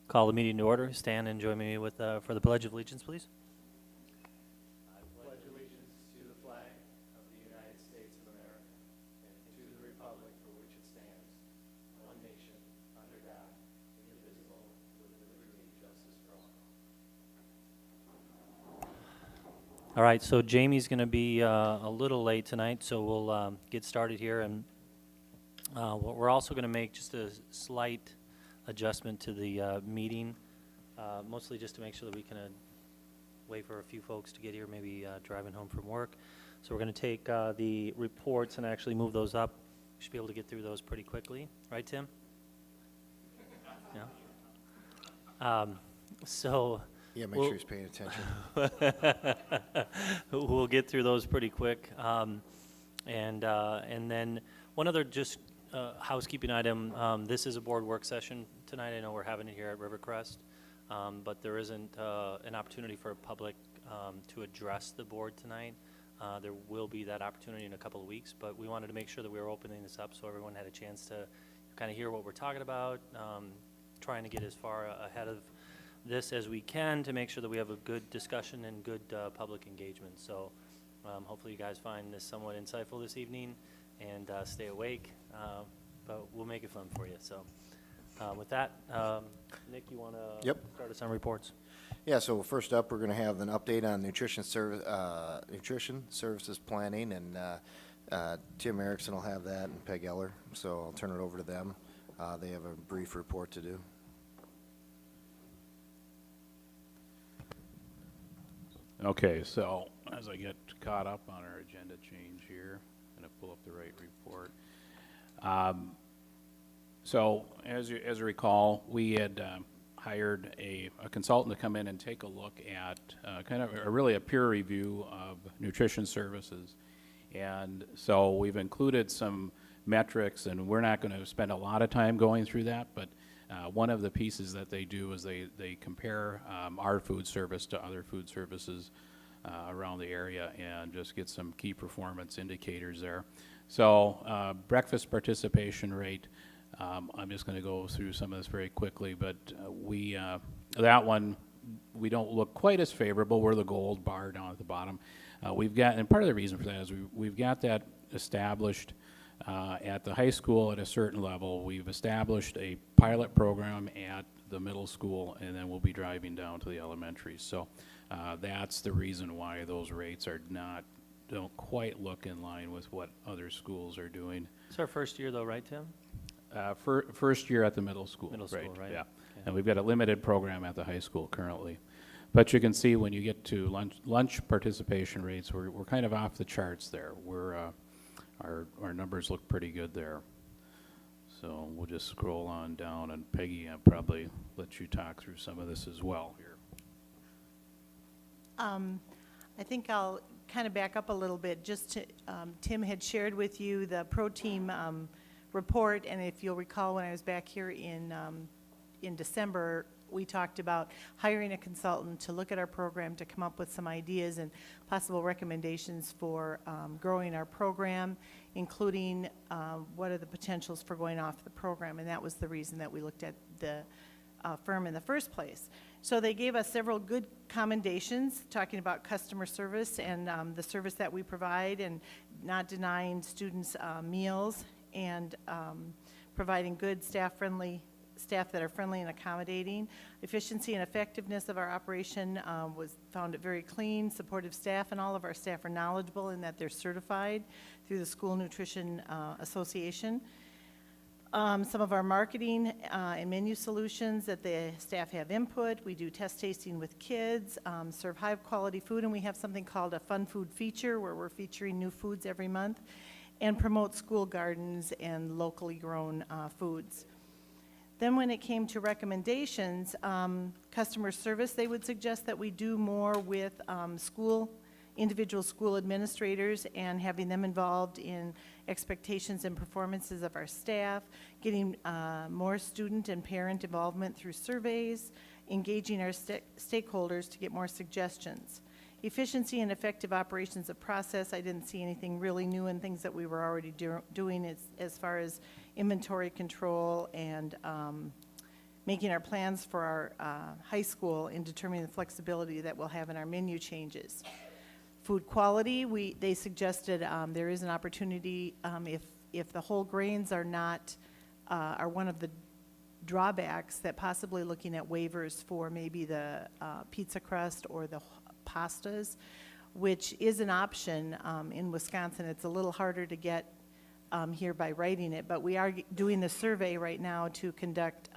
Call the meeting to order. Stand and join me with for the Pledge of Allegiance, please. I pledge allegiance to the flag of the United States of America and to the republic for which it stands, one nation, under God, indivisible, with liberty and justice for all. All right, so Jamie's going to be a little late tonight, so we'll get started here. And we're also going to make just a slight adjustment to the meeting, mostly just to make sure that we can wait for a few folks to get here, maybe driving home from work. So we're going to take the reports and actually move those up. We should be able to get through those pretty quickly. Right, Tim? Yeah. Yeah, make sure he's paying attention. We'll get through those pretty quick. And then one other just housekeeping item. This is a board work session tonight. I know we're having it here at Rivercrest, but there isn't an opportunity for a public to address the board tonight. There will be that opportunity in a couple of weeks, but we wanted to make sure that we were opening this up so everyone had a chance to kind of hear what we're talking about, trying to get as far ahead of this as we can to make sure that we have a good discussion and good public engagement. So hopefully you guys find this somewhat insightful this evening and stay awake, but we'll make it fun for you. So with that, Nick, you want to start us on reports? Yeah, so first up, we're going to have an update on nutrition services planning, and Tim Erickson will have that, and Peg Eller. So I'll turn it over to them. They have a brief report to do. Okay, so as I get caught up on our agenda change here, I'm going to pull up the right report. So as you recall, we had hired a consultant to come in and take a look at kind of really a peer review of nutrition services. And so we've included some metrics, and we're not going to spend a lot of time going through that, but one of the pieces that they do is they compare our food service to other food services around the area and just get some key performance indicators there. So breakfast participation rate, I'm just going to go through some of this very quickly, but that one, we don't look quite as favorable. We're the gold bar down at the bottom. We've got, and part of the reason for that is we've got that established at the high school at a certain level. We've established a pilot program at the middle school, and then we'll be driving down to the elementary. So that's the reason why those rates don't quite look in line with what other schools are doing. It's our first year, though, right, Tim? First year at the middle school. Middle school, right? Yeah, okay. And we've got a limited program at the high school currently. But you can see when you get to lunch participation rates, we're kind of off the charts there. Our numbers look pretty good there. So we'll just scroll on down, and Peggy, I'll probably let you talk through some of this as well here. I think I'll kind of back up a little bit. Just to, Tim had shared with you the Pro Team report, and if you'll recall, when I was back here in December, we talked about hiring a consultant to look at our program to come up with some ideas and possible recommendations for growing our program, including what are the potentials for going off the program, and that was the reason that we looked at the firm in the first place. So they gave us several good commendations talking about customer service and the service that we provide, and not denying students meals, and providing good staff that are friendly and accommodating. Efficiency and effectiveness of our operation found it very clean, supportive staff, and all of our staff are knowledgeable in that they're certified through the School Nutrition Association. Some of our marketing and menu solutions that the staff have input. We do test tasting with kids, serve high quality food, and we have something called a fun food feature where we're featuring new foods every month, and promote school gardens and locally grown foods. Then when it came to recommendations, customer service, they would suggest that we do more with individual school administrators and having them involved in expectations and performances of our staff, getting more student and parent involvement through surveys, engaging our stakeholders to get more suggestions. Efficiency and effective operations of process, I didn't see anything really new in things that we were already doing as far as inventory control and making our plans for our high school and determining the flexibility that we'll have in our menu changes. Food quality, they suggested there is an opportunity if the whole grains are not, are one of the drawbacks, that possibly looking at waivers for maybe the pizza crust or the pastas, which is an option in Wisconsin. It's a little harder to get here by writing it, but we are doing the survey right now to conduct,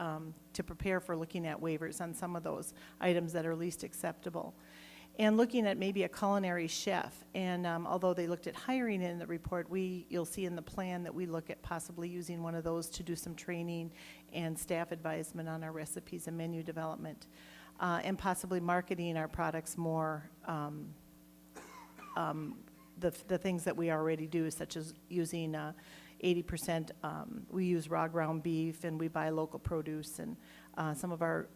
to prepare for looking at waivers on some of those items that are least acceptable. And looking at maybe a culinary chef. And although they looked at hiring in the report, you'll see in the plan that we look at possibly using one of those to do some training and staff advisement on our recipes and menu development. And possibly marketing our products more, the things that we already do, such as using 80%, we use raw ground beef, and we buy local produce, and some of our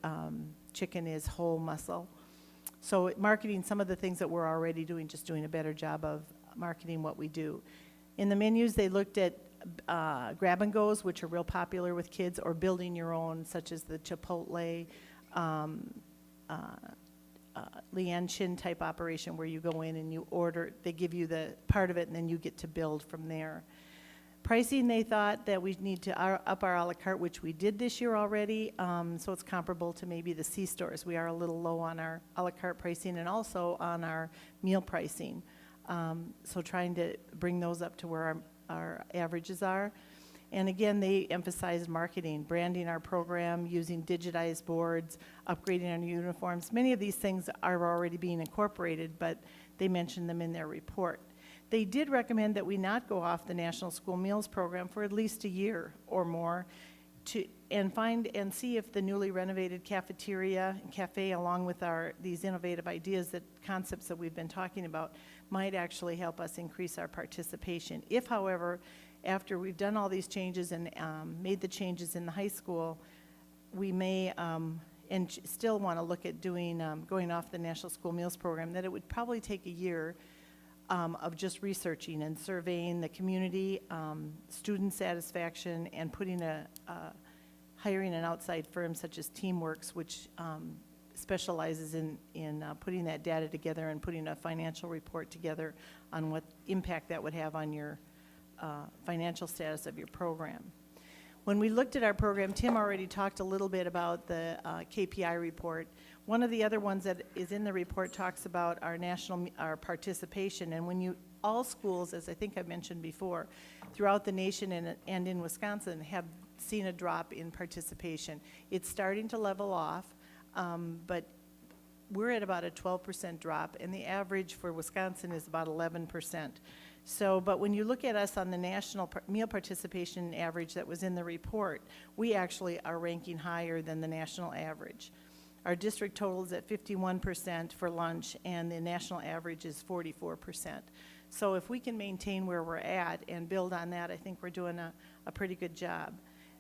chicken is whole muscle. So marketing some of the things that we're already doing, just doing a better job of marketing what we do. In the menus, they looked at grab-and-goes, which are real popular with kids, or building your own, such as the Chipotle, Lianchin type operation, where you go in and you order, they give you the part of it, and then you get to build from there. Pricing, they thought that we need to up our a la carte, which we did this year already, so it's comparable to maybe the C-stores. We are a little low on our a la carte pricing and also on our meal pricing. So trying to bring those up to where our averages are. And again, they emphasized marketing, branding our program, using digitized boards, upgrading our uniforms. Many of these things are already being incorporated, but they mentioned them in their report. They did recommend that we not go off the National School Meals Program for at least a year or more and see if the newly renovated cafeteria and cafe, along with these innovative ideas, concepts that we've been talking about, might actually help us increase our participation. If, however, after we've done all these changes and made the changes in the high school, we may still want to look at going off the National School Meals Program, that it would probably take a year of just researching and surveying the community, student satisfaction, and hiring an outside firm such as TeamWorks, which specializes in putting that data together and putting a financial report together on what impact that would have on your financial status of your program. When we looked at our program, Tim already talked a little bit about the KPI report. One of the other ones that is in the report talks about our participation, and all schools, as I think I've mentioned before, throughout the nation and in Wisconsin have seen a drop in participation. It's starting to level off, but we're at about a 12% drop, and the average for Wisconsin is about 11%. So, but when you look at us on the national meal participation average that was in the report, we actually are ranking higher than the national average. Our district total is at 51% for lunch, and the national average is 44%. So if we can maintain where we're at and build on that, I think we're doing a pretty good job.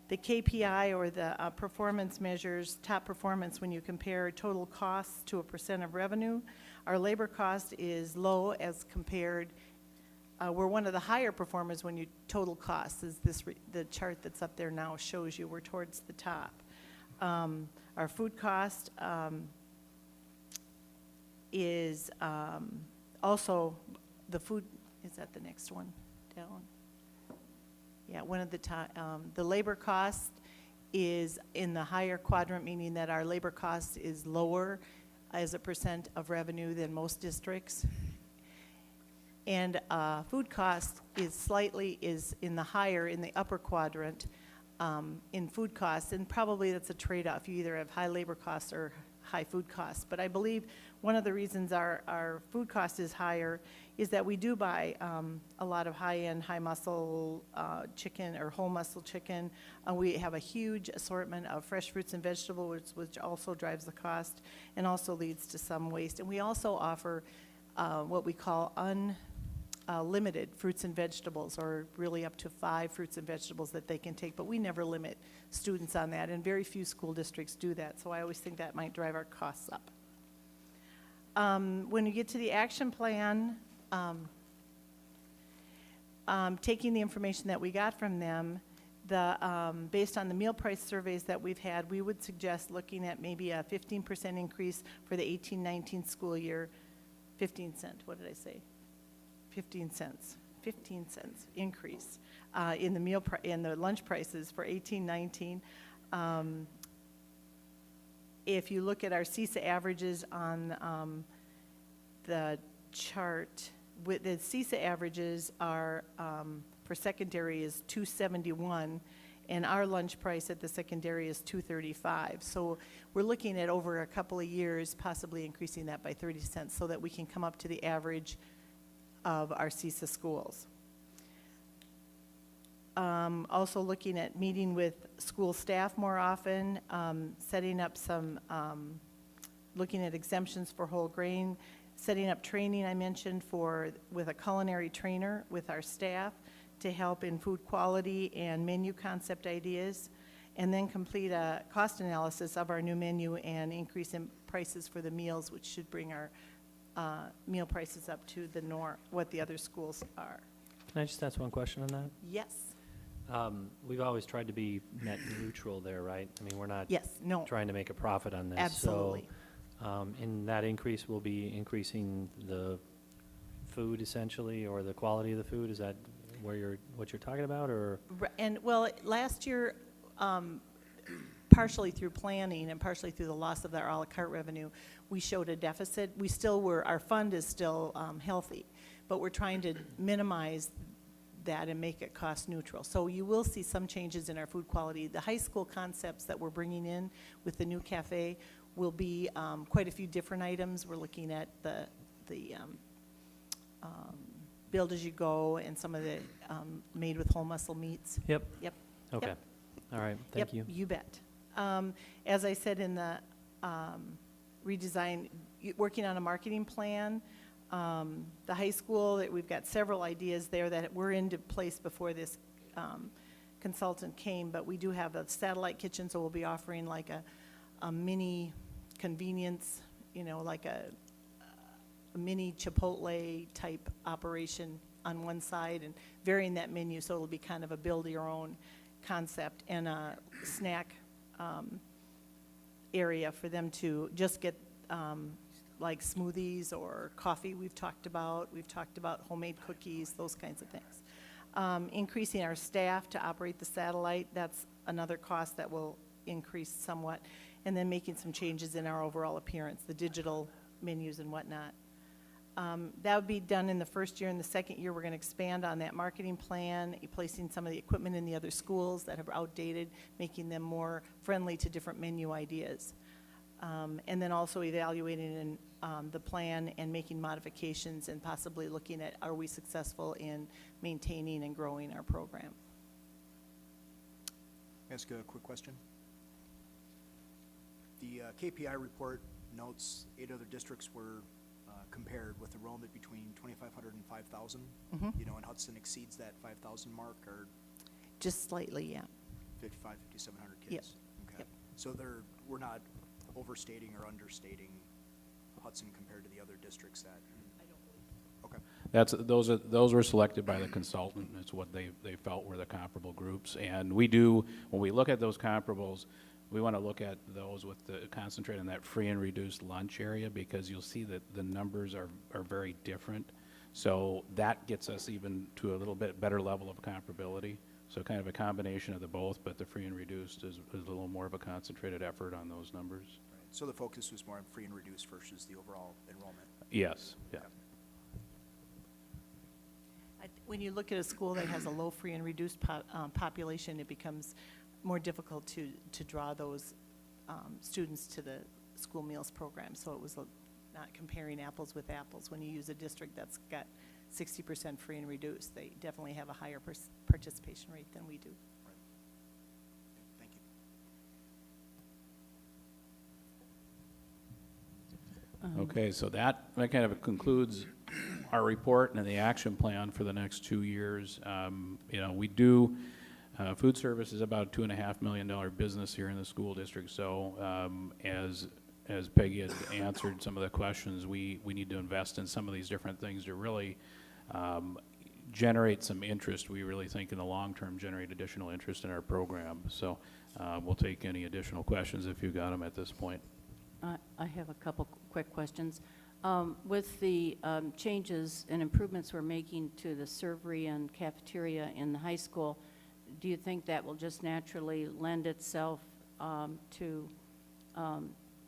The KPI, or the performance measures, top performance when you compare total costs to a percent of revenue, our labor cost is low as compared. We're one of the higher performers when you total costs, as the chart that's up there now shows you. We're towards the top. Our food cost is also, the food, is that the next one down? Yeah, one of the top. The labor cost is in the higher quadrant, meaning that our labor cost is lower as a percent of revenue than most districts. And food cost is in the higher, in the upper quadrant in food costs, and probably that's a trade-off. You either have high labor costs or high food costs. But I believe one of the reasons our food cost is higher is that we do buy a lot of high-end, high-muscle chicken or whole muscle chicken. We have a huge assortment of fresh fruits and vegetables, which also drives the cost and also leads to some waste. And we also offer what we call limited fruits and vegetables, or really up to 5 fruits and vegetables that they can take, but we never limit students on that, and very few school districts do that, so I always think that might drive our costs up. When you get to the action plan, taking the information that we got from them, Based on the meal price surveys that we've had, we would suggest looking at maybe a 15% increase for the 18-19 school year. 15 cent, what did I say? 15 cents. 15 cents increase in the in the lunch prices for 18-19. If you look at our CISA averages on the chart, with the CISA averages are for secondary is 271, and our lunch price at the secondary is 235. So we're looking at over a couple of years possibly increasing that by 30 cents so that we can come up to the average of our CISA schools. Also looking at meeting with school staff more often, setting up some, looking at exemptions for whole grain, setting up training I mentioned with a culinary trainer with our staff to help in food quality and menu concept ideas, and then complete a cost analysis of our new menu and increase in prices for the meals, which should bring our meal prices up to the norm, what the other schools are. Can I just ask one question on that? Yes. We've always tried to be net neutral there, right? I mean, we're not Yes, no, trying to make a profit on this. absolutely. So, in that increase, we'll be increasing the food essentially, or the quality of the food? Is that what you're talking about, or? And, well, last year, partially through planning and partially through the loss of our à la carte revenue, we showed a deficit. We still our fund is still healthy, but we're trying to minimize that and make it cost neutral. So you will see some changes in our food quality. The high school concepts that we're bringing in with the new cafe will be quite a few different items. We're looking at the build as you go and some of the made with whole muscle meats. Yep. Yep. Okay. Yep. All right. Thank you. You bet. As I said in the redesign, working on a marketing plan. The high school, we've got several ideas there that were into place before this consultant came, but we do have a satellite kitchen, so we'll be offering like a mini convenience, like a mini Chipotle type operation on one side and varying that menu, so it'll be kind of a build your own concept, and a snack area for them to just get like smoothies or coffee we've talked about homemade cookies, those kinds of things. Increasing our staff to operate the satellite, that's another cost that will increase somewhat, and then making some changes in our overall appearance, the digital menus and whatnot. That would be done in the first year. In the second year, we're going to expand on that marketing plan, placing some of the equipment in the other schools that are outdated, making them more friendly to different menu ideas. And then also evaluating the plan and making modifications and possibly looking at, are we successful in maintaining and growing our program? Ask a quick question. The KPI report notes 8 other districts were compared with enrollment between 2,500 and 5,000. And Hudson exceeds that 5,000 mark, or Just slightly, yeah. 5,700 kids. Yep. Okay. Yep. So we're not overstating or understating Hudson compared to the other districts that. I don't believe. Okay. Those were selected by the consultant. It's what they felt were the comparable groups. And when we look at those comparables, we want to look at those concentrate on that free and reduced lunch area, because you'll see that the numbers are very different. So that gets us even to a little bit better level of comparability. So kind of a combination of the both, but the free and reduced is a little more of a concentrated effort on those numbers. Right. So the focus was more on free and reduced versus the overall enrollment. Yes, yeah. Okay. When you look at a school that has a low free and reduced population, it becomes more difficult to draw those students to the school meals program. So it was not comparing apples with apples. When you use a district that's got 60% free and reduced, they definitely have a higher participation rate than we do. Right. Thank you. Okay, so that kind of concludes our report and the action plan for the next 2 years. We do, food service is about a $2.5 million business here in the school district. So as Peggy had answered some of the questions, we need to invest in some of these different things to really generate some interest. We really think in the long term generate additional interest in our program. So we'll take any additional questions if you got them at this point. I have a couple quick questions. With the changes and improvements we're making to the servery and cafeteria in the high school, do you think that will just naturally lend itself to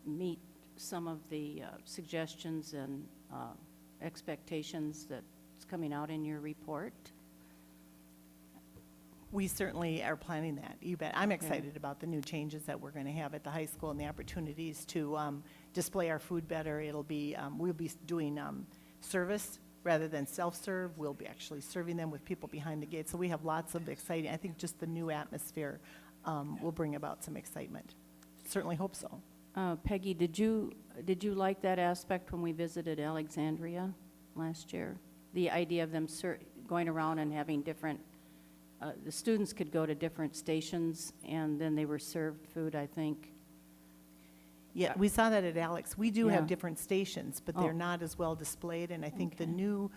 meet some of the suggestions and expectations that's coming out in your report? We certainly are planning that, you bet. I'm excited about the new changes that we're going to have at the high school and the opportunities to display our food better. It'll be, we'll be doing service rather than self-serve. We'll be actually serving them with people behind the gate. So we have lots of exciting, I think just the new atmosphere will bring about some excitement. Certainly hope so. Peggy, did you like that aspect when we visited Alexandria last year? The idea of them going around and having different, the students could go to different stations and then they were served food, I think. Yeah, we saw that at Alex. We do have Yeah. different stations, but they're Oh. not as well displayed. And I think the Okay. new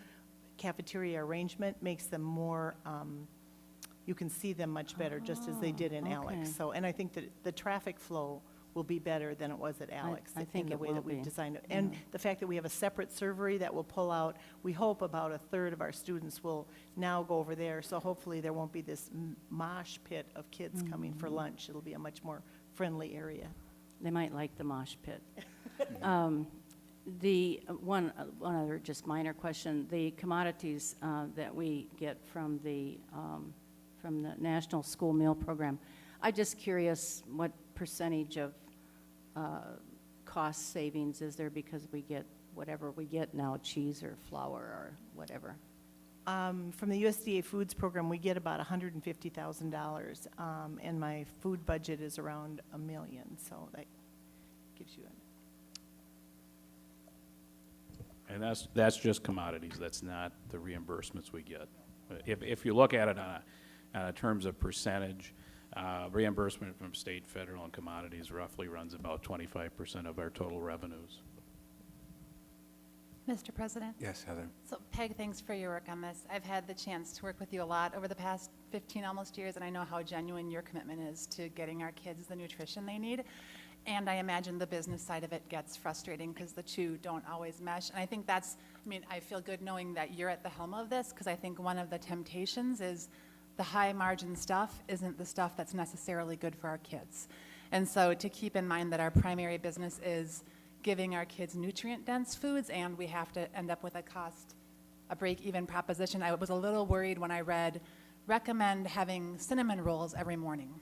cafeteria arrangement makes them more, you can see them much better, just as they did in okay. Alex. So, and I think that the traffic flow will be better than it was at Alex. I think in the it way will that we've be. designed it. And the fact that we have a separate servery that will pull out, we hope about a third of our students will now go over there. So hopefully there won't be this mosh pit of kids coming for lunch. It'll be a much more friendly area. They might like the mosh pit. The one other just minor question, the commodities that we get from the National School Meal Program, I'm just curious what percentage of cost savings is there because we get whatever we get now, cheese or flour or whatever? From the USDA Foods Program, we get about $150,000, and my food budget is around $1 million, so that gives you And that's just commodities. That's not the reimbursements we get. If you look at it on terms of percentage, reimbursement from state, federal, and commodities roughly runs about 25% of our total revenues. Mr. President? Yes, Heather. So Peg, thanks for your work on this. I've had the chance to work with you a lot over the past 15 almost years, and I know how genuine your commitment is to getting our kids the nutrition they need. And I imagine the business side of it gets frustrating because the two don't always mesh. And I think that's, I mean, I feel good knowing that you're at the helm of this because I think one of the temptations is the high margin stuff isn't the stuff that's necessarily good for our kids. And so to keep in mind that our primary business is giving our kids nutrient-dense foods, and we have to end up with a break-even proposition. I was a little worried when I read, recommend having cinnamon rolls every morning.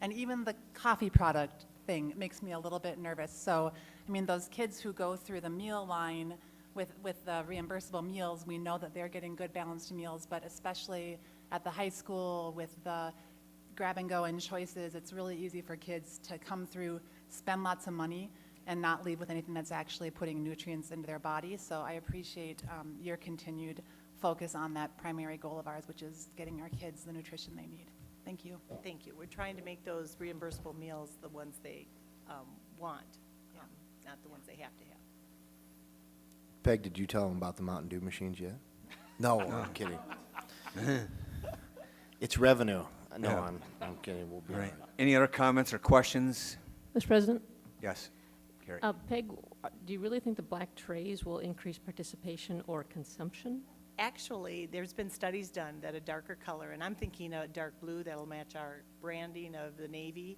And even the coffee product thing makes me a little bit nervous. So, I mean, those kids who go through the meal line with the reimbursable meals, we know that they're getting good balanced meals, but especially at the high school with the grab and go and choices, it's really easy for kids to come through, spend lots of money, and not leave with anything that's actually putting nutrients into their body. So I appreciate your continued focus on that primary goal of ours, which is getting our kids the nutrition they need. Thank you. Thank you. We're trying to make those reimbursable meals the ones they want, not the ones they have to have. Peg, did you tell them about the Mountain Dew machines yet? No, I'm kidding. It's revenue. No, Yeah. I'm kidding. We'll be all Right. right. Any other comments or questions? Mr. President, Yes, Carrie. Peg, do you really think the black trays will increase participation or consumption? Actually, there's been studies done that a darker color, and I'm thinking a dark blue that'll match our branding of the Navy.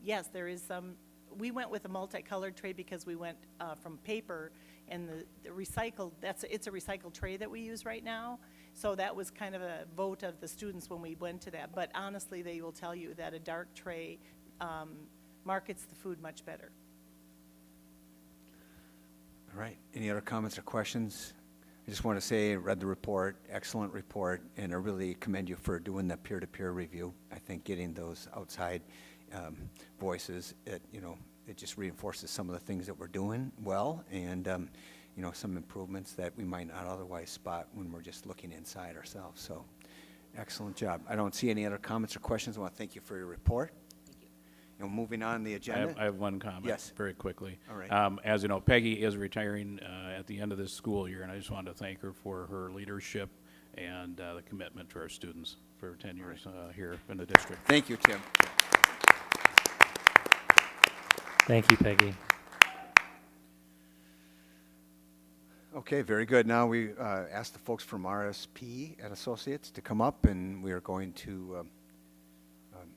Yes, there is some, we went with a multicolored tray because we went from paper, and the recycled, it's a recycled tray that we use right now. So that was kind of a vote of the students when we went to that. But honestly, they will tell you that a dark tray markets the food much better. All right. Any other comments or questions? I just want to say, I read the report, excellent report, and I really commend you for doing the peer-to-peer review. I think getting those outside voices, it just reinforces some of the things that we're doing well, and some improvements that we might not otherwise spot when we're just looking inside ourselves. So, excellent job. I don't see any other comments or questions. I want to thank you for your report. Moving on the agenda. I have one comment. Yes. Very quickly. All right. As you know, Peggy is retiring at the end of this school year, and I just wanted to thank her for her leadership and the commitment to our students for 10 years here in the district. Thank you, Tim. Thank you, Peggy. Okay, very good. Now we ask the folks from RSP and Associates to come up, and we are going to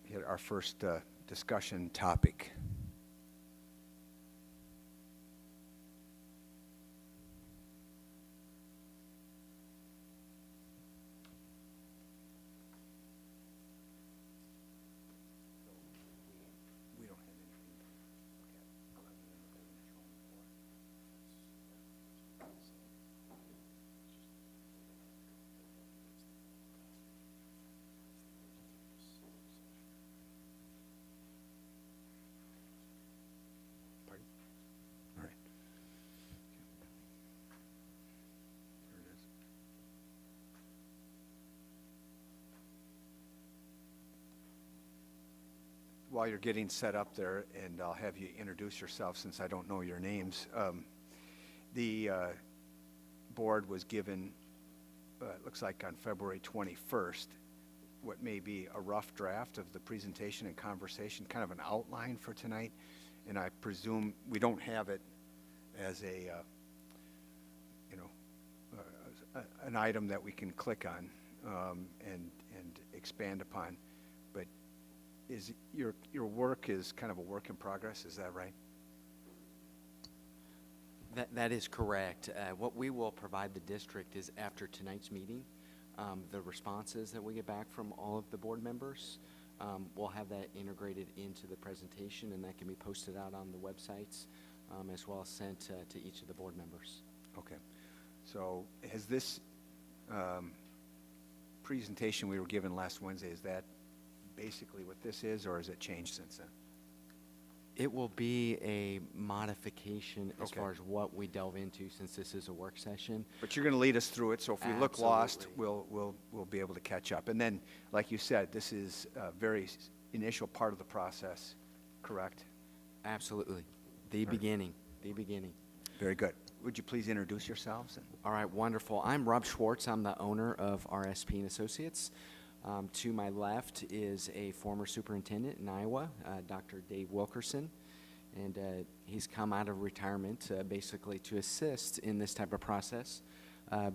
hit our first discussion topic. We don't have anything. Pardon? All right. There it is. While you're getting set up there, and I'll have you introduce yourself since I don't know your names. The board was given, it looks like on February 21st, what may be a rough draft of the presentation and conversation, kind of an outline for tonight. And I presume we don't have it as a, an item that we can click on and expand upon. But is your work is kind of a work in progress, is that right? That is correct. What we will provide the district is after tonight's meeting, the responses that we get back from all of the board members, we'll have that integrated into the presentation, and that can be posted out on the websites as well as sent to each of the board members. Okay. So has this presentation we were given last Wednesday, is that basically what this is, or has it changed since then? It will be a modification as Okay. far as what we delve into, since this is a work session. But you're going to lead us through it, so if we look lost, Absolutely. we'll be able to catch up. And then, like you said, this is a very initial part of the process, correct? Absolutely. The beginning. Very good. Would you please introduce yourselves? All right, wonderful. I'm Rob Schwartz. I'm the owner of RSP and Associates. To my left is a former superintendent in Iowa, Dr. Dave Wilkerson, and he's come out of retirement basically to assist in this type of process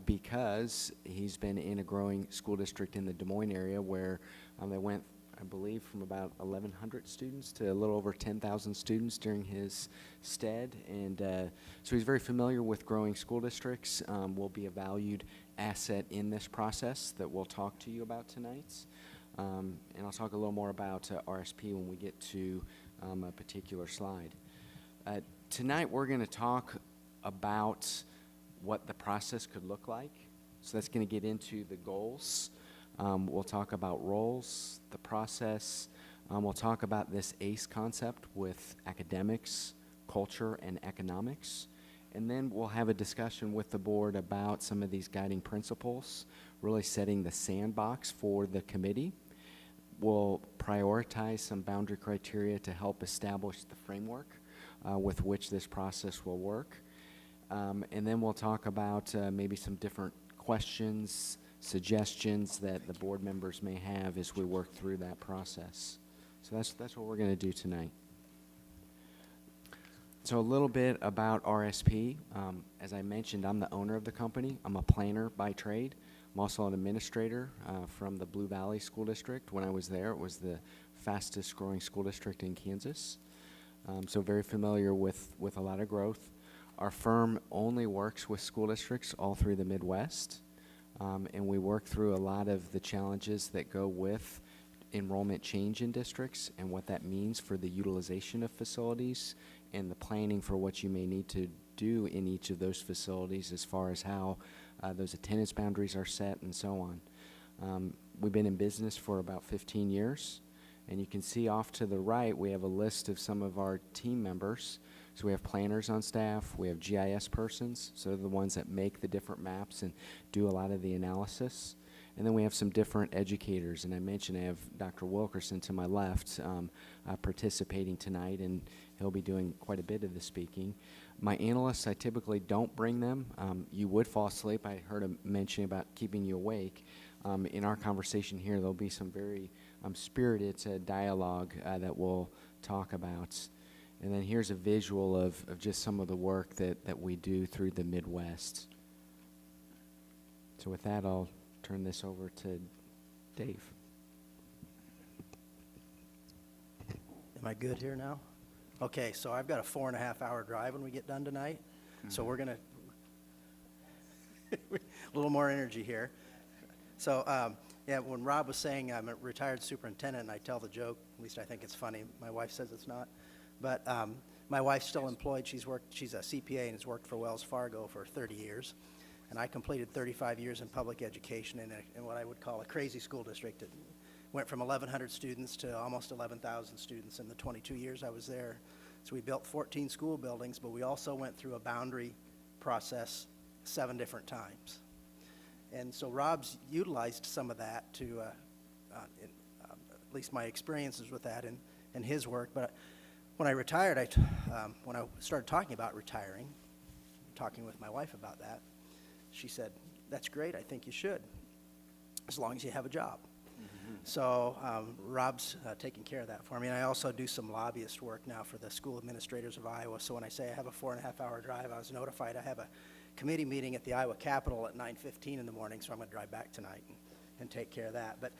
because he's been in a growing school district in the Des Moines area where they went, I believe, from about 1,100 students to a little over 10,000 students during his stead. And so he's very familiar with growing school districts, will be a valued asset in this process that we'll talk to you about tonight. And I'll talk a little more about RSP when we get to a particular slide. Tonight we're going to talk about what the process could look like. So that's going to get into the goals. We'll talk about roles, the process. We'll talk about this ACE concept with academics, culture, and economics. And then we'll have a discussion with the board about some of these guiding principles, really setting the sandbox for the committee. We'll prioritize some boundary criteria to help establish the framework with which this process will work. And then we'll talk about maybe some different questions, suggestions that the board members may have as we work through that process. So that's what we're going to do tonight. So a little bit about RSP. As I mentioned, I'm the owner of the company. I'm a planner by trade. I'm also an administrator from the Blue Valley School District. When I was there, it was the fastest growing school district in Kansas. So very familiar with a lot of growth. Our firm only works with school districts all through the Midwest. And we work through a lot of the challenges that go with enrollment change in districts and what that means for the utilization of facilities and the planning for what you may need to do in each of those facilities as far as how those attendance boundaries are set and so on. We've been in business for about 15 years, and you can see off to the right we have a list of some of our team members. So we have planners on staff, we have GIS persons, so they're the ones that make the different maps and do a lot of the analysis. And then we have some different educators, and I mentioned I have Dr. Wilkerson to my left participating tonight, and he'll be doing quite a bit of the speaking. My analysts, I typically don't bring them. You would fall asleep. I heard him mention about keeping you awake. In our conversation here, there'll be some very spirited dialogue that we'll talk about. And then here's a visual of just some of the work that we do through the Midwest. So with that, I'll turn this over to Dave. Am I good here now? Okay, so I've got a 4.5-hour drive when we get done tonight, so we're gonna, a little more energy here. So, yeah, when Rob was saying I'm a retired superintendent, and I tell the joke, at least I think it's funny, my wife says it's not, but my wife's still employed. She's a CPA and has worked for Wells Fargo for 30 years, and I completed 35 years in public education in what I would call a crazy school district. It went from 1,100 students to almost 11,000 students in the 22 years I was there. So we built 14 school buildings, but we also went through a boundary process 7 different times. And so Rob's utilized some of that to, at least my experiences with that in his work. But when I retired, when I started talking about retiring, talking with my wife about that, she said, "That's great, I think you should, as long as you have a job." So Rob's taking care of that for me. And I also do some lobbyist work now for the School Administrators of Iowa. So when I say I have a 4.5-hour drive, I was notified I have a committee meeting at the Iowa Capitol at 9:15 in the morning, so I'm going to drive back tonight and take care of that. But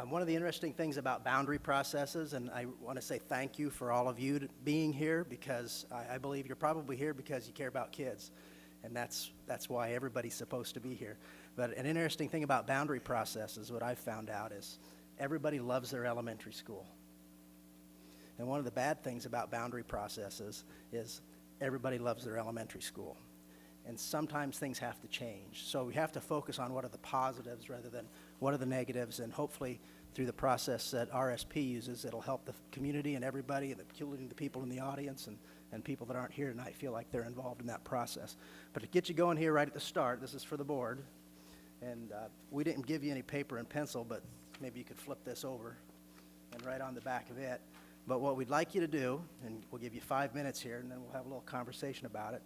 one of the interesting things about boundary processes, and I want to say thank you for all of you being here, because I believe you're probably here because you care about kids, and that's why everybody's supposed to be here. But an interesting thing about boundary processes, what I've found out, is everybody loves their elementary school. And one of the bad things about boundary processes is everybody loves their elementary school. And sometimes things have to change. So we have to focus on what are the positives rather than what are the negatives, and hopefully through the process that RSP uses, it'll help the community and everybody, and including the people in the audience and people that aren't here tonight, feel like they're involved in that process. But to get you going here right at the start, this is for the board. And we didn't give you any paper and pencil, but maybe you could flip this over and write on the back of it. But what we'd like you to do, and we'll give you 5 minutes here, and then we'll have a little conversation about it,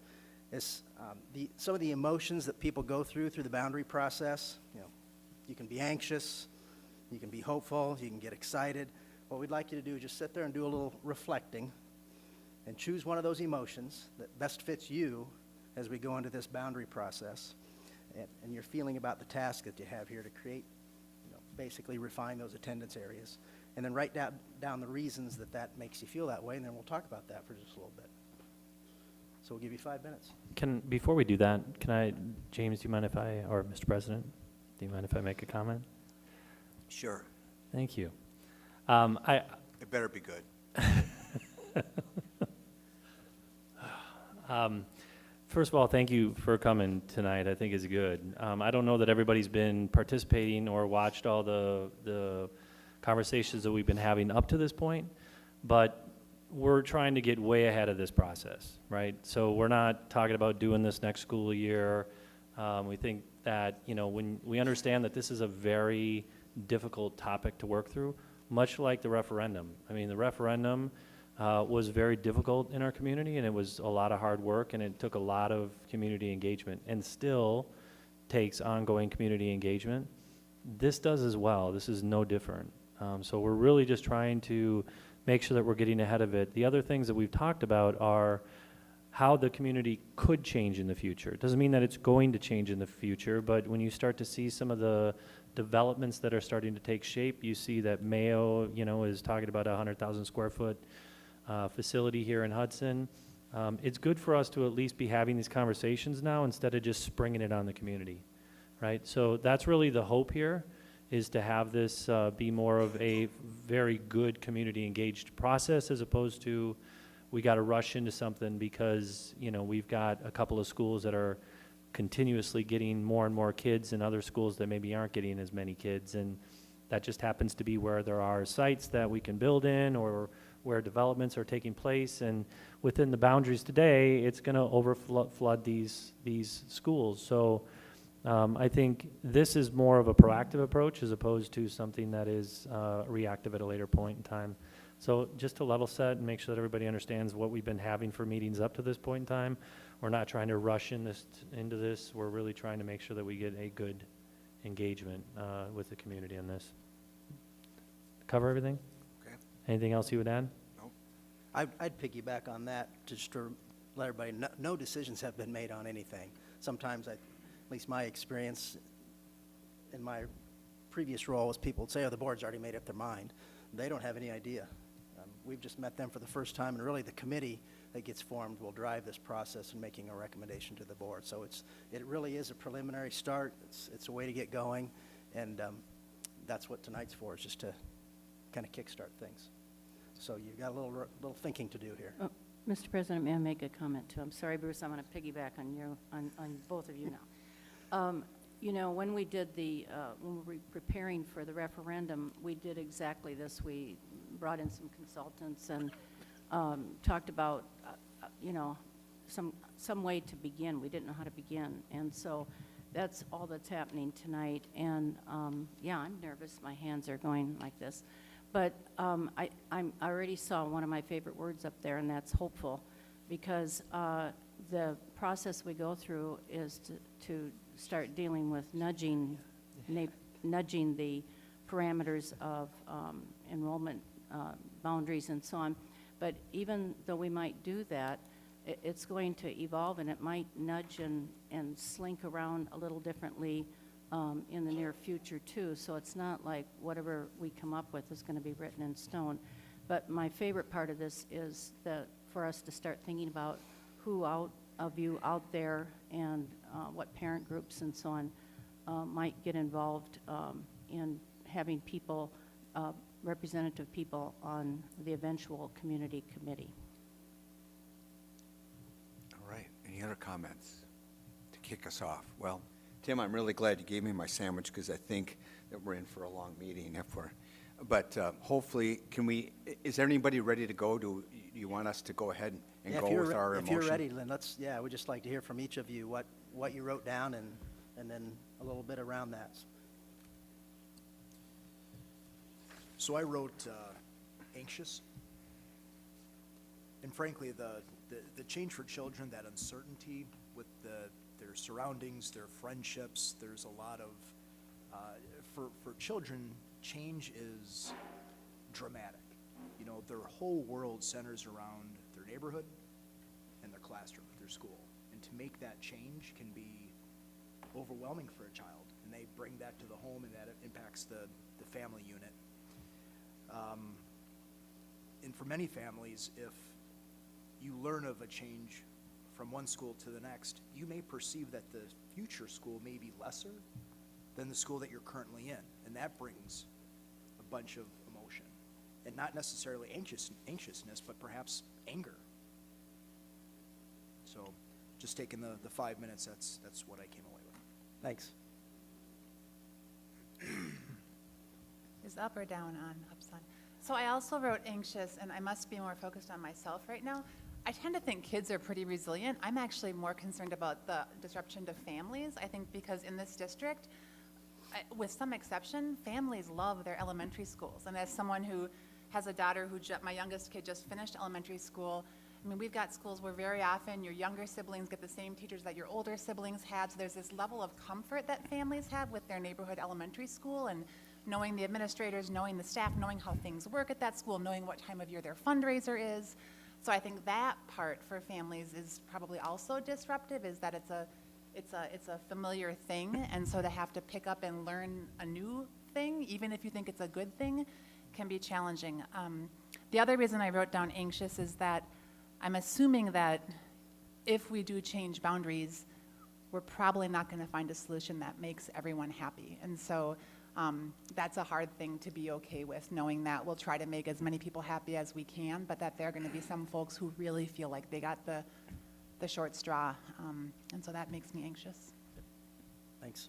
is some of the emotions that people go through the boundary process. You can be anxious, you can be hopeful, you can get excited. What we'd like you to do is just sit there and do a little reflecting and choose one of those emotions that best fits you as we go into this boundary process, and your feeling about the task that you have here to create, basically refine those attendance areas, and then write down the reasons that makes you feel that way, and then we'll talk about that for just a little bit. So we'll give you 5 minutes. Before we do that, James, do you mind if or Mr. President, do you mind if I make a comment? Sure. Thank you. It better be good. First of all, thank you for coming tonight. I think is good. I don't know that everybody's been participating or watched all the conversations that we've been having up to this point, but we're trying to get way ahead of this process, right? So we're not talking about doing this next school year. We think that, when we understand that this is a very difficult topic to work through, much like the referendum. I mean, the referendum was very difficult in our community, and it was a lot of hard work, and it took a lot of community engagement, and still takes ongoing community engagement. This does as well. This is no different. So we're really just trying to make sure that we're getting ahead of it. The other things that we've talked about are how the community could change in the future. It doesn't mean that it's going to change in the future, but when you start to see some of the developments that are starting to take shape, you see that Mayo, is talking about a 100,000 square foot facility here in Hudson. It's good for us to at least be having these conversations now instead of just springing it on the community, right? So that's really the hope here, is to have this be more of a very good community engaged process, as opposed to we got to rush into something because, we've got a couple of schools that are continuously getting more and more kids, and other schools that maybe aren't getting as many kids, and that just happens to be where there are sites that we can build in, or where developments are taking place. And within the boundaries today, it's going to overflood these schools. So I think this is more of a proactive approach as opposed to something that is reactive at a later point in time. So just to level set and make sure that everybody understands what we've been having for meetings up to this point in time, we're not trying to rush into this. We're really trying to make sure that we get a good engagement with the community on this. Cover everything? Okay. Anything else you would add? Nope. I'd piggyback on that, just to let everybody know, no decisions have been made on anything. Sometimes, at least my experience in my previous role, was people would say, oh, the board's already made up their mind. They don't have any idea. We've just met them for the first time, and really the committee that gets formed will drive this process in making a recommendation to the board. So it really is a preliminary start. It's a way to get going, and that's what tonight's for, is just to kind of kickstart things. So you've got a little thinking to do here. Oh, Mr. President, may I make a comment too? I'm sorry, Bruce, I'm going to piggyback on you, on both of you now. You know, when we did when we were preparing for the referendum, we did exactly this. We brought in some consultants and talked about, you know, some way to begin. We didn't know how to begin. And so that's all that's happening tonight. And yeah, I'm nervous. My hands are going like this. But I already saw one of my favorite words up there, and that's hopeful, because the process we go through is to start dealing with nudging the parameters of enrollment boundaries and so on. But even though we might do that, it's going to evolve, and it might nudge and slink around a little differently in the near future too. So it's not like whatever we come up with is going to be written in stone. But my favorite part of this is that for us to start thinking about who out there and what parent groups and so on might get involved in having people, representative people on the eventual community committee. All right, any other comments to kick us off? Well, Tim, I'm really glad you gave me my sandwich, because I think that we're in for a long meeting. But hopefully, is there anybody ready to go? Do you want us to go ahead and go with our motion? If you're ready, then we'd just like to hear from each of you what you wrote down, and then a little bit around that. So I wrote anxious. And frankly, the change for children, that uncertainty with their surroundings, their friendships, there's a lot of, for children, change is dramatic. You know, their whole world centers around their neighborhood and their classroom, their school. And to make that change can be overwhelming for a child. And they bring that to the home, and that impacts the family unit. And for many families, if you learn of a change from one school to the next, you may perceive that the future school may be lesser than the school that you're currently in. And that brings a bunch of emotion. And not necessarily anxiousness, but perhaps anger. So just taking the 5 minutes, that's what I came away with. Thanks. Is up or down on Hudson? So I also wrote anxious, and I must be more focused on myself right now. I tend to think kids are pretty resilient. I'm actually more concerned about the disruption to families. I think because in this district, with some exception, families love their elementary schools. And as someone who has a daughter my youngest kid just finished elementary school, I mean, we've got schools where very often your younger siblings get the same teachers that your older siblings had. So there's this level of comfort that families have with their neighborhood elementary school, and knowing the administrators, knowing the staff, knowing how things work at that school, knowing what time of year their fundraiser is. So I think that part for families is probably also disruptive, is that it's a familiar thing, and so to have to pick up and learn a new thing, even if you think it's a good thing, can be challenging. The other reason I wrote down anxious is that I'm assuming that if we do change boundaries, we're probably not going to find a solution that makes everyone happy. And so that's a hard thing to be okay with, knowing that we'll try to make as many people happy as we can, but that there are going to be some folks who really feel like they got the short straw. And so that makes me anxious. Thanks.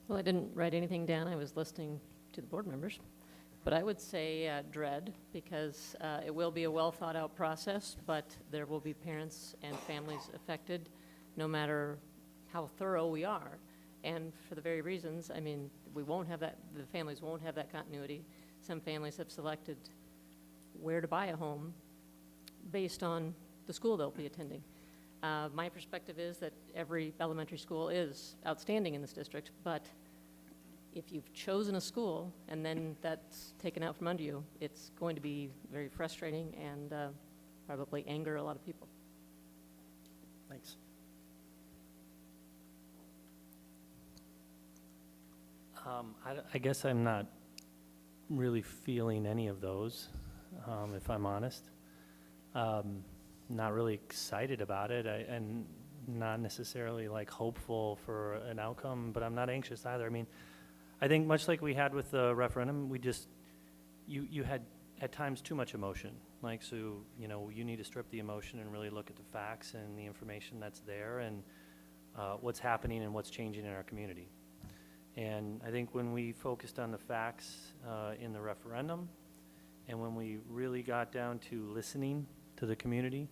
Well, I didn't write anything down. I was listening to the board members. But I would say dread, because it will be a well-thought-out process, but there will be parents and families affected. no matter how thorough we are. And for the very reasons, I mean, we won't have that, the families won't have that continuity. Some families have selected where to buy a home based on the school they'll be attending. My perspective is that every elementary school is outstanding in this district, but if you've chosen a school and then that's taken out from under you, it's going to be very frustrating and probably anger a lot of people. Thanks. I guess I'm not really feeling any of those, if I'm honest. Not really excited about it, and not necessarily like hopeful for an outcome, but I'm not anxious either. I mean, I think much like we had with the referendum, we just, you had at times too much emotion. Like, so, you know, you need to strip the emotion and really look at the facts and the information that's there and what's happening and what's changing in our community. And I think when we focused on the facts in the referendum, and when we really got down to listening to the community,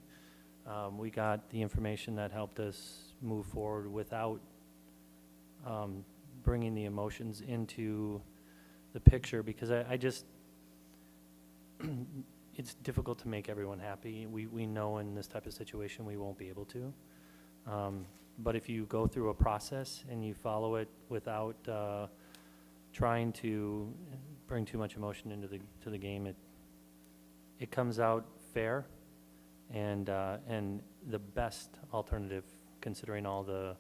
we got the information that helped us move forward without bringing the emotions into the picture, because I just, it's difficult to make everyone happy. We know in this type of situation we won't be able to. But if you go through a process and you follow it without trying to bring too much emotion into the game, it comes out fair and the best alternative, considering all the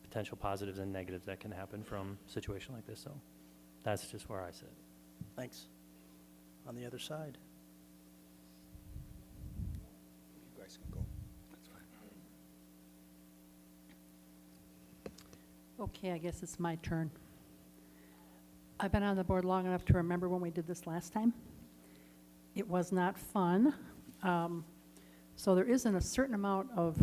potential positives and negatives that can happen from a situation like this. So that's just where I sit. Thanks. On the other side. You guys can go. That's fine. Okay, I guess it's my turn. I've been on the board long enough to remember when we did this last time. It was not fun. So there isn't a certain amount of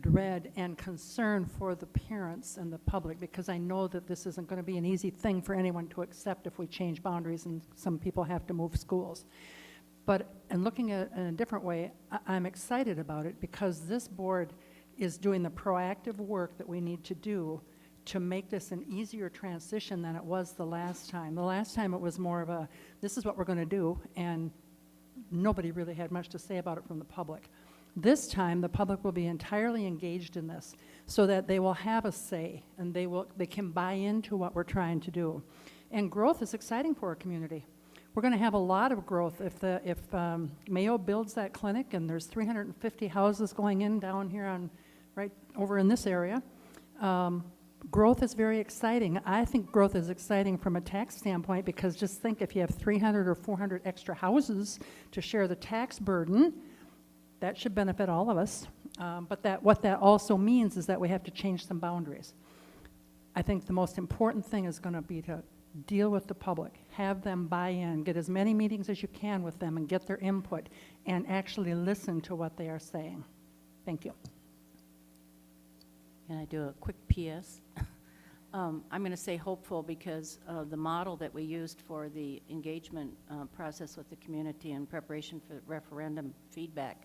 dread and concern for the parents and the public, because I know that this isn't going to be an easy thing for anyone to accept if we change boundaries and some people have to move schools. But in looking at it in a different way, I'm excited about it because this board is doing the proactive work that we need to do to make this an easier transition than it was the last time. The last time it was more of a, this is what we're going to do, and nobody really had much to say about it from the public. This time, the public will be entirely engaged in this so that they will have a say and they can buy into what we're trying to do. And growth is exciting for our community. We're going to have a lot of growth if Mayo builds that clinic, and there's 350 houses going in down here on right over in this area. Growth is very exciting. I think growth is exciting from a tax standpoint, because just think if you have 300 or 400 extra houses to share the tax burden, that should benefit all of us. But what that also means is that we have to change some boundaries. I think the most important thing is going to be to deal with the public, have them buy in, get as many meetings as you can with them and get their input and actually listen to what they are saying. Thank you. Can I do a quick PS? I'm going to say hopeful because the model that we used for the engagement process with the community in preparation for referendum feedback,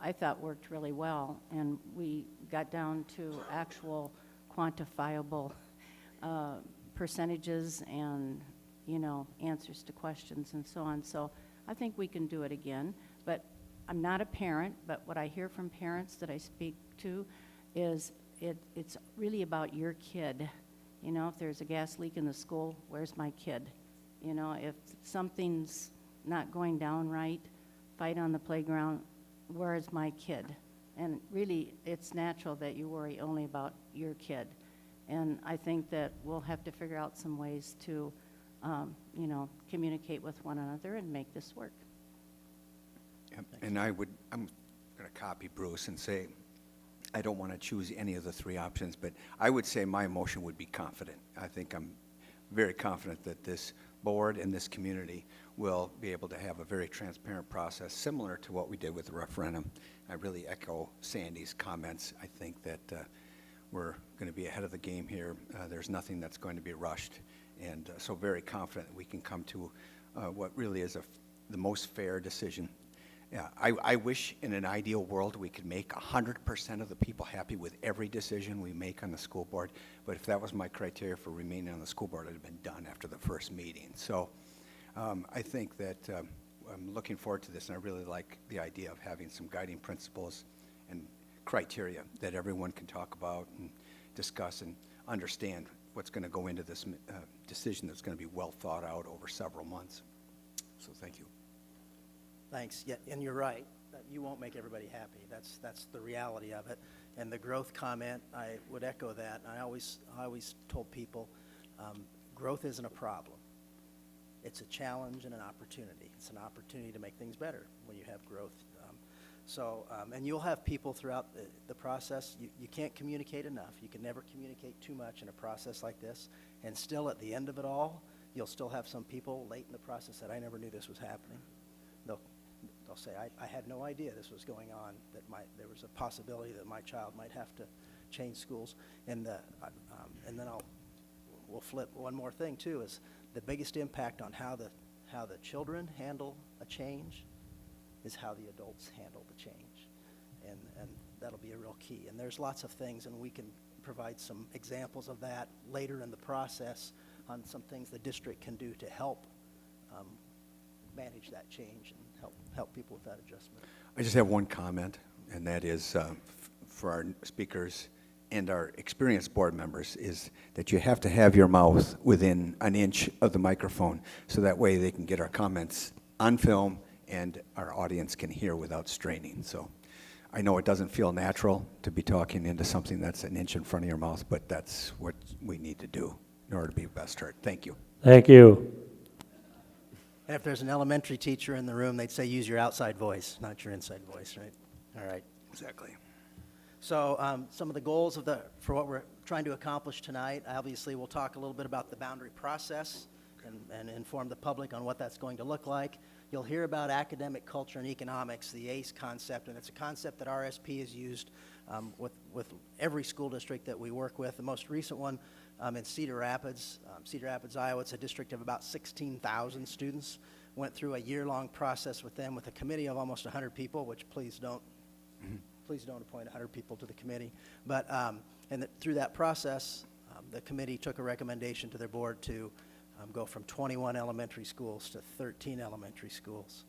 I thought worked really well, and we got down to actual quantifiable percentages and, you know, answers to questions and so on. So I think we can do it again. But I'm not a parent, but what I hear from parents that I speak to is it's really about your kid. You know, if there's a gas leak in the school, where's my kid? You know, if something's not going down right, fight on the playground, where is my kid? And really, it's natural that you worry only about your kid. And I think that we'll have to figure out some ways to, you know, communicate with one another and make this work. Yep. And I'm going to copy Bruce and say, I don't want to choose any of the three options, but I would say my motion would be confident. I think I'm very confident that this board and this community will be able to have a very transparent process similar to what we did with the referendum. I really echo Sandy's comments. I think that we're going to be ahead of the game here. There's nothing that's going to be rushed, and so very confident that we can come to what really is the most fair decision. Yeah, I wish in an ideal world we could make 100% of the people happy with every decision we make on the school board, but if that was my criteria for remaining on the school board, I'd have been done after the first meeting. So I think that I'm looking forward to this, and I really like the idea of having some guiding principles and criteria that everyone can talk about and discuss and understand what's going to go into this decision that's going to be well thought out over several months. So thank you. Thanks. Yeah, and you're right. That you won't make everybody happy. That's the reality of it. And the growth comment, I would echo that. I always told people, growth isn't a problem. It's a challenge and an opportunity. It's an opportunity to make things better when you have growth. And you'll have people throughout the process. You can't communicate enough. You can never communicate too much in a process like this. And still, at the end of it all, you'll still have some people late in the process that I never knew this was happening. They'll say, I had no idea this was going on, that there was a possibility that my child might have to change schools. And then we'll flip one more thing too, is the biggest impact on how the children handle a change is how the adults handle the change. And that'll be a real key. And there's lots of things, and we can provide some examples of that later in the process on some things the district can do to help manage that change and help people with that adjustment. I just have one comment, and that is for our speakers and our experienced board members, is that you have to have your mouth within an inch of the microphone, so that way they can get our comments on film and our audience can hear without straining. So I know it doesn't feel natural to be talking into something that's an inch in front of your mouth, but that's what we need to do in order to be best heard. Thank you. Thank you. And if there's an elementary teacher in the room, they'd say use your outside voice, not your inside voice, right? All right. Exactly. So some of the goals for what we're trying to accomplish tonight, obviously we'll talk a little bit about the boundary process and inform the public on what that's going to look like. You'll hear about academic culture and economics, the ACE concept, and it's a concept that RSP has used with every school district that we work with. The most recent one in Cedar Rapids, Iowa. It's a district of about 16,000 students. Went through a year-long process with them with a committee of almost 100 people, which please don't appoint 100 people to the committee. But through that process, the committee took a recommendation to their board to go from 21 elementary schools to 13 elementary schools.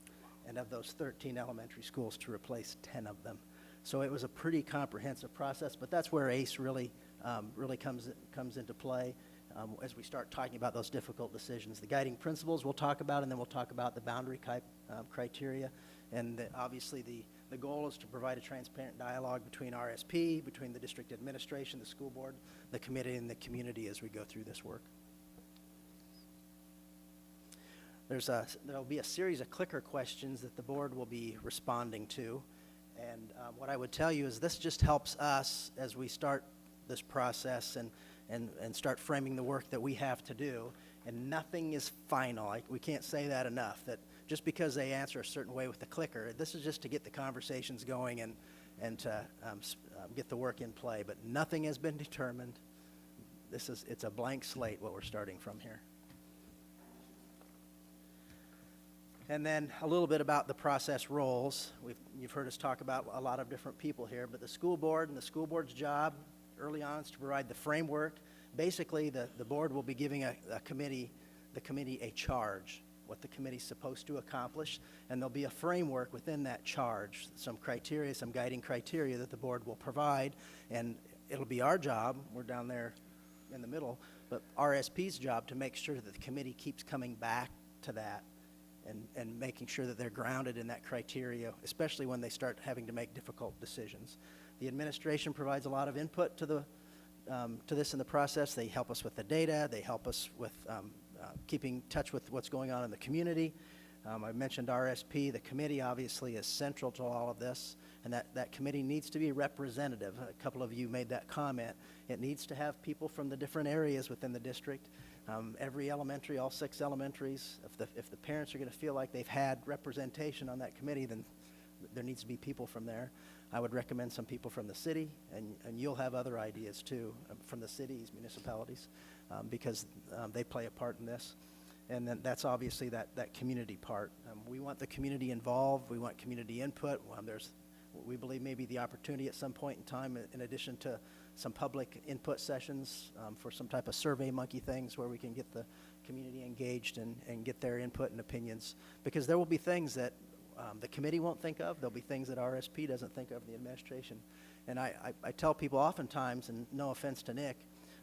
And of those 13 elementary schools, to replace 10 of them. So it was a pretty comprehensive process, but that's where ACE really comes into play as we start talking about those difficult decisions. The guiding principles we'll talk about, and then we'll talk about the boundary criteria. And obviously the goal is to provide a transparent dialogue between RSP, between the district administration, the school board, the committee, and the community as we go through this work. There'll be a series of clicker questions that the board will be responding to. And what I would tell you is this just helps us as we start this process and start framing the work that we have to do. And nothing is final. We can't say that enough, that just because they answer a certain way with the clicker, this is just to get the conversations going and to get the work in play. But nothing has been determined. It's a blank slate what we're starting from here. And then a little bit about the process roles. You've heard us talk about a lot of different people here, but the school board and the school board's job early on is to provide the framework. Basically, the board will be giving the committee a charge, what the committee's supposed to accomplish, and there'll be a framework within that charge, some criteria, some guiding criteria that the board will provide, and it'll be our job, we're down there in the middle, but RSP's job to make sure that the committee keeps coming back to that and making sure that they're grounded in that criteria, especially when they start having to make difficult decisions. The administration provides a lot of input to this in the process. They help us with the data. They help us with keeping in touch with what's going on in the community. I mentioned RSP. The committee obviously is central to all of this, and that committee needs to be representative. A couple of you made that comment. It needs to have people from the different areas within the district. Every elementary, all 6 elementaries, if the parents are going to feel like they've had representation on that committee, then there needs to be people from there. I would recommend some people from the city, and you'll have other ideas too from the cities, municipalities, because they play a part in this. And then that's obviously that community part. We want the community involved. We want community input. We believe maybe the opportunity at some point in time, in addition to some public input sessions for some type of survey monkey things where we can get the community engaged and get their input and opinions. Because there will be things that the committee won't think of. There'll be things that RSP doesn't think of, the administration. And I tell people oftentimes, and no offense to Nick,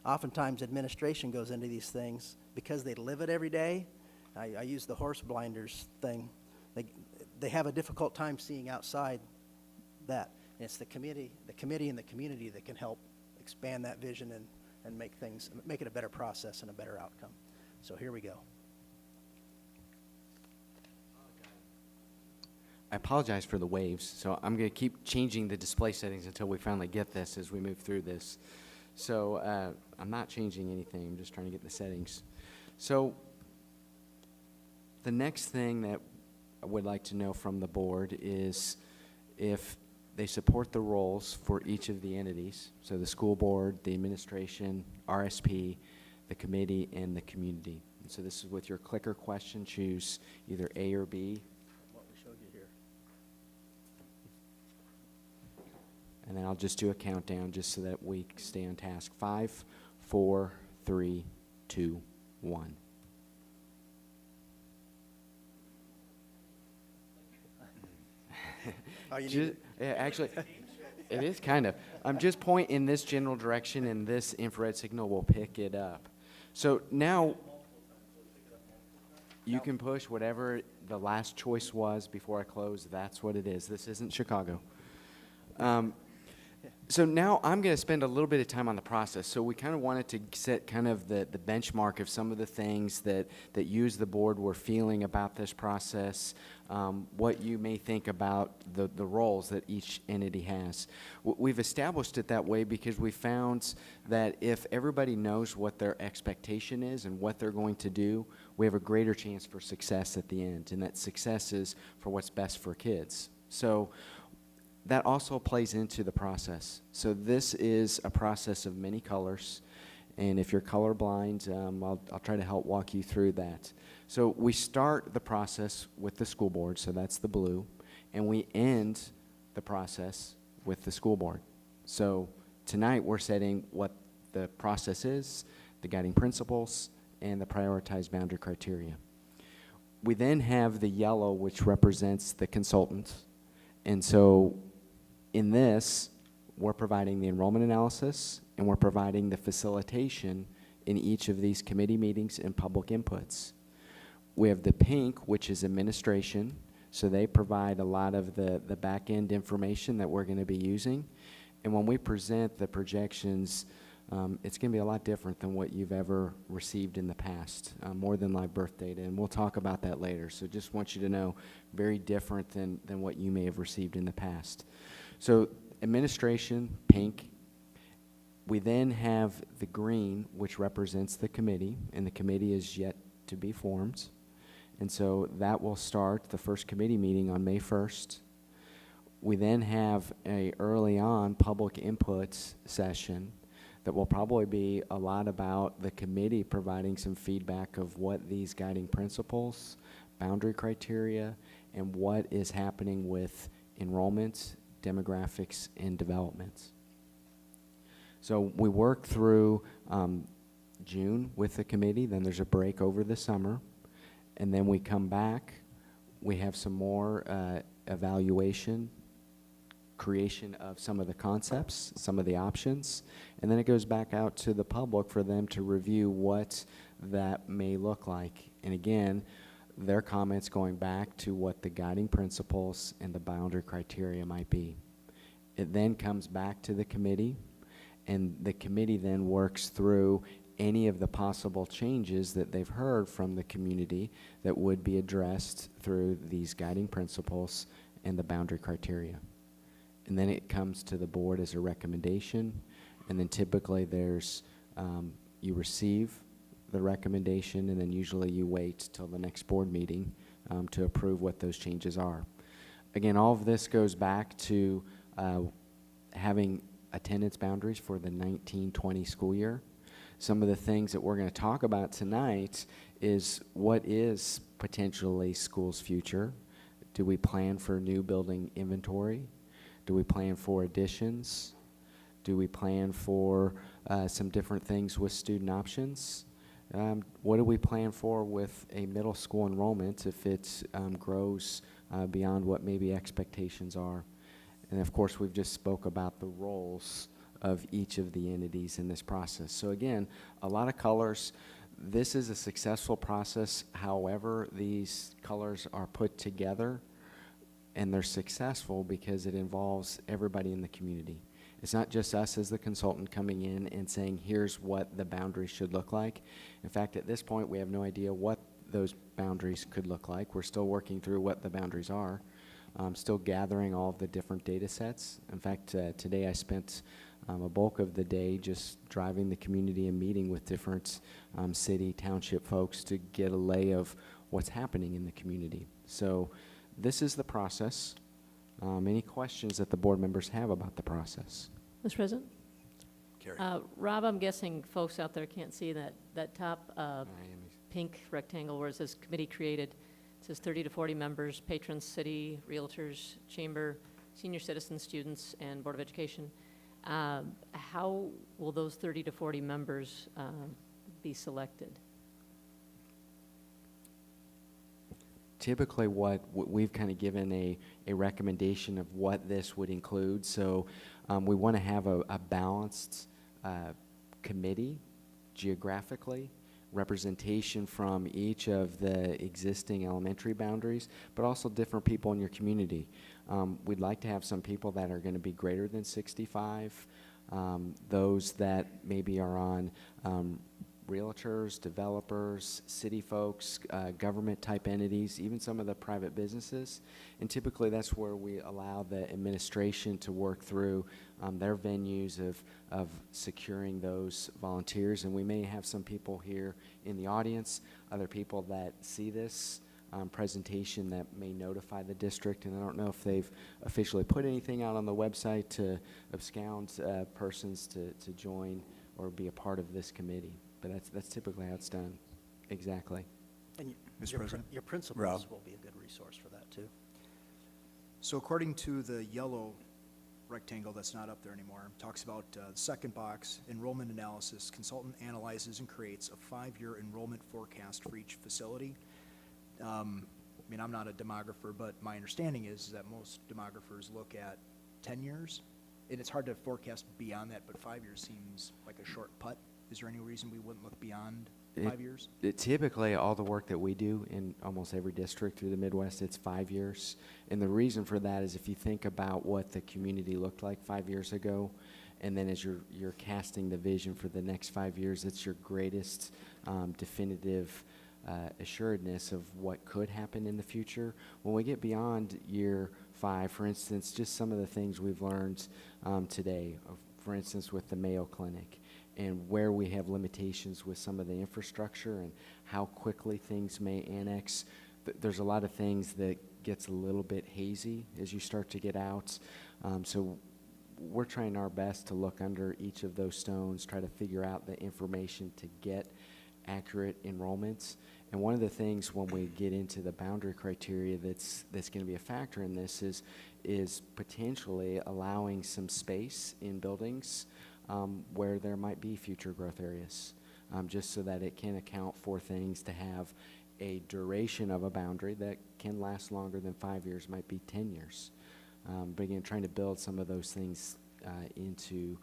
oftentimes administration goes into these things because they live it every day. I use the horse blinders thing. They have a difficult time seeing outside that. And it's the committee and the community that can help expand that vision and make it a better process and a better outcome. So here we go. I apologize for the waves, so I'm going to keep changing the display settings until we finally get this as we move through this. So I'm not changing anything. I'm just trying to get the settings. So the next thing that I would like to know from the board is if they support the roles for each of the entities, so the school board, the administration, RSP, the committee, and the community. And so this is with your clicker question. Choose either A or B. What we showed you here. And then I'll just do a countdown just so that we stay on task. 5, 4, 3, 2, 1. Oh, you need Yeah, actually, it is kind of. I'm just pointing in this general direction, and this infrared signal will pick it up. So now you can push whatever the last choice was before I close. That's what it is. This isn't Chicago. So now I'm going to spend a little bit of time on the process. So we kind of wanted to set kind of the benchmark of some of the things that you as the board were feeling about this process, what you may think about the roles that each entity has. We've established it that way because we found that if everybody knows what their expectation is and what they're going to do, we have a greater chance for success at the end, and that success is for what's best for kids. So that also plays into the process. So this is a process of many colors, and if you're colorblind, I'll try to help walk you through that. So we start the process with the school board, so that's the blue, and we end the process with the school board. So tonight we're setting what the process is, the guiding principles, and the prioritized boundary criteria. We then have the yellow, which represents the consultant, and so in this, we're providing the enrollment analysis, and we're providing the facilitation in each of these committee meetings and public inputs. We have the pink, which is administration, so they provide a lot of the back-end information that we're going to be using. And when we present the projections, it's going to be a lot different than what you've ever received in the past, more than live birth data, and we'll talk about that later. So just want you to know, very different than what you may have received in the past. So administration, pink. We then have the green, which represents the committee, and the committee is yet to be formed. And so that will start the first committee meeting on May 1st. We then have a early on public input session that will probably be a lot about the committee providing some feedback of what these guiding principles, boundary criteria, and what is happening with enrollment, demographics, and developments. So we work through June with the committee, then there's a break over the summer, and then we come back, we have some more evaluation, creation of some of the concepts, some of the options, and then it goes back out to the public for them to review what that may look like. And again, their comments going back to what the guiding principles and the boundary criteria might be. It then comes back to the committee, and the committee then works through any of the possible changes that they've heard from the community that would be addressed through these guiding principles and the boundary criteria. And then it comes to the board as a recommendation, and then typically there's, you receive the recommendation, and then usually you wait till the next board meeting to approve what those changes are. Again, all of this goes back to having attendance boundaries for the 19-20 school year. Some of the things that we're going to talk about tonight is what is potentially school's future? Do we plan for new building inventory? Do we plan for additions? Do we plan for some different things with student options? What do we plan for with a middle school enrollment if it grows beyond what maybe expectations are? And of course, we've just spoke about the roles of each of the entities in this process. So again, a lot of colors. This is a successful process. However, these colors are put together, and they're successful because it involves everybody in the community. It's not just us as the consultant coming in and saying, here's what the boundaries should look like. In fact, at this point, we have no idea what those boundaries could look like. We're still working through what the boundaries are. Still gathering all of the different data sets. In fact, today I spent a bulk of the day just driving the community and meeting with different city, township folks to get a lay of what's happening in the community. So this is the process. Any questions that the board members have about the process? Mr. President? Carrie. Rob, I'm guessing folks out there can't see that top pink rectangle where it says committee created. It says 30 to 40 members, patrons, city, realtors, chamber, senior citizens, students, and Board of Education. How will those 30 to 40 members be selected? Typically what we've kind of given a recommendation of what this would include. So we want to have a balanced committee geographically, representation from each of the existing elementary boundaries, but also different people in your community. We'd like to have some people that are going to be greater than 65, those that maybe are on realtors, developers, city folks, government type entities, even some of the private businesses. And typically that's where we allow the administration to work through their venues of securing those volunteers. And we may have some people here in the audience, other people that see this presentation that may notify the district. And I don't know if they've officially put anything out on the website to abscond persons to join or be a part of this committee. But that's typically how it's done. Exactly. And Mr. President? your principals Rob. will be a good resource for that, too. So according to the yellow rectangle that's not up there anymore, talks about the second box, enrollment analysis. Consultant analyzes and creates a 5-year enrollment forecast for each facility. I mean, I'm not a demographer, but my understanding is that most demographers look at 10 years. And it's hard to forecast beyond that, but 5 years seems like a short putt. Is there any reason we wouldn't look beyond 5 years? Typically, all the work that we do in almost every district through the Midwest, it's 5 years. And the reason for that is if you think about what the community looked like 5 years ago, and then as you're casting the vision for the next 5 years, it's your greatest definitive assuredness of what could happen in the future. When we get beyond year 5, for instance, just some of the things we've learned today, for instance, with the Mayo Clinic, and where we have limitations with some of the infrastructure and how quickly things may annex. There's a lot of things that gets a little bit hazy as you start to get out. So we're trying our best to look under each of those stones, try to figure out the information to get accurate enrollments. And one of the things when we get into the boundary criteria that's going to be a factor in this is potentially allowing some space in buildings where there might be future growth areas, just so that it can account for things to have a duration of a boundary that can last longer than 5 years, might be 10 years. But again, trying to build some of those things into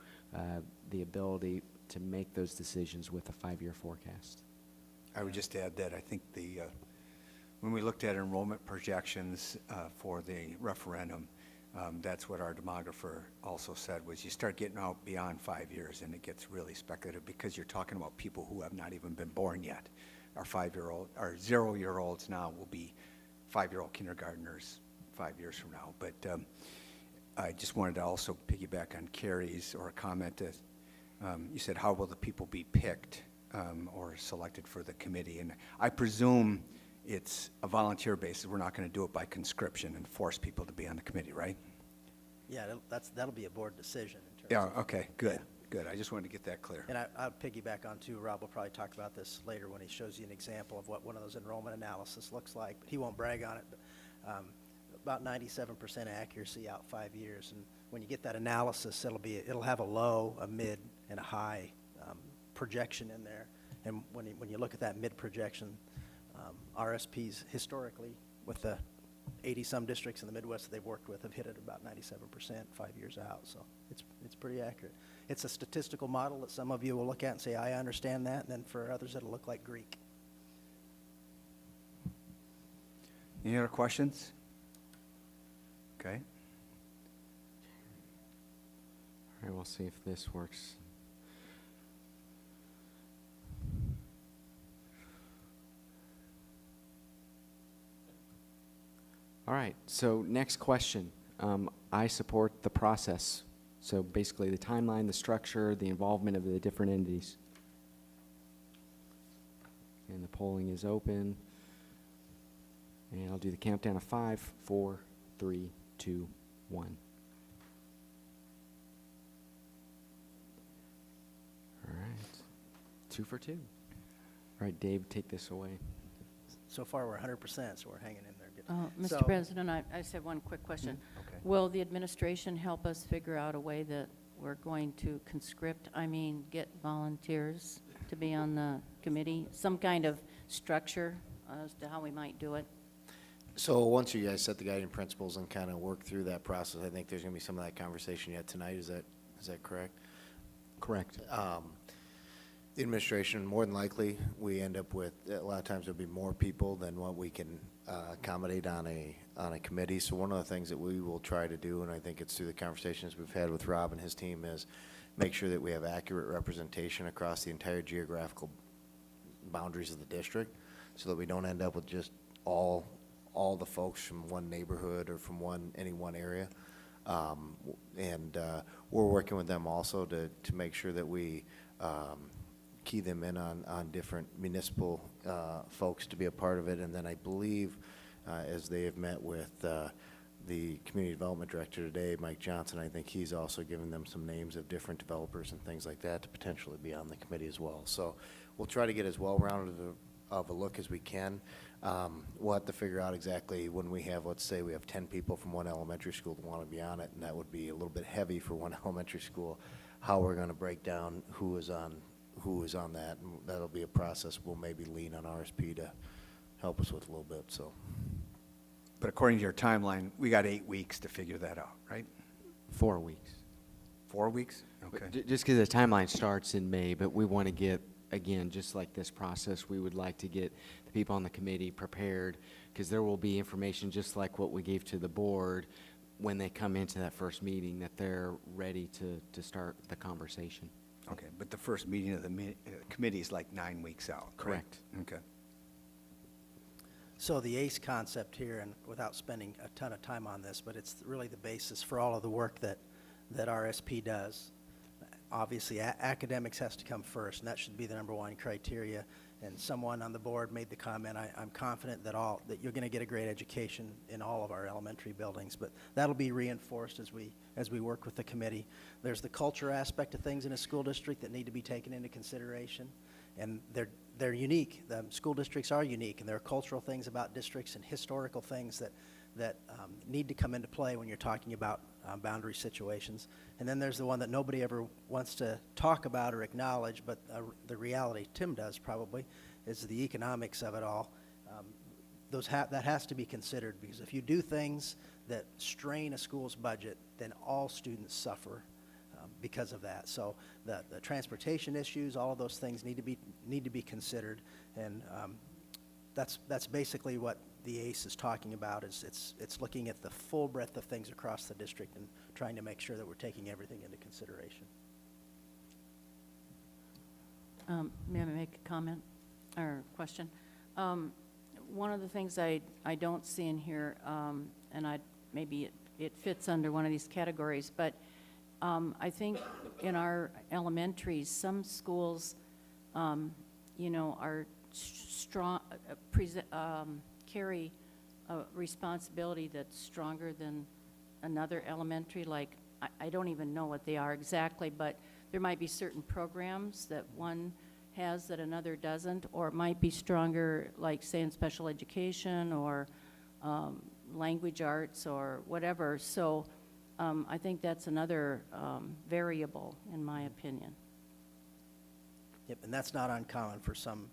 the ability to make those decisions with a 5-year forecast. I would just add that I think when we looked at enrollment projections for the referendum, that's what our demographer also said, was you start getting out beyond 5 years and it gets really speculative because you're talking about people who have not even been born yet. Our 0-year-olds now will be 5-year-old kindergartners 5 years from now. But I just wanted to also piggyback on Carrie's or a comment that you said, how will the people be picked or selected for the committee? And I presume it's a volunteer basis. We're not going to do it by conscription and force people to be on the committee, right? Yeah, that'll be a board decision in terms of. Yeah, okay, good. good. I just wanted to get that clear. And I'll piggyback on too, Rob will probably talk about this later when he shows you an example of what one of those enrollment analysis looks like, but he won't brag on it, but about 97% accuracy out 5 years. And when you get that analysis, it'll have a low, a mid, and a high projection in there. And when you look at that mid projection, RSPs historically, with the 80-some districts in the Midwest that they've worked with, have hit it about 97% 5 years out. So it's pretty accurate. It's a statistical model that some of you will look at and say, I understand that, and then for others it'll look like Greek. Any other questions? Okay. All right, we'll see if this works. All right, so next question. I support the process. So basically the timeline, the structure, the involvement of the different entities. And the polling is open. And I'll do the countdown of 5, 4, 3, 2, 1. All right, 2 for 2. All right, Dave, take this away. So far, we're 100%, so we're hanging in there. Good. Mr. President, I just have one quick question. Okay. Will the administration help us figure out a way that we're going to conscript, get volunteers to be on the committee? Some kind of structure as to how we might do it? So once you guys set the guiding principles and kind of work through that process, I think there's going to be some of that conversation yet tonight. Is that correct? Correct. The administration, more than likely, we end up with, a lot of times there'll be more people than what we can accommodate on a committee. So one of the things that we will try to do, and I think it's through the conversations we've had with Rob and his team, is make sure that we have accurate representation across the entire geographical boundaries of the district, so that we don't end up with just all the folks from one neighborhood or from any one area. We're working with them also to make sure that we key them in on different municipal folks to be a part of it. And then I believe, as they have met with the Community Development Director today, Mike Johnson, I think he's also given them some names of different developers and things like that to potentially be on the committee as well. So we'll try to get as well-rounded of a look as we can. We'll have to figure out exactly when we have, let's say we have 10 people from one elementary school that want to be on it, and that would be a little bit heavy for one elementary school, how we're going to break down who is on that, and that'll be a process we'll maybe lean on RSP to help us with a little bit. So, But according to your timeline, we got 8 weeks to figure that out, right? 4 weeks. 4 weeks? But Okay. Just because the timeline starts in May, but we want to get, again, just like this process, we would like to get the people on the committee prepared, because there will be information just like what we gave to the board when they come into that first meeting, that they're ready to start the conversation. Okay, but the first meeting of the committee is like 9 weeks out, correct? Okay. So the ACE concept here, and without spending a ton of time on this, but it's really the basis for all of the work that RSP does. Obviously, academics has to come first, and that should be the #1 criteria. And someone on the board made the comment, I'm confident that you're going to get a great education in all of our elementary buildings, but that'll be reinforced as we work with the committee. There's the culture aspect of things in a school district that need to be taken into consideration, and they're unique. The school districts are unique, and there are cultural things about districts and historical things that need to come into play when you're talking about boundary situations. And then there's the one that nobody ever wants to talk about or acknowledge, but the reality, Tim does probably, is the economics of it all. That has to be considered, because if you do things that strain a school's budget, then all students suffer because of that. So the transportation issues, all of those things need to be considered, and that's basically what the ACE is talking about. Is it's looking at the full breadth of things across the district and trying to make sure that we're taking everything into consideration. May I make a comment or question? One of the things I don't see in here, and maybe it fits under one of these categories, but I think in our elementaries, some schools, are strong, carry a responsibility that's stronger than another elementary. Like, I don't even know what they are exactly, but there might be certain programs that one has that another doesn't, or it might be stronger, like say in special education or language arts or whatever. So I think that's another variable, in my opinion. Yep, and that's not uncommon for some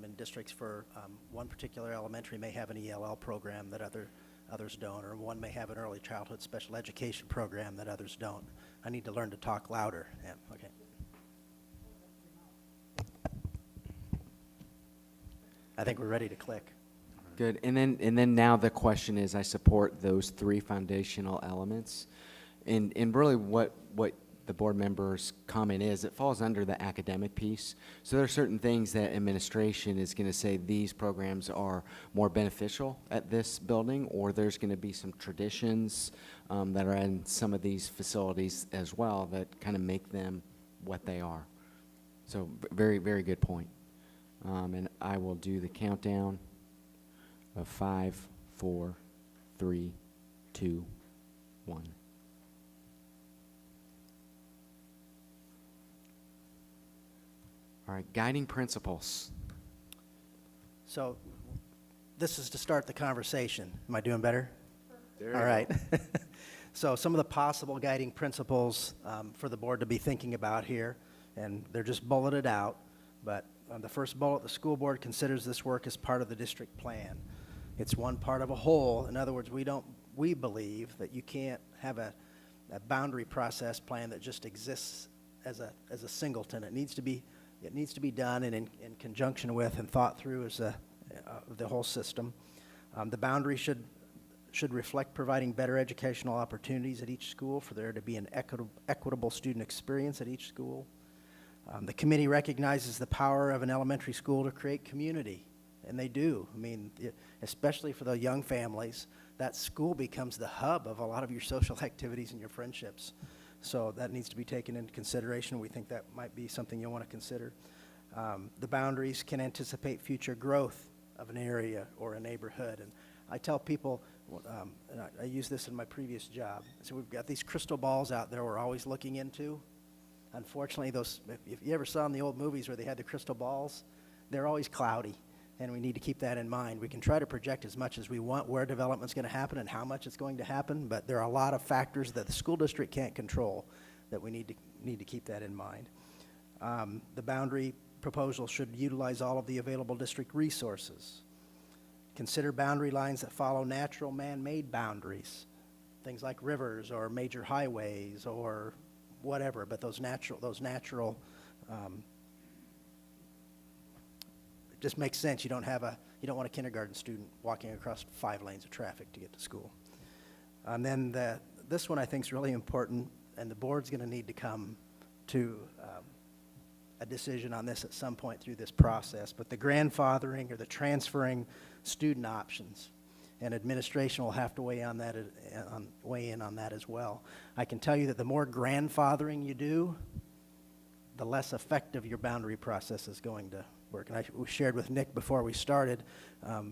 in districts. For one particular elementary may have an ELL program that others don't, or one may have an early childhood special education program that others don't. I need to learn to talk louder. Yeah, okay. I think we're ready to click. Good. And then now the question is, I support those three foundational elements. And really what the board member's comment is, it falls under the academic piece. So there are certain things that administration is going to say these programs are more beneficial at this building, or there's going to be some traditions that are in some of these facilities as well that kind of make them what they are. So very, very good point. And I will do the countdown of 5, 4, 3, 2, 1. All right, guiding principles. So this is to start the conversation. Am I doing better? There All right. So some of the possible guiding principles for the board to be thinking about here, and they're just bulleted out, but on the first bullet, the school board considers this work as part of the district plan. It's one part of a whole. In other words, we believe that you can't have a boundary process plan that just exists as a singleton. It needs to be done in conjunction with and thought through as the whole system. The boundary should reflect providing better educational opportunities at each school for there to be an equitable student experience at each school. The committee recognizes the power of an elementary school to create community, and they do. I mean, especially for the young families, that school becomes the hub of a lot of your social activities and your friendships. So that needs to be taken into consideration. We think that might be something you'll want to consider. The boundaries can anticipate future growth of an area or a neighborhood. And I tell people, and I use this in my previous job, so we've got these crystal balls out there we're always looking into. Unfortunately, if you ever saw in the old movies where they had the crystal balls, they're always cloudy, and we need to keep that in mind. We can try to project as much as we want where development's going to happen and how much it's going to happen, but there are a lot of factors that the school district can't control that we need to keep that in mind. The boundary proposal should utilize all of the available district resources. Consider boundary lines that follow natural man-made boundaries, things like rivers or major highways or whatever, but those natural it just makes sense. You don't want a kindergarten student walking across 5 lanes of traffic to get to school. And then this one I think is really important, and the board's going to need to come to a decision on this at some point through this process, but the grandfathering or the transferring student options, and administration will have to weigh in on that as well. I can tell you that the more grandfathering you do, the less effective your boundary process is going to work. And we shared with Nick before we started,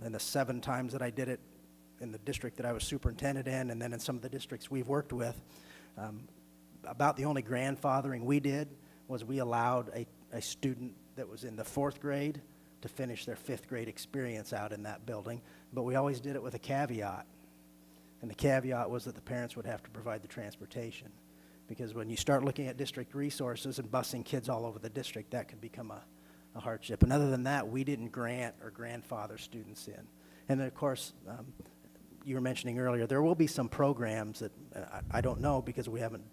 in the 7 times that I did it in the district that I was superintendent in, and then in some of the districts we've worked with, about the only grandfathering we did was we allowed a student that was in the 4th grade to finish their 5th grade experience out in that building, but we always did it with a caveat. And the caveat was that the parents would have to provide the transportation. Because when you start looking at district resources and busing kids all over the district, that could become a hardship. And other than that, we didn't grant or grandfather students in. And then, of course, you were mentioning earlier, there will be some programs that I don't know because we haven't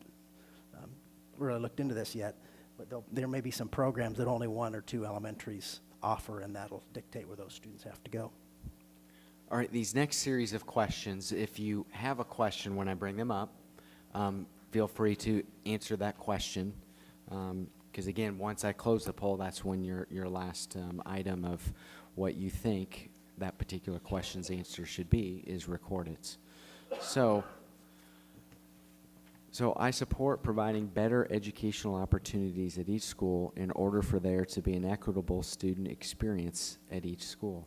really looked into this yet, but there may be some programs that only 1 or 2 elementaries offer, and that'll dictate where those students have to go. All right, these next series of questions, if you have a question when I bring them up, feel free to answer that question. Because again, once I close the poll, that's when your last item of what you think that particular question's answer should be is recorded. So I support providing better educational opportunities at each school in order for there to be an equitable student experience at each school.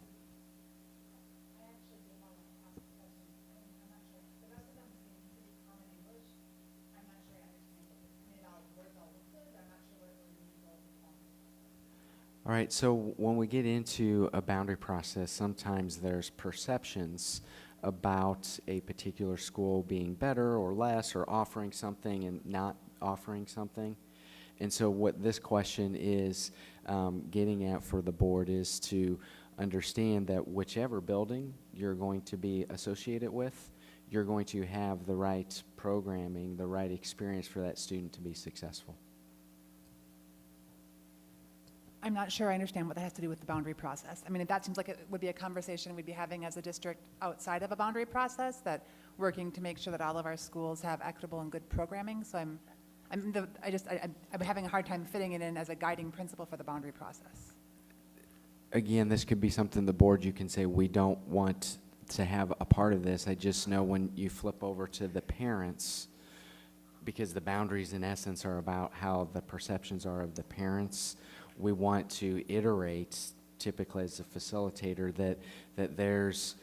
All right, so when we get into a boundary process, sometimes there's perceptions about a particular school being better or less, or offering something and not offering something. And so what this question is getting at for the board is to understand that whichever building you're going to be associated with, you're going to have the right programming, the right experience for that student to be successful. I'm not sure I understand what that has to do with the boundary process. I mean, that seems like it would be a conversation we'd be having as a district outside of a boundary process, that working to make sure that all of our schools have equitable and good programming. So I'm having a hard time fitting it in as a guiding principle for the boundary process. Again, this could be something the board, you can say, we don't want to have a part of this. I just know when you flip over to the parents, because the boundaries in essence are about how the perceptions are of the parents, we want to iterate, typically as a facilitator, that there's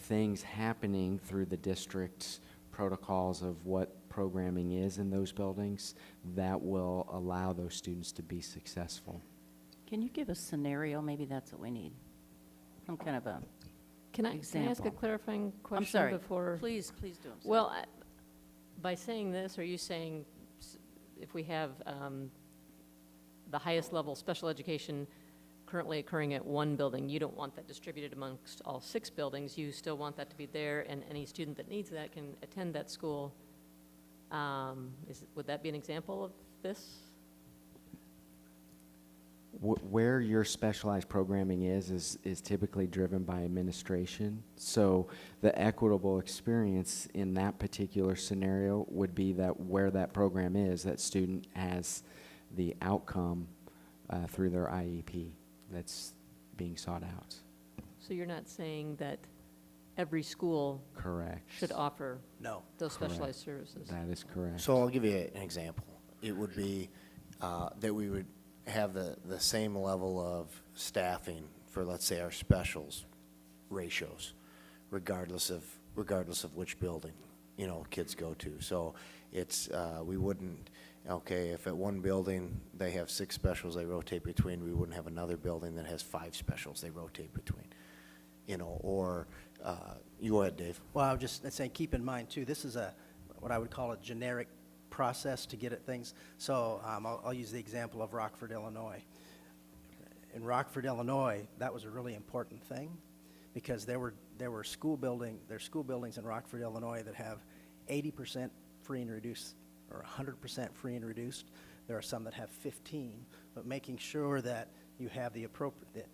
things happening through the district protocols of what programming is in those buildings that will allow those students to be successful. Can you give a scenario? Maybe that's what we need. Some kind of a Can I ask a example. clarifying question I'm sorry. before? Please do. I'm sorry. Well, by saying this, are you saying if we have the highest level special education currently occurring at one building, you don't want that distributed amongst all 6 buildings? You still want that to be there, and any student that needs that can attend that school? Would that be an example of this? Where your specialized programming is typically driven by administration. So the equitable experience in that particular scenario would be that where that program is, that student has the outcome through their IEP that's being sought out. So you're not saying that every school Correct. should offer No. those Correct. specialized services? That is correct. So I'll give you an example. It would be that we would have the same level of staffing for, let's say, our specials ratios, regardless of which building, kids go to. So it's, we wouldn't, okay, if at one building they have 6 specials they rotate between, we wouldn't have another building that has 5 specials they rotate between, or, you go ahead, Dave. Well, I was just saying, keep in mind too, this is what I would call a generic process to get at things. So I'll use the example of Rockford, Illinois. In Rockford, Illinois, that was a really important thing because there were school buildings in Rockford, Illinois that have 80% free and reduced or 100% free and reduced. There are some that have 15, but making sure that you have the appropriate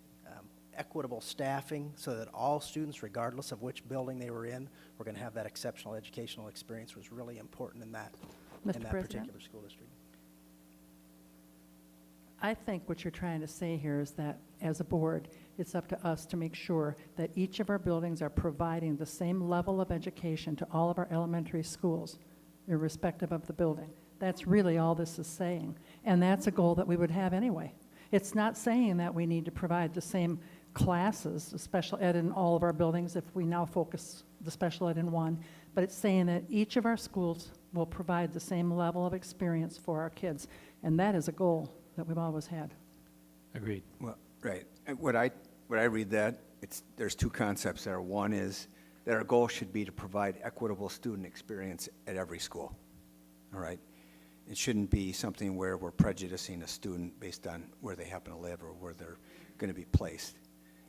equitable staffing so that all students, regardless of which building they were in, were going to have that exceptional educational experience was really important in that Mr. President? particular school district. I think what you're trying to say here is that, as a board, it's up to us to make sure that each of our buildings are providing the same level of education to all of our elementary schools, irrespective of the building. That's really all this is saying, and that's a goal that we would have anyway. It's not saying that we need to provide the same classes, special ed in all of our buildings if we now focus the special ed in one, but it's saying that each of our schools will provide the same level of experience for our kids, and that is a goal that we've always had. Agreed. Well, right. And When I read that, there's 2 concepts there. One is that our goal should be to provide equitable student experience at every school, all right? It shouldn't be something where we're prejudicing a student based on where they happen to live or where they're going to be placed.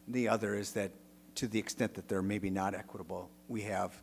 The other is that to the extent that they're maybe not equitable, we have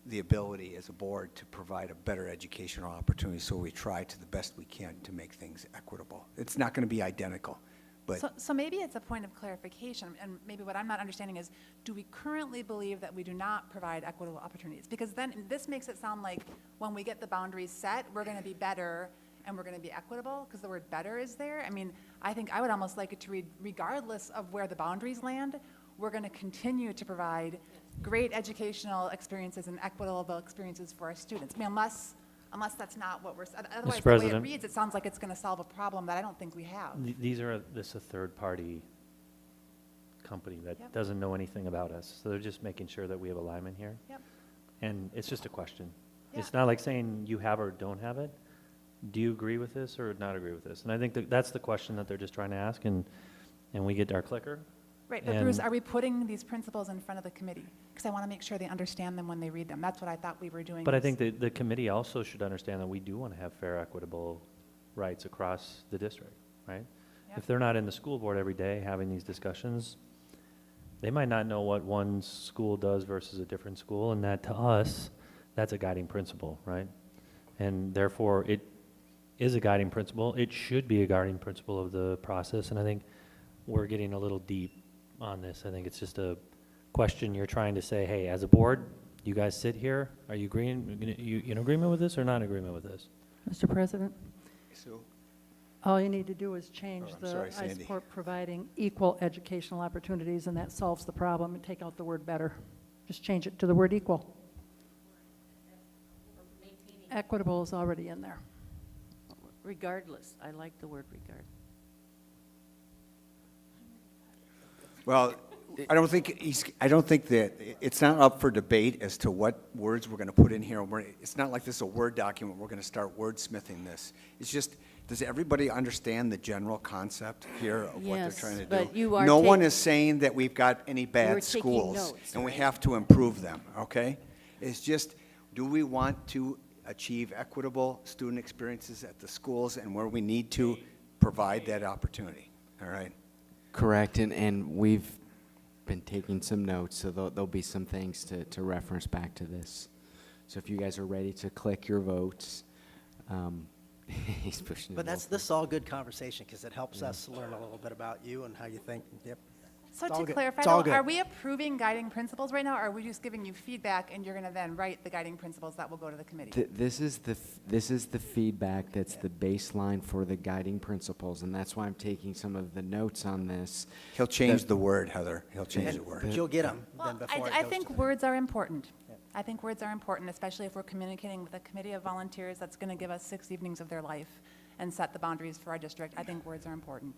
the ability as a board to provide a better educational opportunity, so we try to the best we can to make things equitable. It's not going to be identical, but So maybe it's a point of clarification, and maybe what I'm not understanding is, do we currently believe that we do not provide equitable opportunities? Because then this makes it sound like when we get the boundaries set, we're going to be better and we're going to be equitable, because the word better is there. I mean, I think I would almost like it to read, regardless of where the boundaries land, we're going to continue to provide great educational experiences and equitable experiences for our students. I mean, unless that's not what we're, otherwise the way it President. reads, it sounds like it's going to solve a problem that I don't think we have. This is a third-party company that Yep. doesn't know anything about us, so they're just making sure that we have alignment here. Yep. And it's just a question. Yeah. It's not like saying you have or don't have it. Do you agree with this or not agree with this? And I think that's the question that they're just trying to ask, and and we get our clicker. Right, but Bruce, And- are we putting these principles in front of the committee? Because I want to make sure they understand them when they read them. That's what I thought we were doing. But I is- think the committee also should understand that we do want to have fair, equitable rights across the district, right? Yep. If they're not in the school board every day having these discussions, they might not know what one school does versus a different school, and that to us, that's a guiding principle, right? And therefore, it is a guiding principle. It should be a guiding principle of the process, and I think we're getting a little deep on this. I think it's just a question you're trying to say, hey, as a board, you guys sit here, are you agreeing, you in agreement with this or not in agreement with this? Mr. President, Sue? all you need to do is change Oh, I'm the, sorry, I Sandy. support providing equal educational opportunities, and that solves the problem, and take out the word better. Just change it to the word equal. Equitable is already in there. Regardless, I like the word regard. Well, I don't think that, it's not up for debate as to what words we're going to put in here. It's not like this is a Word document, we're going to start wordsmithing this. It's just, does everybody understand the general concept here of what they're Yes, trying to do? but you are No one taking- is saying that we've got any You're bad taking schools, notes, and we right? have to improve them, okay? It's just, do we want to achieve equitable student experiences at the schools, and where we need to provide that opportunity, all right? Correct, and we've been taking some notes, so there'll be some things to reference back to this. So if you guys are ready to click your votes, he's pushing. But the this is all good conversation, because it helps us learn a little bit about you and how you think. Yep. So It's all to good. clarify, It's all though, are good. we approving guiding principles right now, or are we just giving you feedback and you're going to then write the guiding principles that will go to the committee? This is the feedback that's the baseline for the guiding principles, and that's why I'm taking some of the notes on this. He'll change the word, Heather, he'll change the But word. you'll get them Well, then before it I goes think to- words are important. I think words are important, especially if we're communicating with a committee of volunteers that's going to give us 6 evenings of their life and set the boundaries for our district. I think words are important.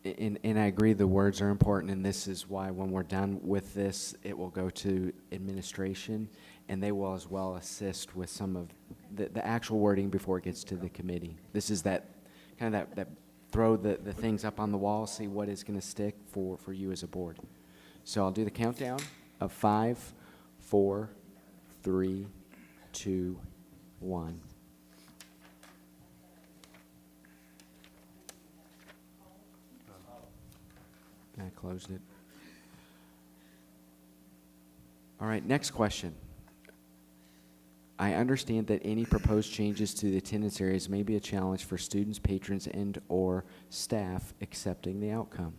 And I agree, the words are important, and this is why when we're done with this, it will go to administration, and they will as well assist with some of the actual wording before it gets to the committee. This is that, kind of that throw the things up on the wall, see what is going to stick for you as a board. So I'll do the countdown of 5, 4, 3, 2, 1. I closed it. All right, next question. I understand that any proposed changes to the attendance areas may be a challenge for students, patrons, and/or staff accepting the outcome.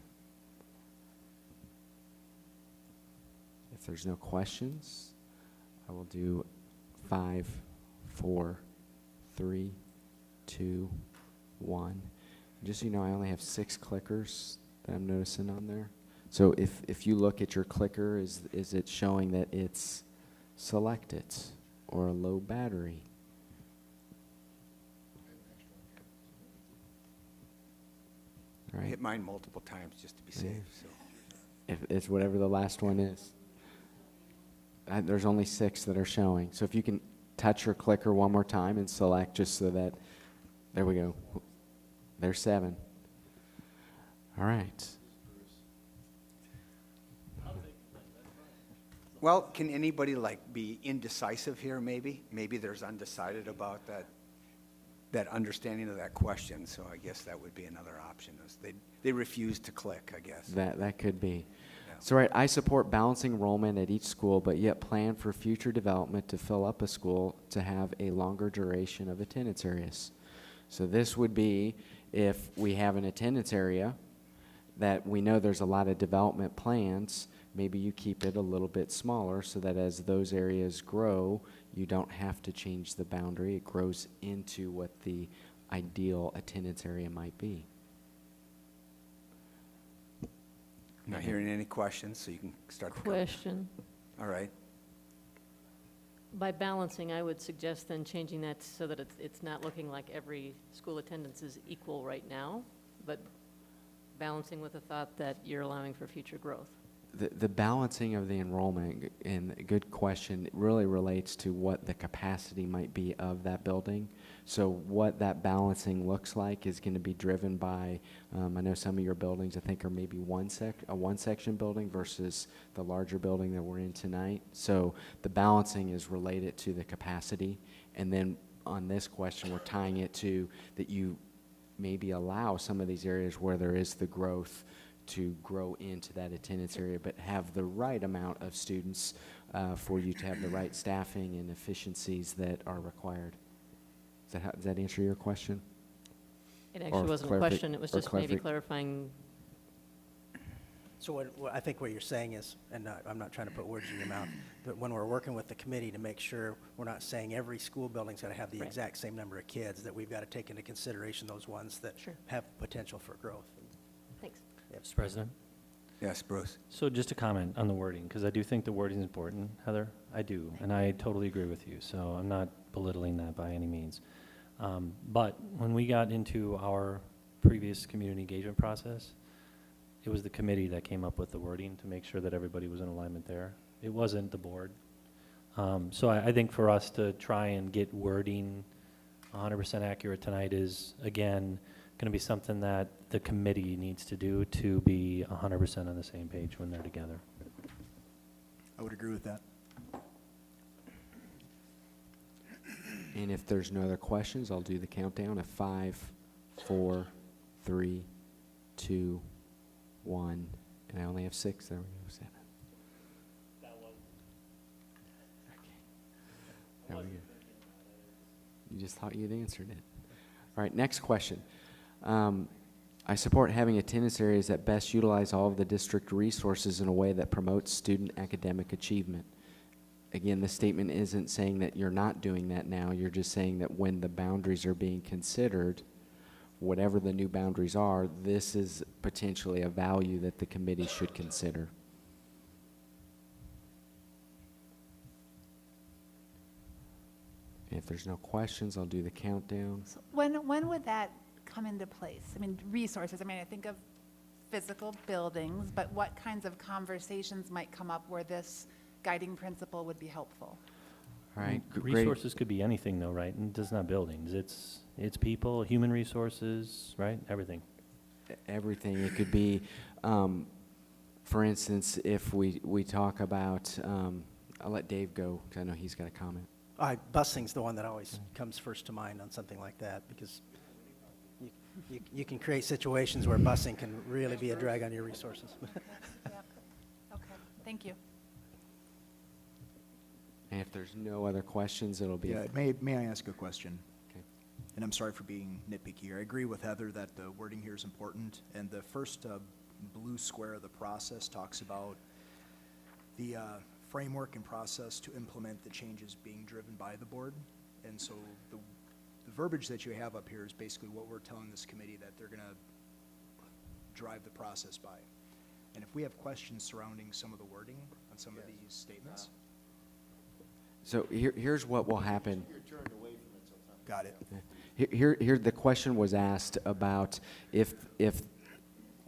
If there's no questions, I will do 5, 4, 3, 2, 1. Just so you know, I only have 6 clickers that I'm noticing on there. So if you look at your clicker, is it showing that it's selected or a low battery? All I right, hit mine multiple times just to be safe, so. if it's whatever the last one is. There's only 6 that are showing. So if you can touch your clicker one more time and select, just so that, there we go. There's 7. All right. Well, can anybody like be indecisive here, maybe? Maybe there's undecided about that understanding of that question, so I guess that would be another option. Is they refuse to click, I guess. That could be. Yeah. So, right, I support balancing enrollment at each school, but yet plan for future development to fill up a school to have a longer duration of attendance areas. So this would be if we have an attendance area that we know there's a lot of development plans, maybe you keep it a little bit smaller so that as those areas grow, you don't have to change the boundary. It grows into what the ideal attendance area might be. Not hearing any questions, so you can start the Question. All right. By balancing, I would suggest then changing that so that it's not looking like every school attendance is equal right now, but balancing with the thought that you're allowing for future growth. The balancing of the enrollment, and a good question, it really relates to what the capacity might be of that building. So what that balancing looks like is going to be driven by, I know some of your buildings, I think, are maybe a one-section building versus the larger building that we're in tonight. So the balancing is related to the capacity. And then on this question, we're tying it to that you maybe allow some of these areas where there is the growth to grow into that attendance area, but have the right amount of students for you to have the right staffing and efficiencies that are required. Does that answer your question? It actually wasn't a question, it was just maybe clarifying. So what I think what you're saying is, and I'm not trying to put words in your mouth, but when we're working with the committee to make sure we're not saying every school building's got to have the Right. exact same number of kids, that we've got to take into consideration those ones that Sure. have potential for growth. Thanks. Mr. President? Yes, Bruce. So just a comment on the wording, because I do think the wording is important, Heather. I do, and I totally agree with you, so I'm not belittling that by any means. But when we got into our previous community engagement process, it was the committee that came up with the wording to make sure that everybody was in alignment there. It wasn't the board. So I think for us to try and get wording 100% accurate tonight is, again, going to be something that the committee needs to do to be 100% on the same page when they're together. I would agree with that. And if there's no other questions, I'll do the countdown of 5, 4, 3, 2, 1, and I only have 6. There we go, 7. Okay. There we go. You just thought you'd answered it. All right, next question. I support having attendance areas that best utilize all of the district resources in a way that promotes student academic achievement. Again, this statement isn't saying that you're not doing that now. You're just saying that when the boundaries are being considered, whatever the new boundaries are, this is potentially a value that the committee should consider. If there's no questions, I'll do the countdown. So when would that come into place? I mean, resources, I mean, I think of physical buildings, but what kinds of conversations might come up where this guiding principle would be helpful? All right, Resources could be anything though, right? And it's not buildings, it's people, human resources, right? Everything. Everything. It could be, for instance, if we talk about, I'll let Dave go, because I know he's got a comment. Busing's the one that always comes first to mind on something like that, because you can create situations where busing can really be a drag on your resources. Yep. Okay, thank you. And if there's no other questions, it'll be. Yeah, may I ask a question? Okay. And I'm sorry for being nitpicky here. I agree with Heather that the wording here is important, and the first blue square of the process talks about the framework and process to implement the changes being driven by the board. And so the verbiage that you have up here is basically what we're telling this committee that they're going to drive the process by. And if we have questions surrounding some of the wording on some of these statements. So here's what will happen. Got it. Here, the question was asked about if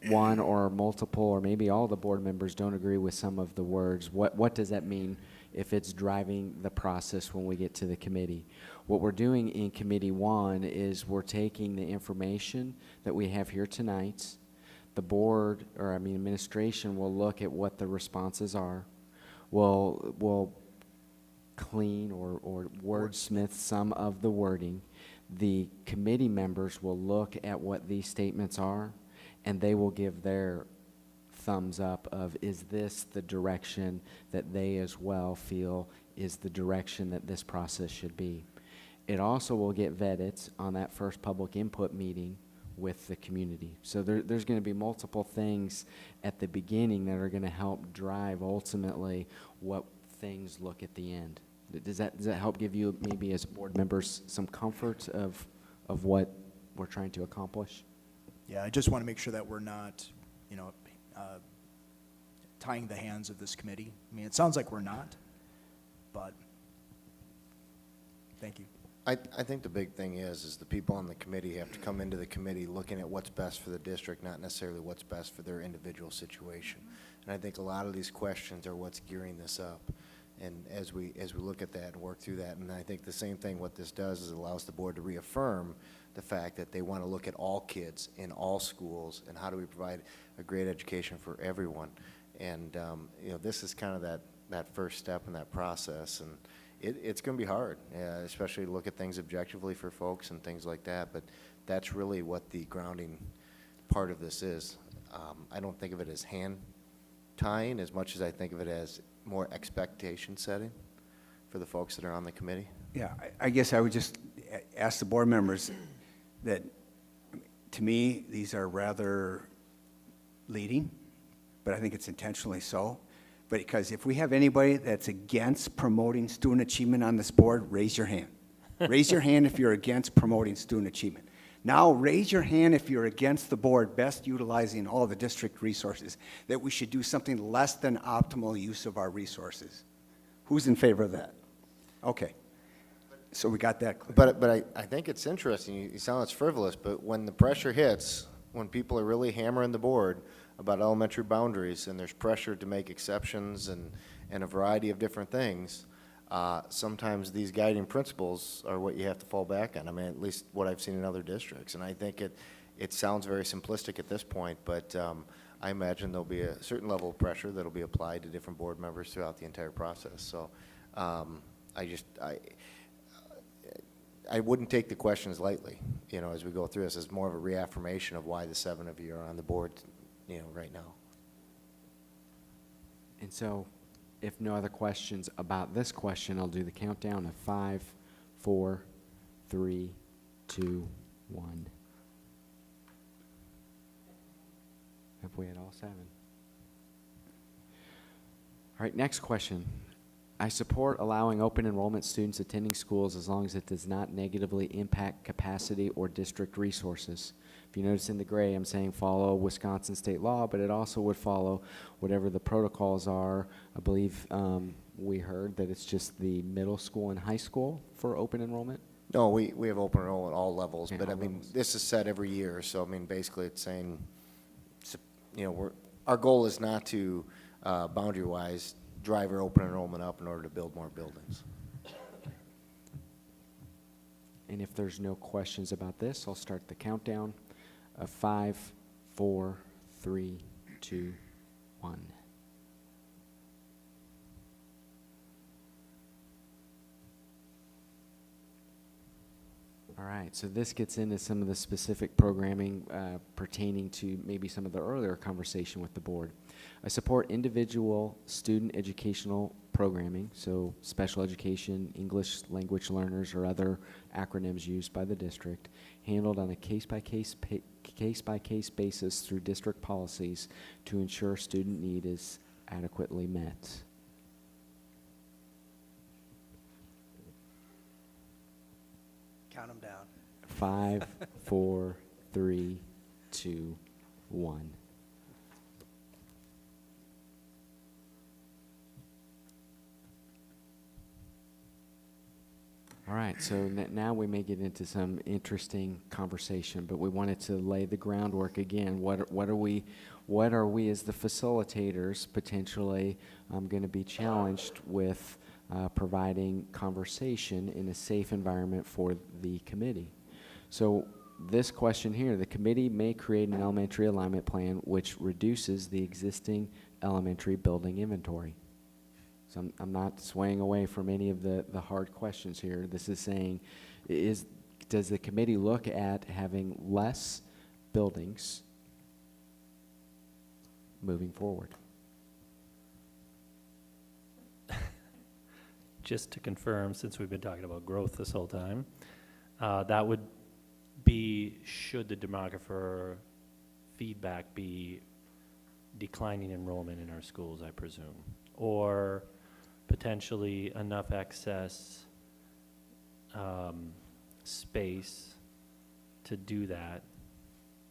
one or multiple or maybe all the board members don't agree with some of the words, what does that mean if it's driving the process when we get to the committee? What we're doing in Committee 1 is we're taking the information that we have here tonight. The board, or I mean administration, will look at what the responses are. We'll clean or wordsmith some of the wording. The committee members will look at what these statements are, and they will give their thumbs up of, is this the direction that they as well feel is the direction that this process should be. It also will get vetted on that first public input meeting with the community. So there's going to be multiple things at the beginning that are going to help drive ultimately what things look at the end. Does that help give you, maybe as board members, some comfort of what we're trying to accomplish? Yeah, I just want to make sure that we're not, tying the hands of this committee. I mean, it sounds like we're not, but thank you. I think the big thing is the people on the committee have to come into the committee looking at what's best for the district, not necessarily what's best for their individual situation. And I think a lot of these questions are what's gearing this up. And as we look at that and work through that, and I think the same thing what this does is it allows the board to reaffirm the fact that they want to look at all kids in all schools and how do we provide a great education for everyone. And, you know, this is kind of that first step in that process, and it's going to be hard, especially to look at things objectively for folks and things like that, but that's really what the grounding part of this is. I don't think of it as hand tying as much as I think of it as more expectation setting for the folks that are on the committee. Yeah, I guess I would just ask the board members that, to me, these are rather leading, but I think it's intentionally so. But because if we have anybody that's against promoting student achievement on this board, raise your hand. Raise your hand if you're against promoting student achievement. Now raise your hand if you're against the board best utilizing all the district resources, that we should do something less than optimal use of our resources. Who's in favor of that? Okay. So we got that clear. But I think it's interesting. You sound it's frivolous, but when the pressure hits, when people are really hammering the board about elementary boundaries and there's pressure to make exceptions and a variety of different things, sometimes these guiding principles are what you have to fall back on. I mean, at least what I've seen in other districts. And I think it sounds very simplistic at this point, but I imagine there'll be a certain level of pressure that'll be applied to different board members throughout the entire process. So I wouldn't take the questions lightly, you know, as we go through this. It's more of a reaffirmation of why the 7 of you are on the board, you know, right now. And so, if no other questions about this question, I'll do the countdown of 5, 4, 3, 2, 1. Have we had all 7? All right, next question. I support allowing open enrollment students attending schools as long as it does not negatively impact capacity or district resources. If you notice in the gray, I'm saying follow Wisconsin state law, but it also would follow whatever the protocols are. I believe we heard that it's just the middle school and high school for open enrollment. No, we have open enrollment at all levels, Yeah, but I all mean, levels. this is set every year, so I mean, basically it's saying, you know, our goal is not to, boundary-wise, drive our open enrollment up in order to build more buildings. And if there's no questions about this, I'll start the countdown of 5, 4, 3, 2, 1. All right, so this gets into some of the specific programming pertaining to maybe some of the earlier conversation with the board. I support individual student educational programming, so special education, English language learners, or other acronyms used by the district, handled on a case-by-case basis through district policies to ensure student need is adequately met. Count them down. 5, 4, 3, 2, 1. All right, so now we may get into some interesting conversation, but we wanted to lay the groundwork again. What are we as the facilitators potentially going to be challenged with providing conversation in a safe environment for the committee? So this question here, the committee may create an elementary alignment plan which reduces the existing elementary building inventory. So I'm not swaying away from any of the hard questions here. This is saying, does the committee look at having less buildings moving forward? Just to confirm, since we've been talking about growth this whole time, that would be, should the demographer feedback be declining enrollment in our schools, I presume, or potentially enough excess space to do that.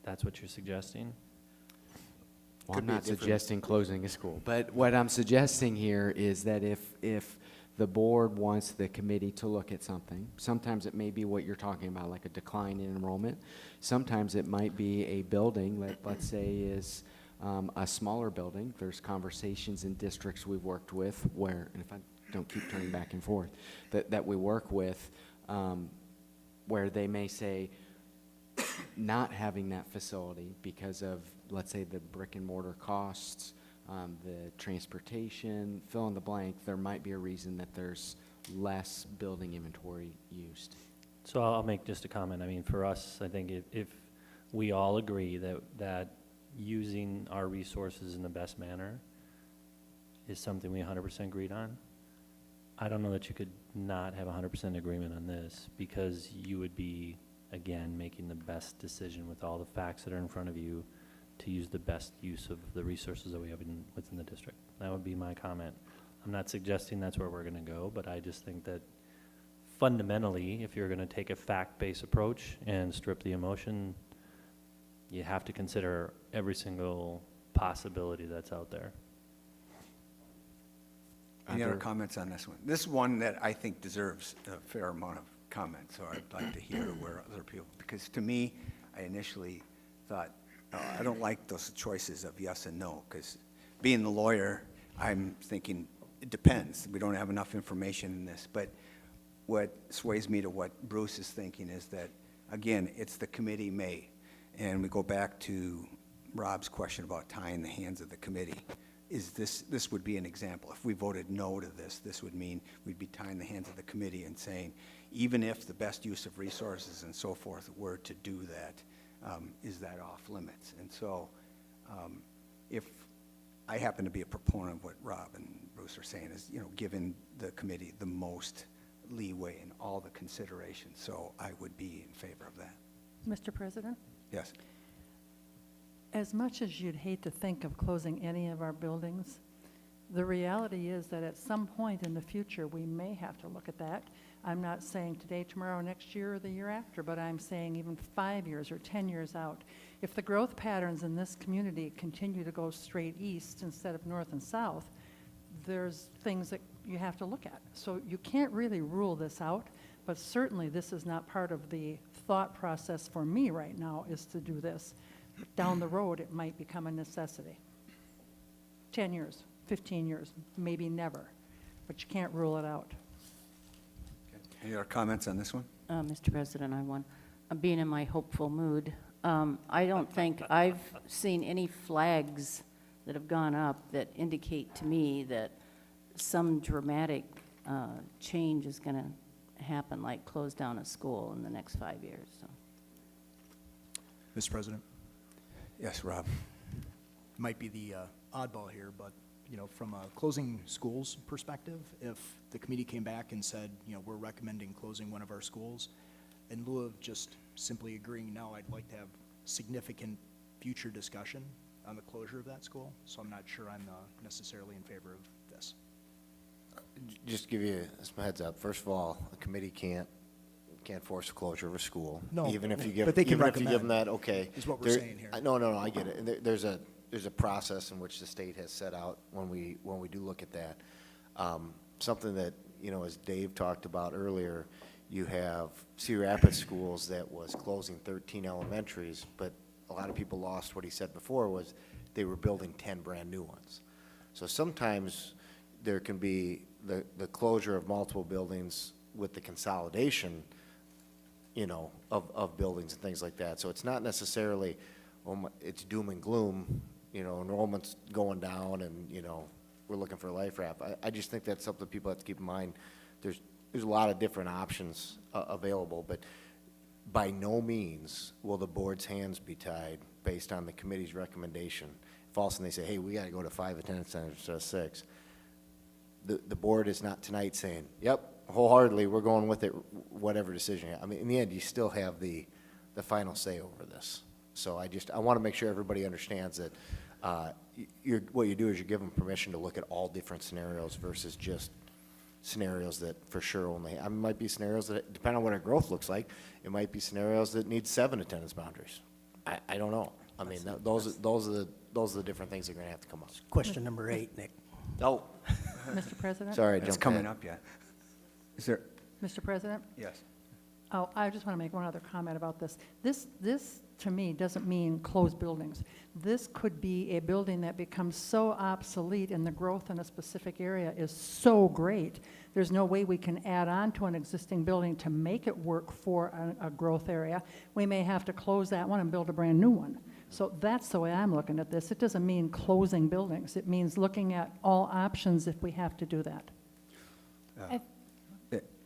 That's what you're suggesting? Well, Could I'm be a not different- suggesting closing a school, but what I'm suggesting here is that if the board wants the committee to look at something, sometimes it may be what you're talking about, like a decline in enrollment. Sometimes it might be a building that, let's say, is a smaller building. There's conversations in districts we've worked with where, and if I don't keep turning back and forth, that we work with, where they may say, not having that facility because of, let's say, the brick and mortar costs, the transportation, fill in the blank, there might be a reason that there's less building inventory used. So I'll make just a comment. I mean, for us, I think if we all agree that using our resources in the best manner is something we 100% agreed on, I don't know that you could not have 100% agreement on this, because you would be, again, making the best decision with all the facts that are in front of you to use the best use of the resources that we have within the district. That would be my comment. I'm not suggesting that's where we're going to go, but I just think that fundamentally, if you're going to take a fact-based approach and strip the emotion, you have to consider every single possibility that's out there. Any other comments on this one? This is one that I think deserves a fair amount of comment, so I'd like to hear where other people, because to me, I initially thought, I don't like those choices of yes and no, because being the lawyer, I'm thinking, it depends. We don't have enough information in this, but what sways me to what Bruce is thinking is that, again, it's the committee may, and we go back to Rob's question about tying the hands of the committee. Is this would be an example. If we voted no to this, this would mean we'd be tying the hands of the committee and saying, even if the best use of resources and so forth were to do that, is that off limits? And so if I happen to be a proponent of what Rob and Bruce are saying is, giving the committee the most leeway in all the considerations. So I would be in favor of that. Mr. President? Yes. As much as you'd hate to think of closing any of our buildings, the reality is that at some point in the future, we may have to look at that. I'm not saying today, tomorrow, next year, or the year after, but I'm saying even 5 years or 10 years out. If the growth patterns in this community continue to go straight east instead of north and south, there's things that you have to look at. So you can't really rule this out, but certainly this is not part of the thought process for me right now, is to do this. Down the road, it might become a necessity. 10 years, 15 years, maybe never, but you can't rule it out. Okay. Any other comments on this one? Mr. President, I want, being in my hopeful mood, I don't think I've seen any flags that have gone up that indicate to me that some dramatic change is going to happen, like close down a school in the next 5 years. So. Mr. President? Yes, Rob. Might be the oddball here, but, from a closing schools perspective, if the committee came back and said, we're recommending closing one of our schools, in lieu of just simply agreeing now, I'd like to have significant future discussion on the closure of that school. So I'm not sure I'm necessarily in favor of this. Just to give you some heads up, first of all, the committee can't force the closure of a school. No, Even if you give, but they can even if you give them recommend, that, okay. is what we're saying here. No, I get it. And there's a process in which the state has set out when we do look at that. Something that, as Dave talked about earlier, you have Cedar Rapids schools that was closing 13 elementaries, but a lot of people lost what he said before was they were building 10 brand new ones. So sometimes there can be the closure of multiple buildings with the consolidation, of buildings and things like that. So it's not necessarily, it's doom and gloom, enrollment's going down and, we're looking for a life raft. I just think that's something people have to keep in mind. There's a lot of different options available, but by no means will the board's hands be tied based on the committee's recommendation. If all of a sudden they say, hey, we got to go to 5 attendance centers instead of 6, the board is not tonight saying, yep, wholeheartedly, we're going with it, whatever decision. I mean, in the end, you still have the final say over this. So I want to make sure everybody understands that what you do is you give them permission to look at all different scenarios versus just scenarios that for sure only, it might be scenarios that, depending on what our growth looks like, it might be scenarios that need 7 attendance boundaries. I don't know. I mean, those are the different things that are going to have to come up. Question number 8, Nick. Oh. Mr. President? Sorry, It's jumped coming in. up yet. Is there? Mr. President? Yes. Oh, I just want to make one other comment about this. This to me, doesn't mean close buildings. This could be a building that becomes so obsolete and the growth in a specific area is so great. There's no way we can add on to an existing building to make it work for a growth area. We may have to close that one and build a brand new one. So that's the way I'm looking at this. It doesn't mean closing buildings. It means looking at all options if we have to do that.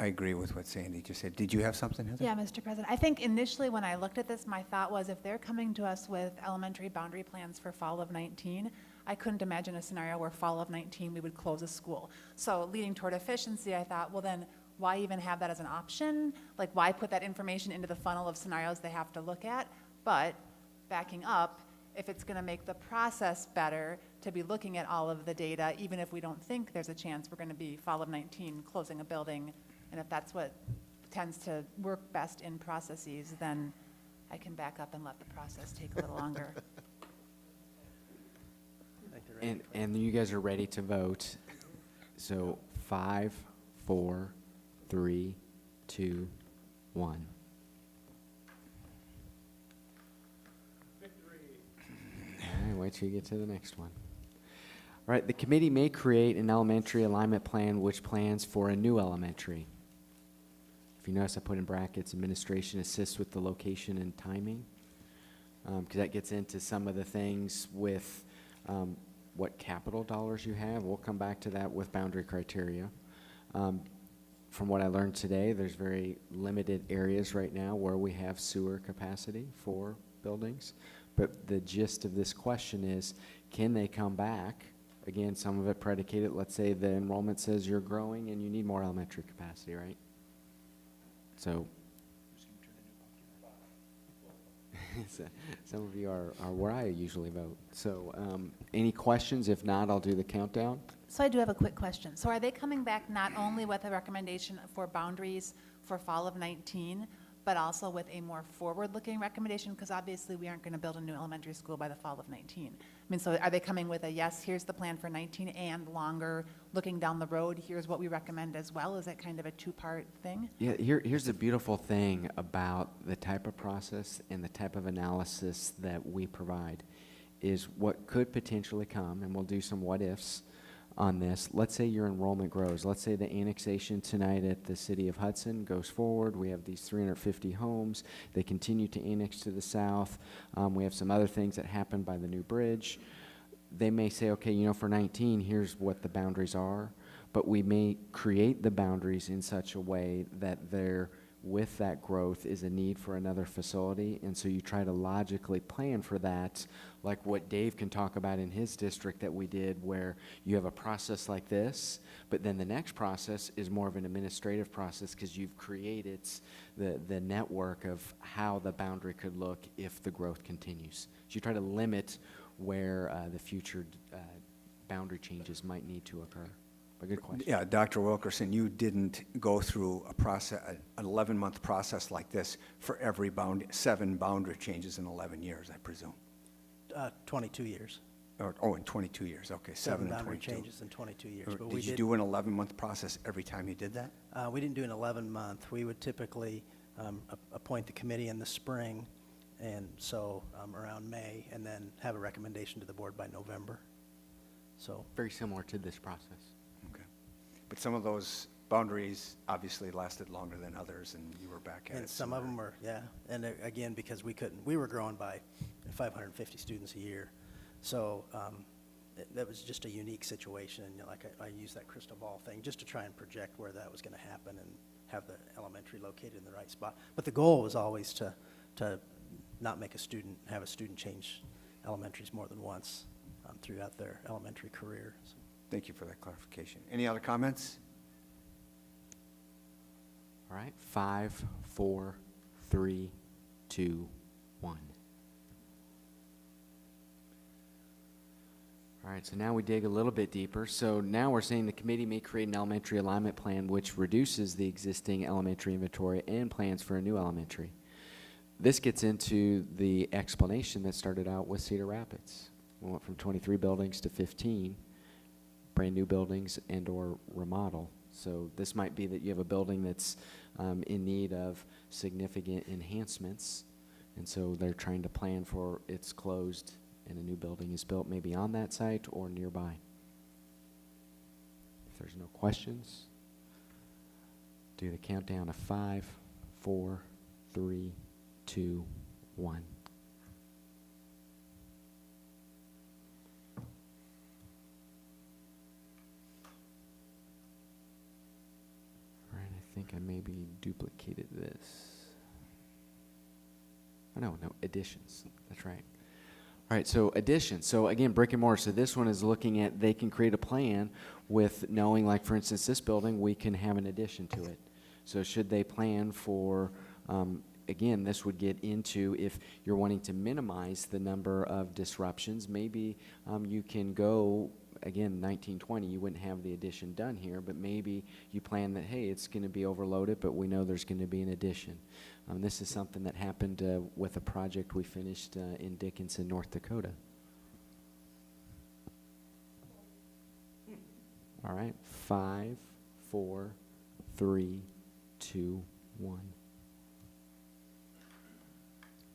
I agree with what Sandy just said. Did you have something, Heather? Yeah, Mr. President. I think initially when I looked at this, my thought was if they're coming to us with elementary boundary plans for fall of 19, I couldn't imagine a scenario where fall of 19 we would close a school. So leading toward efficiency, I thought, well then, why even have that as an option? Like, why put that information into the funnel of scenarios they have to look at? But backing up, if it's going to make the process better to be looking at all of the data, even if we don't think there's a chance we're going to be fall of 19 closing a building, and if that's what tends to work best in processes, then I can back up and let the process take a little longer. And you guys are ready to vote. So 5, 4, 3, 2, 1. All right, wait till you get to the next one. All right, the committee may create an elementary alignment plan which plans for a new elementary. If you notice, I put in brackets, administration assists with the location and timing, because that gets into some of the things with what capital dollars you have. We'll come back to that with boundary criteria. From what I learned today, there's very limited areas right now where we have sewer capacity for buildings. But the gist of this question is, can they come back? Again, some of it predicated, let's say the enrollment says you're growing and you need more elementary capacity, right? So some of you are where I usually vote. So any questions? If not, I'll do the countdown. So I do have a quick question. So are they coming back not only with a recommendation for boundaries for fall of 19, but also with a more forward-looking recommendation? Because obviously we aren't going to build a new elementary school by the fall of 19. I mean, so are they coming with a, yes, here's the plan for 19 and longer, looking down the road, here's what we recommend as well? Is it kind of a two-part thing? Yeah, here's the beautiful thing about the type of process and the type of analysis that we provide is what could potentially come, and we'll do some what-ifs on this. Let's say your enrollment grows. Let's say the annexation tonight at the city of Hudson goes forward. We have these 350 homes. They continue to annex to the south. We have some other things that happen by the new bridge. They may say, okay, you know, for 19, here's what the boundaries are, but we may create the boundaries in such a way that there, with that growth, is a need for another facility, and so you try to logically plan for that, like what Dave can talk about in his district that we did, where you have a process like this, but then the next process is more of an administrative process because you've created the network of how the boundary could look if the growth continues. So you try to limit where the future boundary changes might need to occur. A good question. Yeah, Dr. Wilkerson, you didn't go through a process, an 11-month process like this for every 7 boundary changes in 11 years, I presume. 22 years. Oh, in 22 years, okay, 7 and boundary 22. changes in 22 years. But Did you do an 11-month process every time you did that? We didn't do an 11-month. We would typically appoint the committee in the spring, and so around May, and then have a recommendation to the board by November. So Very similar to this process. Okay. But some of those boundaries obviously lasted longer than others, and you were back at it. And some of them were, yeah. And again, because we were growing by 550 students a year. So that was just a unique situation. And like I used that crystal ball thing just to try and project where that was going to happen and have the elementary located in the right spot. But the goal was always to not have a student change elementaries more than once throughout their elementary career. So. Thank you for that clarification. Any other comments? All right, 5, 4, 3, 2, 1. All right, so now we dig a little bit deeper. So now we're saying the committee may create an elementary alignment plan which reduces the existing elementary inventory and plans for a new elementary. This gets into the explanation that started out with Cedar Rapids. We went from 23 buildings to 15, brand new buildings and or remodel. So this might be that you have a building that's in need of significant enhancements. And so they're trying to plan for it's closed and a new building is built maybe on that site or nearby. If there's no questions, do the countdown of 5, 4, 3, 2, 1. All right, I think I maybe duplicated this. Oh, no, additions. That's right. All right, so additions. So again, brick and mortar. So this one is looking at they can create a plan with knowing, like for instance, this building, we can have an addition to it. So should they plan for, again, this would get into if you're wanting to minimize the number of disruptions, maybe you can go, again, 1920, you wouldn't have the addition done here, but maybe you plan that, hey, it's going to be overloaded, but we know there's going to be an addition. This is something that happened with a project we finished in Dickinson, North Dakota. All right, 5, 4, 3, 2, 1.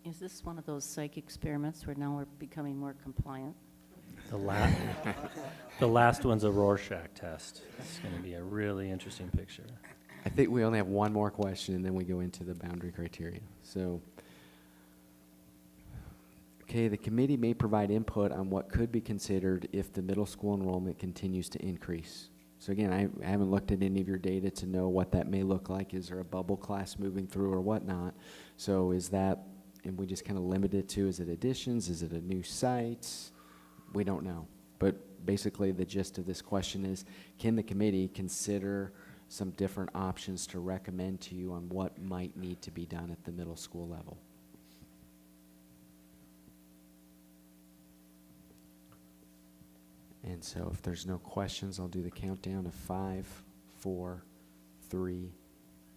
Is this one of those psych experiments where now we're becoming more compliant? The last one's a Rorschach test. It's going to be a really interesting picture. I think we only have one more question, and then we go into the boundary criteria. So, okay, the committee may provide input on what could be considered if the middle school enrollment continues to increase. So again, I haven't looked at any of your data to know what that may look like. Is there a bubble class moving through or whatnot? So is that, and we just kind of limit it to, is it additions? Is it a new site? We don't know. But basically the gist of this question is, can the committee consider some different options to recommend to you on what might need to be done at the middle school level? And so if there's no questions, I'll do the countdown of 5, 4, 3,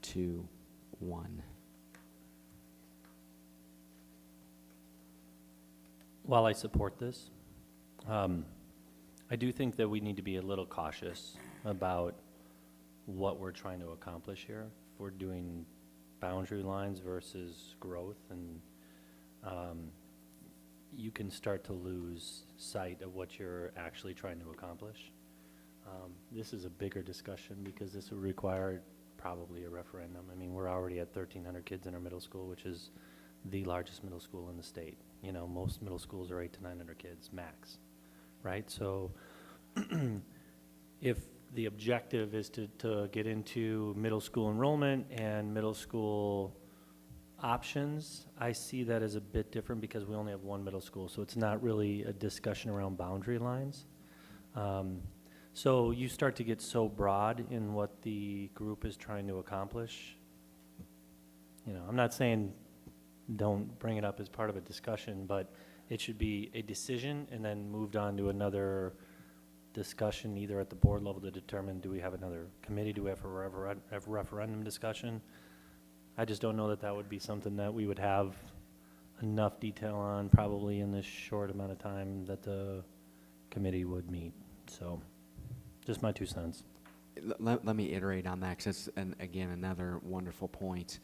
2, 1. While I support this, I do think that we need to be a little cautious about what we're trying to accomplish here. If we're doing boundary lines versus growth, and you can start to lose sight of what you're actually trying to accomplish. This is a bigger discussion because this would require probably a referendum. I mean, we're already at 1,300 kids in our middle school, which is the largest middle school in the state. You know, most middle schools are 800 to 900 kids max, right? So if the objective is to get into middle school enrollment and middle school options, I see that as a bit different because we only have one middle school, so it's not really a discussion around boundary lines. So you start to get so broad in what the group is trying to accomplish. You know, I'm not saying don't bring it up as part of a discussion, but it should be a decision and then moved on to another discussion, either at the board level to determine, do we have another committee, do we have a referendum discussion? I just don't know that that would be something that we would have enough detail on probably in this short amount of time that the committee would meet. So just my 2 cents. Let me iterate on that, because that's, again, another wonderful point.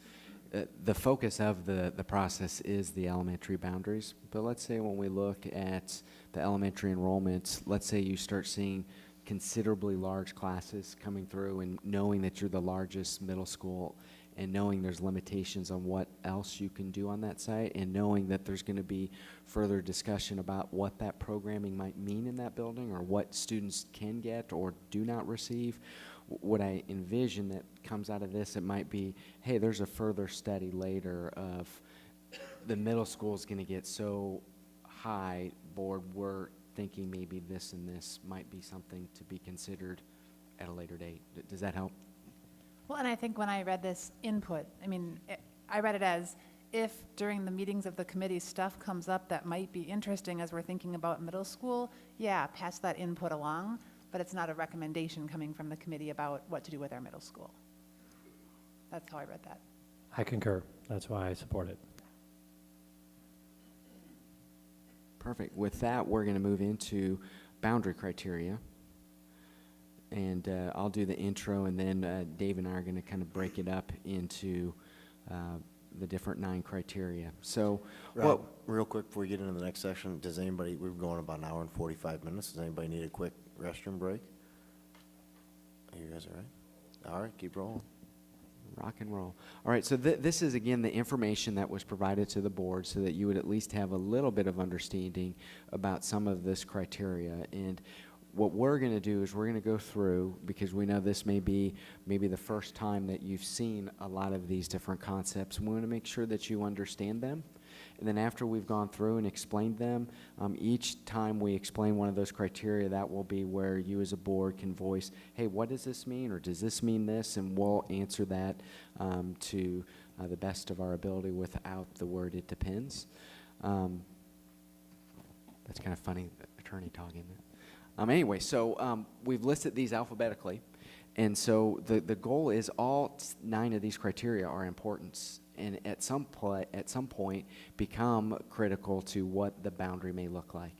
The focus of the process is the elementary boundaries, but let's say when we look at the elementary enrollments, let's say you start seeing considerably large classes coming through, and knowing that you're the largest middle school, and knowing there's limitations on what else you can do on that site, and knowing that there's going to be further discussion about what that programming might mean in that building, or what students can get or do not receive. What I envision that comes out of this, it might be, hey, there's a further study later of the middle school is going to get so high, board, we're thinking maybe this and this might be something to be considered at a later date. Does that help? Well, and I think when I read this input, I mean, I read it as if during the meetings of the committee stuff comes up that might be interesting as we're thinking about middle school, yeah, pass that input along, but it's not a recommendation coming from the committee about what to do with our middle school. That's how I read that. I concur. That's why I support it. Perfect. With that, we're going to move into boundary criteria. And I'll do the intro, and then Dave and I are going to kind of break it up into the different 9 criteria. So, Rob, real quick before we get into the next section, does anybody, we're going about an hour and 45 minutes. Does anybody need a quick restroom break? You guys all right? All right, keep rolling. rock and roll. All right, so this is, again, the information that was provided to the board so that you would at least have a little bit of understanding about some of this criteria. And what we're going to do is we're going to go through, because we know this may be maybe the first time that you've seen a lot of these different concepts. We want to make sure that you understand them. And then after we've gone through and explained them, each time we explain one of those criteria, that will be where you as a board can voice, hey, what does this mean, or does this mean this? And we'll answer that to the best of our ability without the word it depends. That's kind of funny, attorney talk, isn't it? Anyway, so we've listed these alphabetically. And so the goal is all 9 of these criteria are important, and at some point become critical to what the boundary may look like.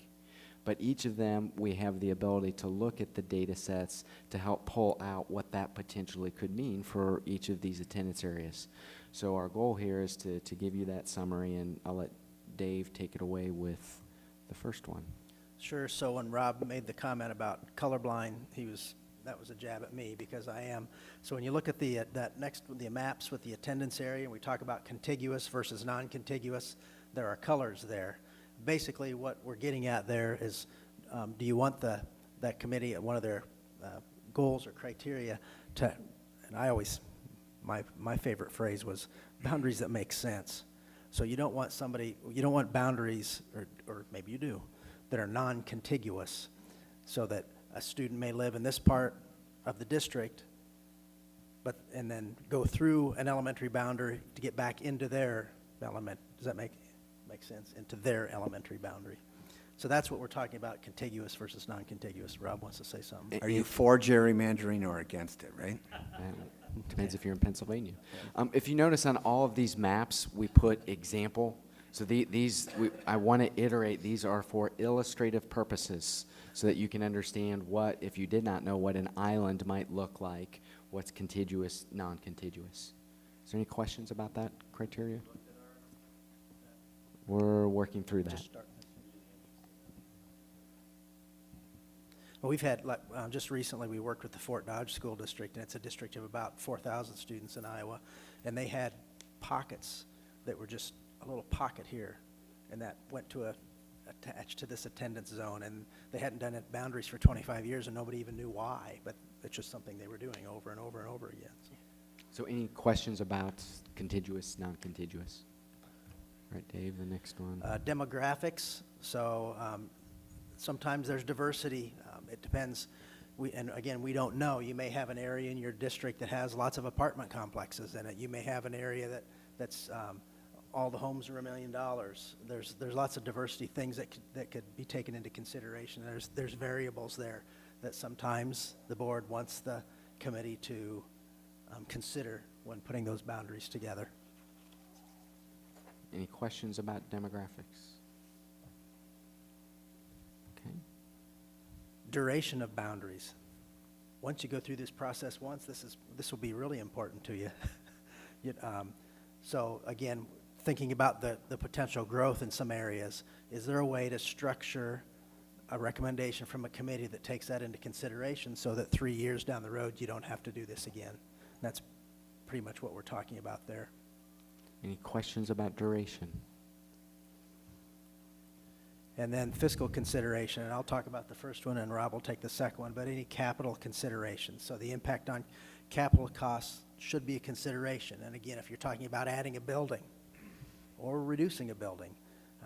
But each of them, we have the ability to look at the data sets to help pull out what that potentially could mean for each of these attendance areas. So our goal here is to give you that summary, and I'll let Dave take it away with the first one. Sure. So when Rob made the comment about colorblind, that was a jab at me because I am. So when you look at the maps with the attendance area, and we talk about contiguous versus non-contiguous, there are colors there. Basically, what we're getting at there is, do you want that committee at one of their goals or criteria to? And I always, my favorite phrase was boundaries that make sense. So you don't want boundaries, or maybe you do, that are non-contiguous, so that a student may live in this part of the district, and then go through an elementary boundary to get back into their element. Does that make sense? Into their elementary boundary. So that's what we're talking about, contiguous versus non-contiguous. Rob wants to say something. Are you for gerrymandering or against it, right? Depends if you're in Pennsylvania. If you notice on all of these maps, we put example. So I want to iterate, these are for illustrative purposes so that you can understand what, if you did not know what an island might look like, what's contiguous, non-contiguous. Is there any questions about that criteria? We're working through that. Well, we've had, just recently, we worked with the Fort Dodge School District, and it's a district of about 4,000 students in Iowa, and they had pockets that were just a little pocket here, and that went to attached to this attendance zone, and they hadn't done it boundaries for 25 years, and nobody even knew why, but it's just something they were doing over and over and over again. So any questions about contiguous, non-contiguous? All right, Dave, the next one. Demographics, so sometimes there's diversity. It depends. And again, we don't know. You may have an area in your district that has lots of apartment complexes in it. You may have an area that's all the homes are $1 million. There's lots of diversity things that could be taken into consideration. There's variables there that sometimes the board wants the committee to consider when putting those boundaries together. Any questions about demographics? Okay. Duration of boundaries. Once you go through this process once, this will be really important to you. So again, thinking about the potential growth in some areas, is there a way to structure a recommendation from a committee that takes that into consideration so that 3 years down the road you don't have to do this again? That's pretty much what we're talking about there. Any questions about duration? And then fiscal consideration, and I'll talk about the first one and Rob will take the second one, but any capital considerations. So the impact on capital costs should be a consideration. And again, if you're talking about adding a building or reducing a building,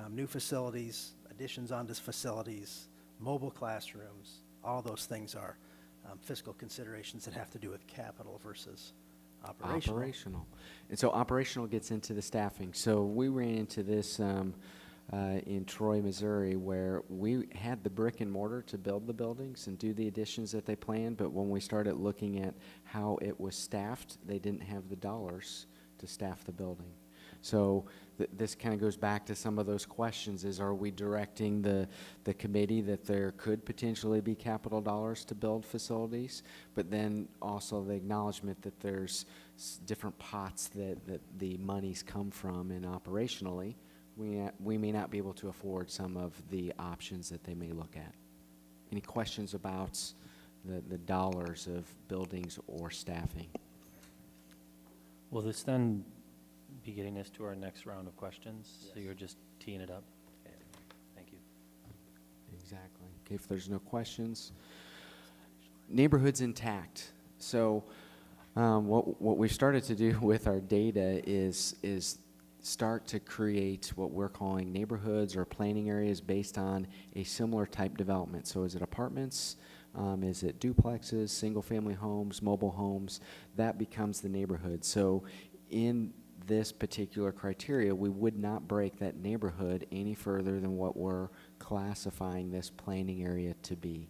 new facilities, additions onto facilities, mobile classrooms, all those things are fiscal considerations that have to do with capital versus operational. And so operational gets into the staffing. So we ran into this in Troy, Missouri, where we had the brick and mortar to build the buildings and do the additions that they planned, but when we started looking at how it was staffed, they didn't have the dollars to staff the building. So this kind of goes back to some of those questions is, are we directing the committee that there could potentially be capital dollars to build facilities, but then also the acknowledgement that there's different pots that the monies come from, and operationally, we may not be able to afford some of the options that they may look at. Any questions about the dollars of buildings or staffing? Will this then be getting us to our next round of questions? So you're just teeing it up? Okay. Thank you. Exactly. Okay, if there's no questions. Neighborhoods intact. So what we've started to do with our data is start to create what we're calling neighborhoods or planning areas based on a similar type development. So is it apartments? Is it duplexes, single-family homes, mobile homes? That becomes the neighborhood. So in this particular criteria, we would not break that neighborhood any further than what we're classifying this planning area to be.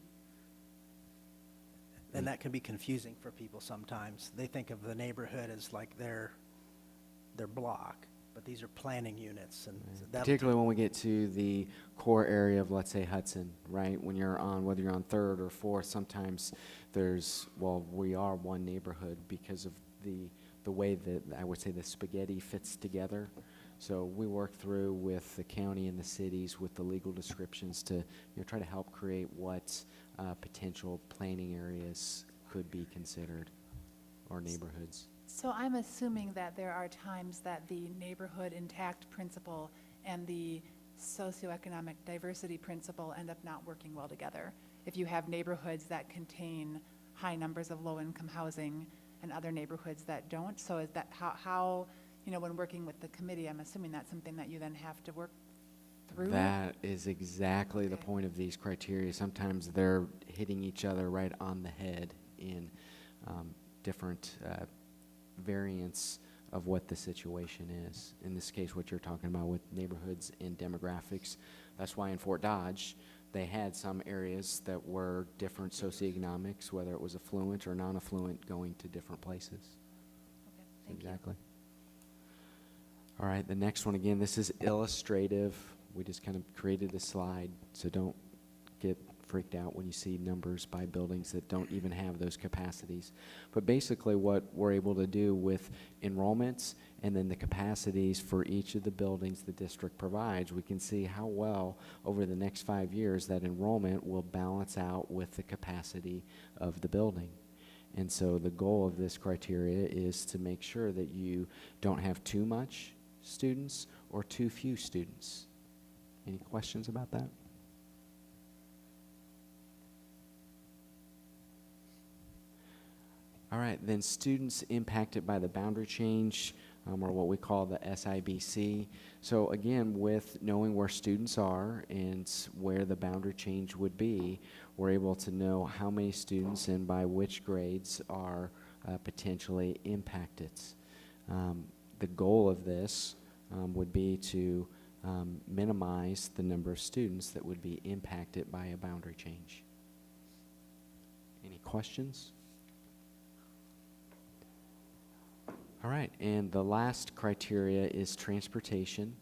And that can be confusing for people sometimes. They think of the neighborhood as like their block, but these are planning units. And Particularly when we get to the core area of, let's say, Hudson, right? When you're on, whether you're on 3rd or 4th, sometimes there's, well, we are one neighborhood because of the way that I would say the spaghetti fits together. So we work through with the county and the cities with the legal descriptions to try to help create what potential planning areas could be considered, or neighborhoods. So I'm assuming that there are times that the neighborhood intact principle and the socioeconomic diversity principle end up not working well together. If you have neighborhoods that contain high numbers of low-income housing and other neighborhoods that don't, so is that how when working with the committee, I'm assuming that's something that you then have to work through? That is exactly the point of these criteria. Sometimes they're hitting each other right on the head in different variants of what the situation is. In this case, what you're talking about with neighborhoods and demographics, that's why in Fort Dodge, they had some areas that were different socioeconomics, whether it was affluent or non-affluent, going to different places. Okay, thank Exactly. All right, the next one, again, this is illustrative. We just kind of created a slide, so don't get freaked out when you see numbers by buildings that don't even have those capacities. But basically what we're able to do with enrollments and then the capacities for each of the buildings the district provides, we can see how well over the next 5 years that enrollment will balance out with the capacity of the building. And so the goal of this criteria is to make sure that you don't have too much students or too few students. Any questions about that? All right, then students impacted by the boundary change, or what we call the SIBC. So again, with knowing where students are and where the boundary change would be, we're able to know how many students and by which grades are potentially impacted. The goal of this would be to minimize the number of students that would be impacted by a boundary change. Any questions? All right, and the last criteria is transportation.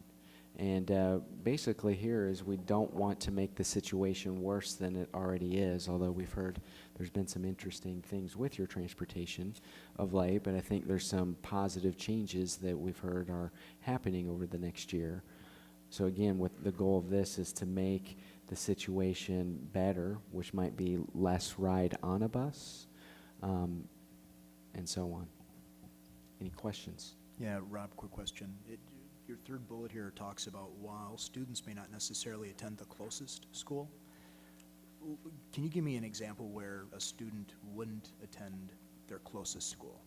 And basically here is we don't want to make the situation worse than it already is, although we've heard there's been some interesting things with your transportation of late, but I think there's some positive changes that we've heard are happening over the next year. So again, what the goal of this is to make the situation better, which might be less ride on a bus, and so on. Any questions? Yeah, Rob, quick question. Your third bullet here talks about while students may not necessarily attend the closest school, can you give me an example where a student wouldn't attend their closest school?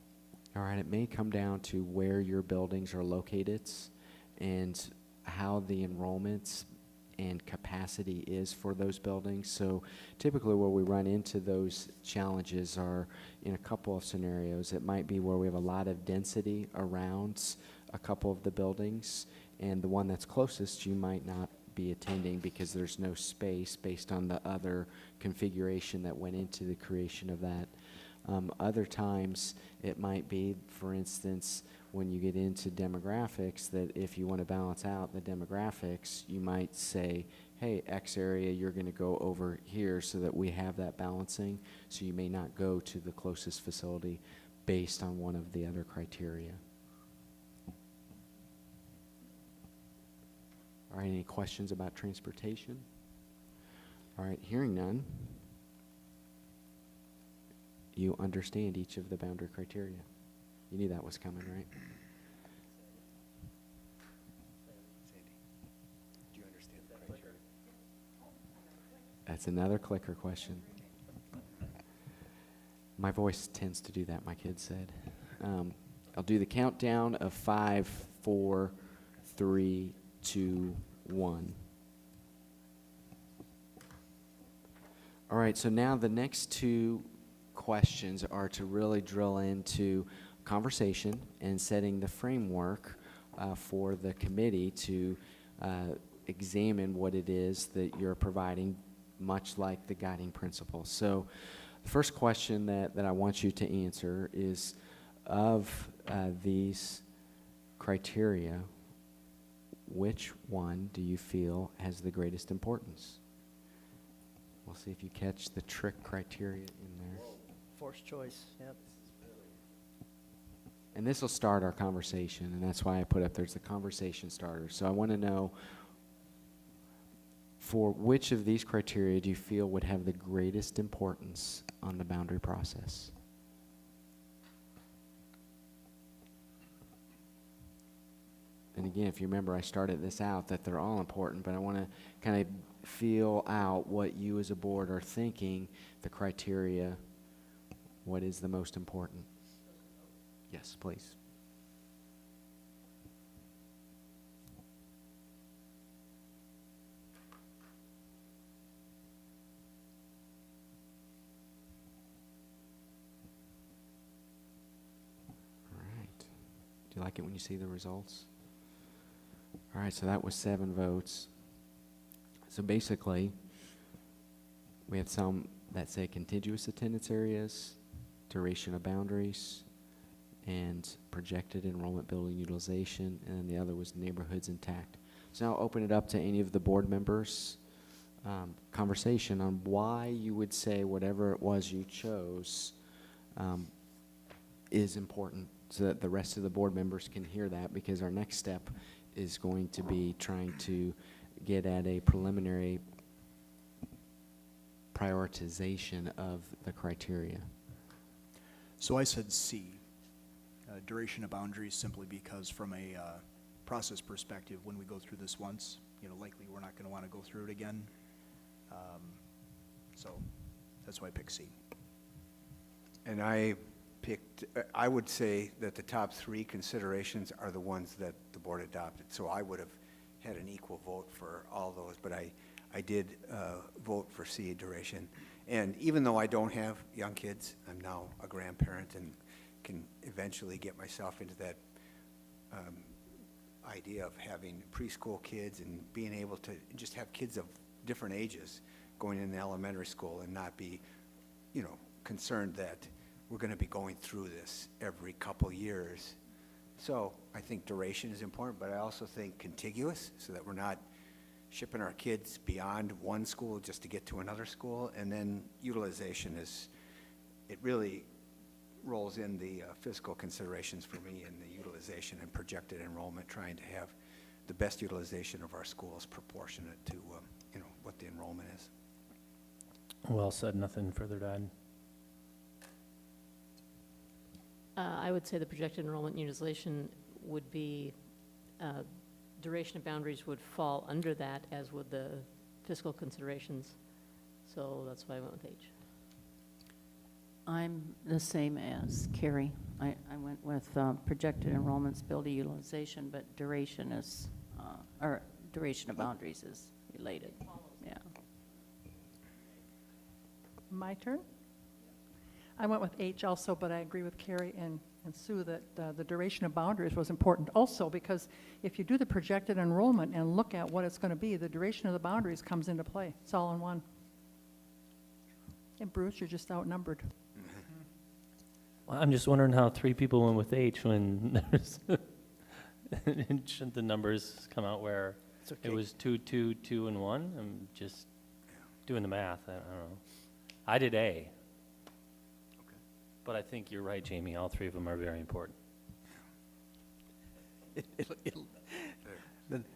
All right, it may come down to where your buildings are located and how the enrollments and capacity is for those buildings. So typically where we run into those challenges are in a couple of scenarios. It might be where we have a lot of density around a couple of the buildings, and the one that's closest you might not be attending because there's no space based on the other configuration that went into the creation of that. Other times, it might be, for instance, when you get into demographics, that if you want to balance out the demographics, you might say, hey, X area, you're going to go over here so that we have that balancing. So you may not go to the closest facility based on one of the other criteria. All right, any questions about transportation? All right, hearing none. You understand each of the boundary criteria. You knew that was coming, right? Do you understand the criteria? That's another clicker question. My voice tends to do that, my kid said. I'll do the countdown of 5, 4, 3, 2, 1. All right, so now the next two questions are to really drill into conversation and setting the framework for the committee to examine what it is that you're providing, much like the guiding principles. So the first question that I want you to answer is, of these criteria, which one do you feel has the greatest importance? We'll see if you catch the trick criteria in there. Forced choice, yep. And this will start our conversation, and that's why I put up there's the conversation starter. So I want to know, for which of these criteria do you feel would have the greatest importance on the boundary process? And again, if you remember, I started this out that they're all important, but I want to kind of feel out what you as a board are thinking, the criteria, what is the most important. Yes, please. All right. Do you like it when you see the results? All right, so that was 7 votes. So basically, we have some that say contiguous attendance areas, duration of boundaries, and projected enrollment building utilization, and then the other was neighborhoods intact. So now I'll open it up to any of the board members' conversation on why you would say whatever it was you chose is important, so that the rest of the board members can hear that, because our next step is going to be trying to get at a preliminary prioritization of the criteria. So I said C, duration of boundaries, simply because from a process perspective, when we go through this once, likely we're not going to want to go through it again. So that's why I picked C. And I would say that the top 3 considerations are the ones that the board adopted. So I would have had an equal vote for all those, but I did vote for C, duration. And even though I don't have young kids, I'm now a grandparent and can eventually get myself into that idea of having preschool kids and being able to just have kids of different ages going into elementary school and not be, concerned that we're going to be going through this every couple years. So I think duration is important, but I also think contiguous, so that we're not shipping our kids beyond one school just to get to another school. And then utilization it really rolls in the fiscal considerations for me in the utilization and projected enrollment, trying to have the best utilization of our schools proportionate to what the enrollment is. Well said, nothing further to add. I would say the projected enrollment utilization would be, duration of boundaries would fall under that, as would the fiscal considerations. So that's why I went with H. I'm the same as Carrie. I went with projected enrollments, building utilization, but duration is, or duration of boundaries is related. Yeah. My turn? I went with H also, but I agree with Carrie and Sue that the duration of boundaries was important also, because if you do the projected enrollment and look at what it's going to be, the duration of the boundaries comes into play. It's all in one. And Bruce, you're just outnumbered. Well, I'm just wondering how 3 people went with H when there's, shouldn't the numbers come out where It's okay. it was 2, 2, 2, and 1? I'm just doing the math, I don't know. I did A. But I think you're right, Jamie, all 3 of them are very important.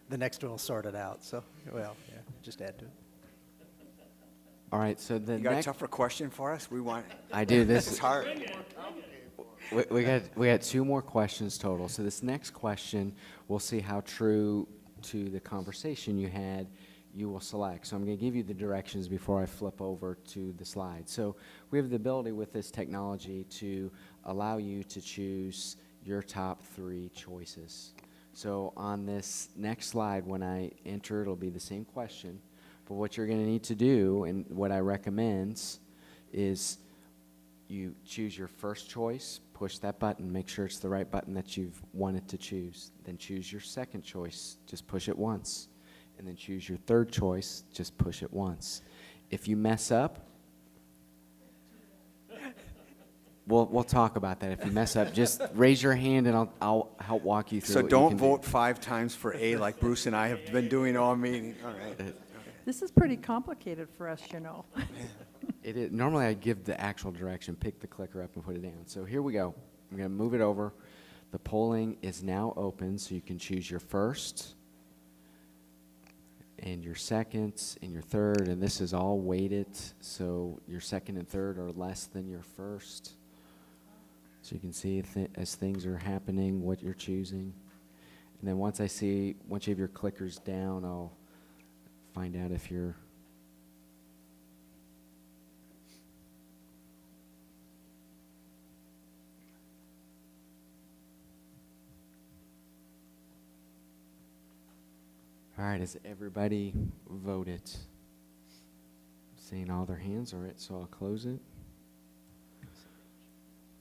The next one will sort it out, so, well, yeah, just add to it. All right, so the You got a next, tougher question for us? We want, I do, it's this, hard. we got 2 more questions total. So this next question, we'll see how true to the conversation you had you will select. So I'm going to give you the directions before I flip over to the slide. So we have the ability with this technology to allow you to choose your top 3 choices. So on this next slide, when I enter, it'll be the same question. But what you're going to need to do, and what I recommend, is you choose your first choice, push that button, make sure it's the right button that you've wanted to choose. Then choose your second choice, just push it once. And then choose your third choice, just push it once. If you mess up, we'll talk about that. If you mess up, just raise your hand and I'll help walk you through So what you don't can vote 5 times for A like Bruce and I have been doing all meeting. All right. This is pretty complicated for us, you know. It is, normally I give the actual direction, pick the clicker up and put it down. So here we go. I'm going to move it over. The polling is now open, so you can choose your first and your second and your third, and this is all weighted, so your second and third are less than your first. So you can see as things are happening, what you're choosing. And then once you have your clickers down, I'll find out if you're all right. Has everybody voted? Seeing all their hands, all right, so I'll close it.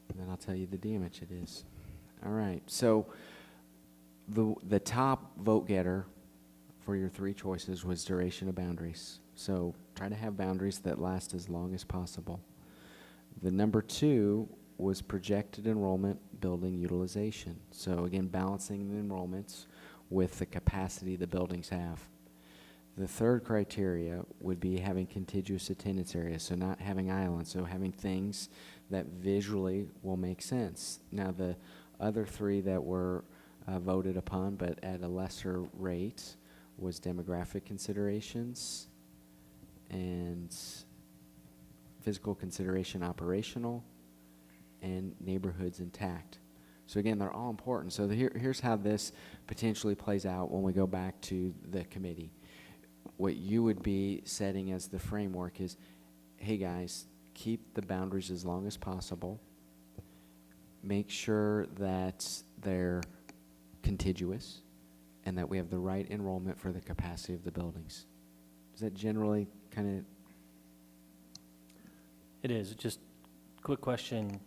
And then I'll tell you the damage it is. All right, so the top vote getter for your 3 choices was duration of boundaries. So try to have boundaries that last as long as possible. The number 2 was projected enrollment building utilization. So again, balancing the enrollments with the capacity the buildings have. The third criteria would be having contiguous attendance areas, so not having islands, so having things that visually will make sense. Now the other 3 that were voted upon, but at a lesser rate, was demographic considerations and physical consideration operational and neighborhoods intact. So again, they're all important. So here's how this potentially plays out when we go back to the committee. What you would be setting as the framework is, hey guys, keep the boundaries as long as possible. Make sure that they're contiguous and that we have the right enrollment for the capacity of the buildings. Is that generally kind of? It is. Just quick question.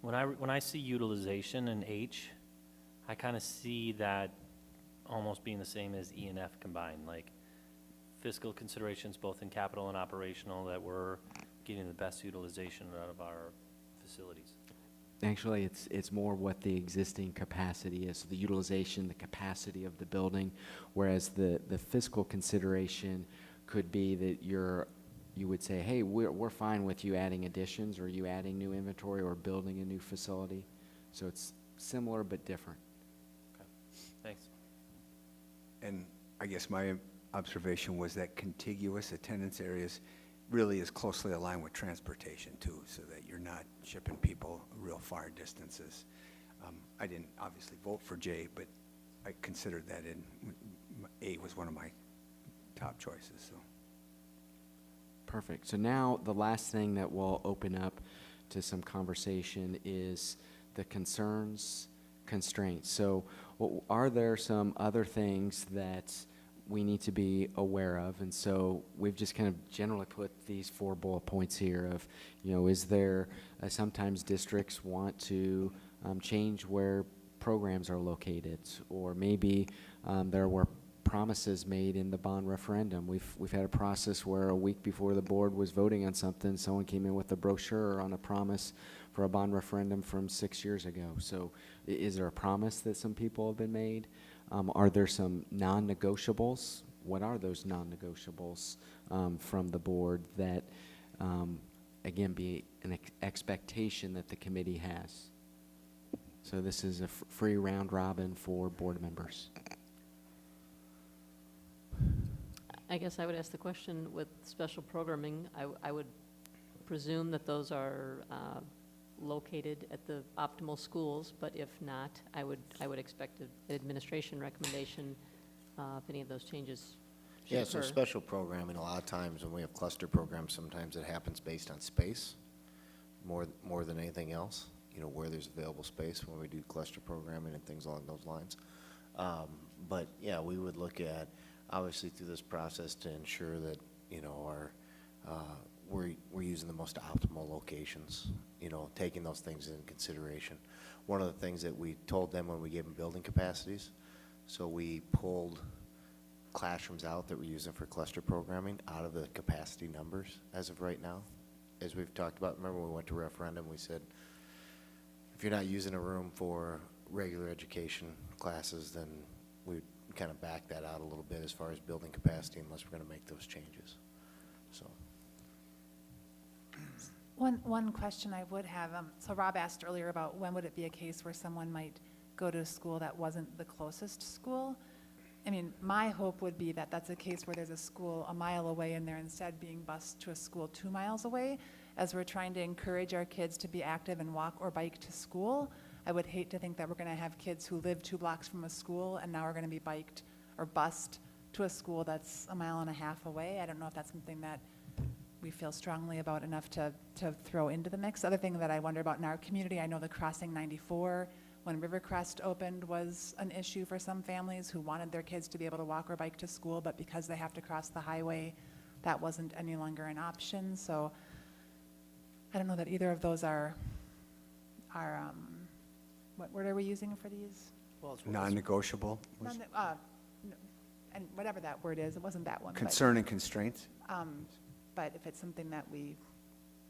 When I see utilization in H, I kind of see that almost being the same as E and F combined, like fiscal considerations both in capital and operational, that we're getting the best utilization out of our facilities. Actually, it's more what the existing capacity is, the utilization, the capacity of the building, whereas the fiscal consideration could be that you would say, hey, we're fine with you adding additions or you adding new inventory or building a new facility. So it's similar but different. Okay, thanks. And I guess my observation was that contiguous attendance areas really is closely aligned with transportation too, so that you're not shipping people real far distances. I didn't obviously vote for J, but I considered that A was one of my top choices. So. Perfect. So now the last thing that we'll open up to some conversation is the concerns, constraints. So are there some other things that we need to be aware of? And so we've just kind of generally put these 4 bullet points here of, is there, sometimes districts want to change where programs are located, or maybe there were promises made in the bond referendum. We've had a process where a week before the board was voting on something, someone came in with a brochure on a promise for a bond referendum from 6 years ago. So is there a promise that some people have been made? Are there some non-negotiables? What are those non-negotiables from the board that, again, be an expectation that the committee has? So this is a free round robin for board members. I guess I would ask the question with special programming, I would presume that those are located at the optimal schools, but if not, I would expect an administration recommendation if any of those changes should Yeah, so occur. special programming, a lot of times when we have cluster programs, sometimes it happens based on space more than anything else, you know, where there's available space when we do cluster programming and things along those lines. But yeah, we would look at, obviously through this process to ensure that, you know, we're using the most optimal locations, you know, taking those things into consideration. One of the things that we told them when we gave them building capacities, so we pulled classrooms out that we're using for cluster programming out of the capacity numbers as of right now. As we've talked about, remember when we went to referendum, we said, if you're not using a room for regular education classes, then we kind of back that out a little bit as far as building capacity unless we're going to make those changes. So. One question I would have, so Rob asked earlier about when would it be a case where someone might go to a school that wasn't the closest school? I mean, my hope would be that that's a case where there's a school a mile away and they're instead being bused to a school 2 miles away, as we're trying to encourage our kids to be active and walk or bike to school. I would hate to think that we're going to have kids who live 2 blocks from a school and now are going to be biked or bused to a school that's 1.5 miles away. I don't know if that's something that we feel strongly about enough to throw into the mix. Other thing that I wonder about in our community, I know the Crossing 94, when Rivercrest opened, was an issue for some families who wanted their kids to be able to walk or bike to school, but because they have to cross the highway, that wasn't any longer an option. So I don't know that either of those are what word are we using for these? Well, it's Non-negotiable? And whatever that word is, it wasn't that one. Concern and constraints? But if it's something that we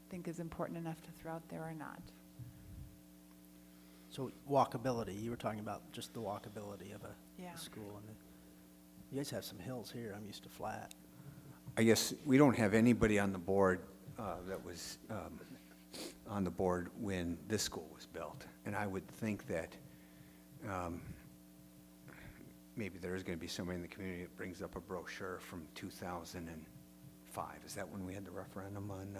think is important enough to throw out there or not. So walkability, you were talking about just the walkability of Yeah. a school. And you guys have some hills here. I'm used to flat. I guess we don't have anybody on the board that was on the board when this school was built. And I would think that maybe there is going to be somebody in the community that brings up a brochure from 2005. Is that when we had the referendum on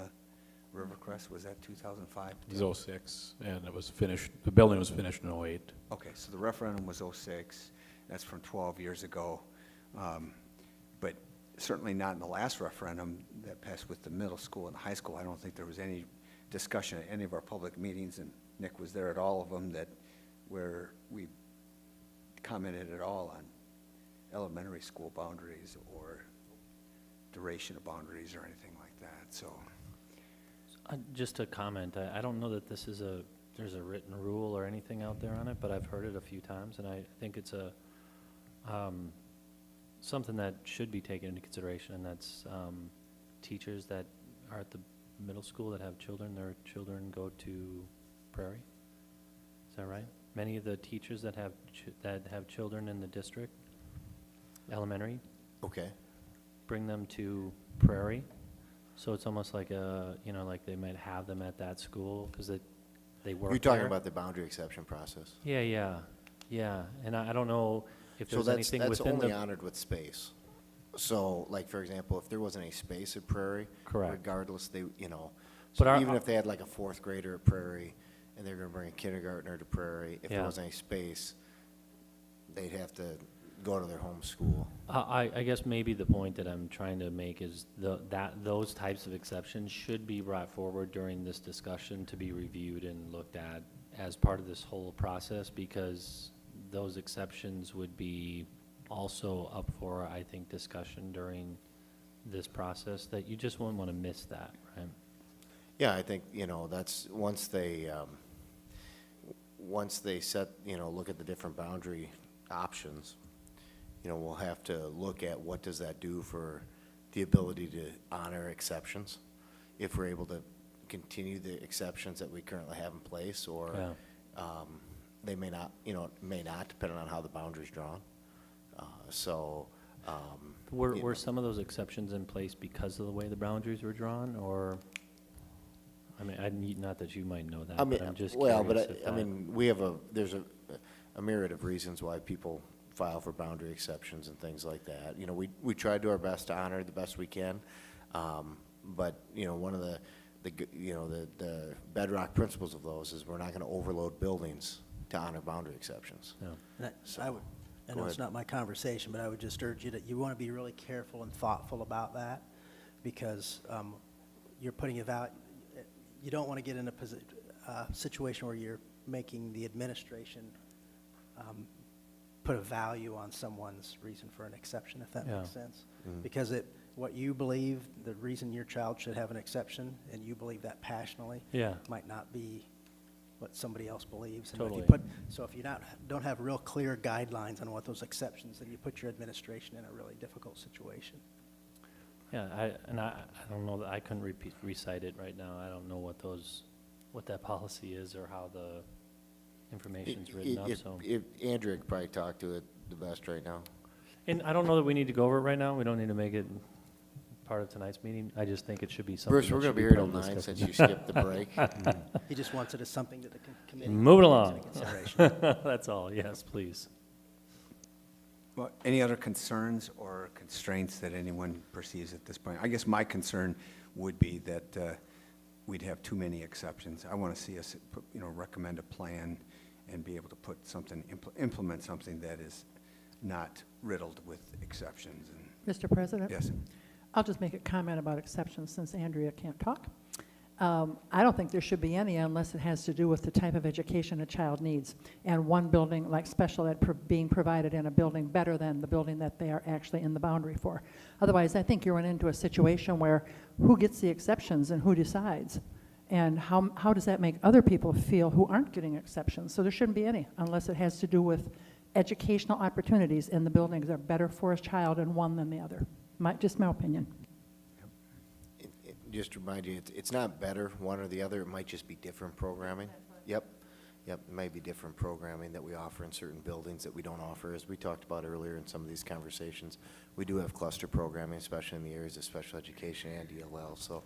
Rivercrest? Was that 2005? It was 06, and it was finished, the building was finished in 08. Okay, so the referendum was 06. That's from 12 years ago. But certainly not in the last referendum that passed with the middle school and the high school. I don't think there was any discussion at any of our public meetings, and Nick was there at all of them, where we commented at all on elementary school boundaries or duration of boundaries or anything like that. So Just a comment, I don't know that this is there's a written rule or anything out there on it, but I've heard it a few times, and I think it's something that should be taken into consideration, and that's teachers that are at the middle school that have children, their children go to Prairie. Is that right? Many of the teachers that have children in the district, elementary, Okay. bring them to Prairie. So it's almost like like they might have them at that school because they work You're talking there. about the boundary exception process. Yeah. And I don't know if So there's that's anything within only the. honored with space. So, like, for example, if there wasn't any space at Prairie. Correct. Regardless, they, But so our- even if they had like a 4th grader at Prairie and they're gonna bring a kindergartner to Prairie, if there Yeah. wasn't any space, they'd have to go to their home school. I guess maybe the point that I'm trying to make is that those types of exceptions should be brought forward during this discussion to be reviewed and looked at as part of this whole process, because those exceptions would be also up for, I think, discussion during this process, that you just wouldn't want to miss that, right? Yeah, I think, that's, once they set, look at the different boundary options, you know, we'll have to look at what does that do for the ability to honor exceptions, if we're able to continue the exceptions that we currently have in place, or they may not, you know, may not, depending on how the boundary's drawn. Were some of those exceptions in place because of the way the boundaries were drawn, or, I mean, not that you might know that, but I'm just curious. Well, but if I mean, there's a myriad of reasons why people file for boundary exceptions and things like that. You know, we try to do our best to honor the best we can, but, you know, one of the bedrock principles of those is we're not going to overload buildings to honor boundary exceptions. Yeah. And I would, I Go know it's ahead. not my conversation, but I would just urge you that you want to be really careful and thoughtful about that, because you're putting you don't want to get in a situation where you're making the administration put a value on someone's reason for an exception, if that Yeah. makes sense. Mhm. Because what you believe, the reason your child should have an exception, and you believe that passionately, Yeah. might not be what somebody else believes. And Totally. if you don't have real clear guidelines on what those exceptions, then you put your administration in a really difficult situation. Yeah, I don't know, that I couldn't recite it right now. I don't know what that policy is or how the information's written up, so. Andrea could probably talk to it the best right now. And I don't know that we need to go over it right now. We don't need to make it part of tonight's meeting. I just think it should be something Bruce, that we're should going to be here part till of the 9 discussion. since you skipped the break. He just wants it as something that the committee Move it takes along. into consideration. That's all, yes, please. Well, any other concerns or constraints that anyone perceives at this point? I guess my concern would be that we'd have too many exceptions. I want to see us, recommend a plan and be able to put something, implement something that is not riddled with exceptions. Mr. President? Yes. I'll just make a comment about exceptions since Andrea can't talk. I don't think there should be any unless it has to do with the type of education a child needs. And one building, like special ed being provided in a building better than the building that they are actually in the boundary for. Otherwise, I think you run into a situation where who gets the exceptions and who decides? And how does that make other people feel who aren't getting exceptions? So there shouldn't be any unless it has to do with educational opportunities and the buildings are better for a child in one than the other. Just my opinion. Just to remind you, it's not better, one or the other. It might just be different programming. Yep, it might be different programming that we offer in certain buildings that we don't offer. As we talked about earlier in some of these conversations, we do have cluster programming, especially in the areas of special education and ELL. So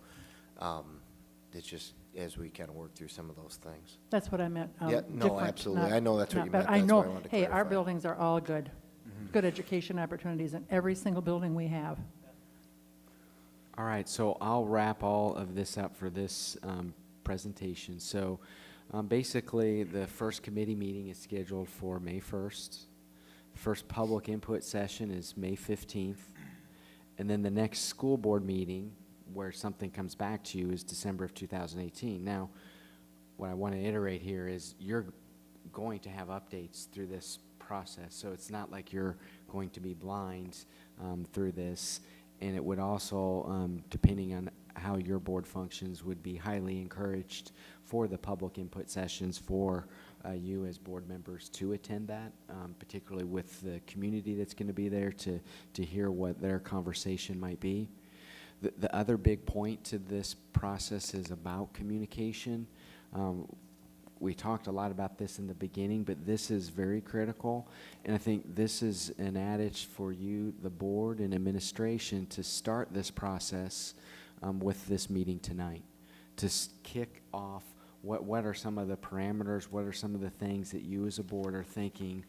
it's just as we kind of work through some of those things. That's what I meant. Yeah, no, different, absolutely. not- I know that's what not you better. meant. I That's know, why I wanted to hey, our clarify. buildings are all good. Good education opportunities in every single building we have. All right, so I'll wrap all of this up for this presentation. So basically, the first committee meeting is scheduled for May 1st. The first public input session is May 15th. And then the next school board meeting, where something comes back to you, is December of 2018. Now, what I want to iterate here is you're going to have updates through this process. So it's not like you're going to be blind through this. And it would also, depending on how your board functions, would be highly encouraged for the public input sessions for you as board members to attend that, particularly with the community that's going to be there to hear what their conversation might be. The other big point to this process is about communication. We talked a lot about this in the beginning, but this is very critical. And I think this is an adage for you, the board and administration, to start this process with this meeting tonight. To kick off what are some of the parameters, what are some of the things that you as a board are thinking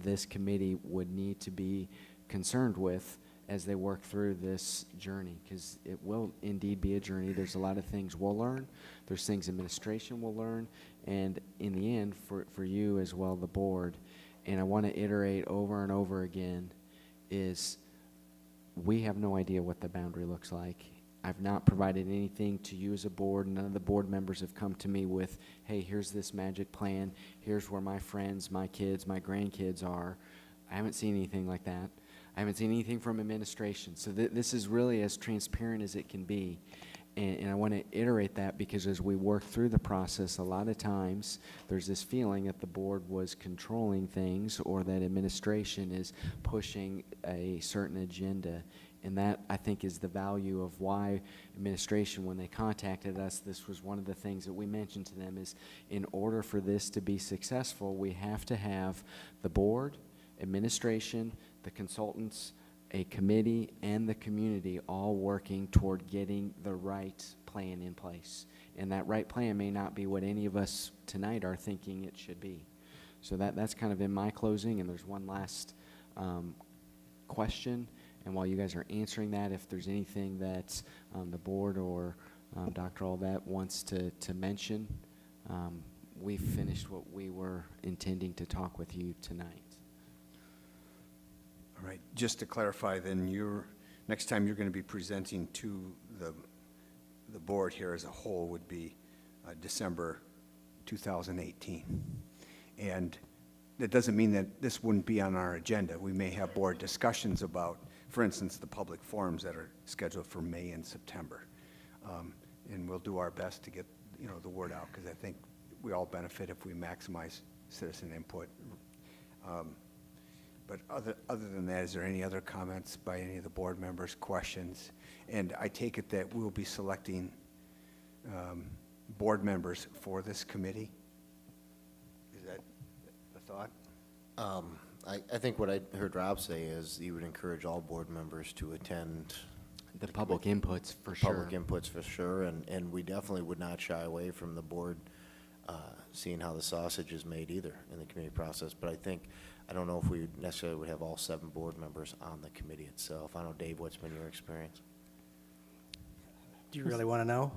this committee would need to be concerned with as they work through this journey, because it will indeed be a journey. There's a lot of things we'll learn. There's things administration will learn. And in the end, for you as well, the board, and I want to iterate over and over again, is we have no idea what the boundary looks like. I've not provided anything to you as a board. None of the board members have come to me with, hey, here's this magic plan. Here's where my friends, my kids, my grandkids are. I haven't seen anything like that. I haven't seen anything from administration. So this is really as transparent as it can be. And I want to iterate that because as we work through the process, a lot of times there's this feeling that the board was controlling things or that administration is pushing a certain agenda. And that, I think, is the value of why administration, when they contacted us, this was one of the things that we mentioned to them is in order for this to be successful, we have to have the board, administration, the consultants, a committee, and the community all working toward getting the right plan in place. And that right plan may not be what any of us tonight are thinking it should be. So that's kind of in my closing, and there's one last question. And while you guys are answering that, if there's anything that the board or Dr. Olvet wants to mention, we've finished what we were intending to talk with you tonight. All right, just to clarify, then next time you're going to be presenting to the board here as a whole would be December 2018. And that doesn't mean that this wouldn't be on our agenda. We may have board discussions about, for instance, the public forums that are scheduled for May and September. And we'll do our best to get, the word out, because I think we all benefit if we maximize citizen input. But other than that, is there any other comments by any of the board members, questions? And I take it that we'll be selecting board members for this committee? Is that the thought? I think what I heard Rob say is he would encourage all board members to attend. The public inputs, for sure. Public inputs, for sure, and we definitely would not shy away from the board seeing how the sausage is made either in the committee process. But I don't know if we necessarily would have all 7 board members on the committee itself. I don't know, Dave, what's been your experience? Do you really want to know?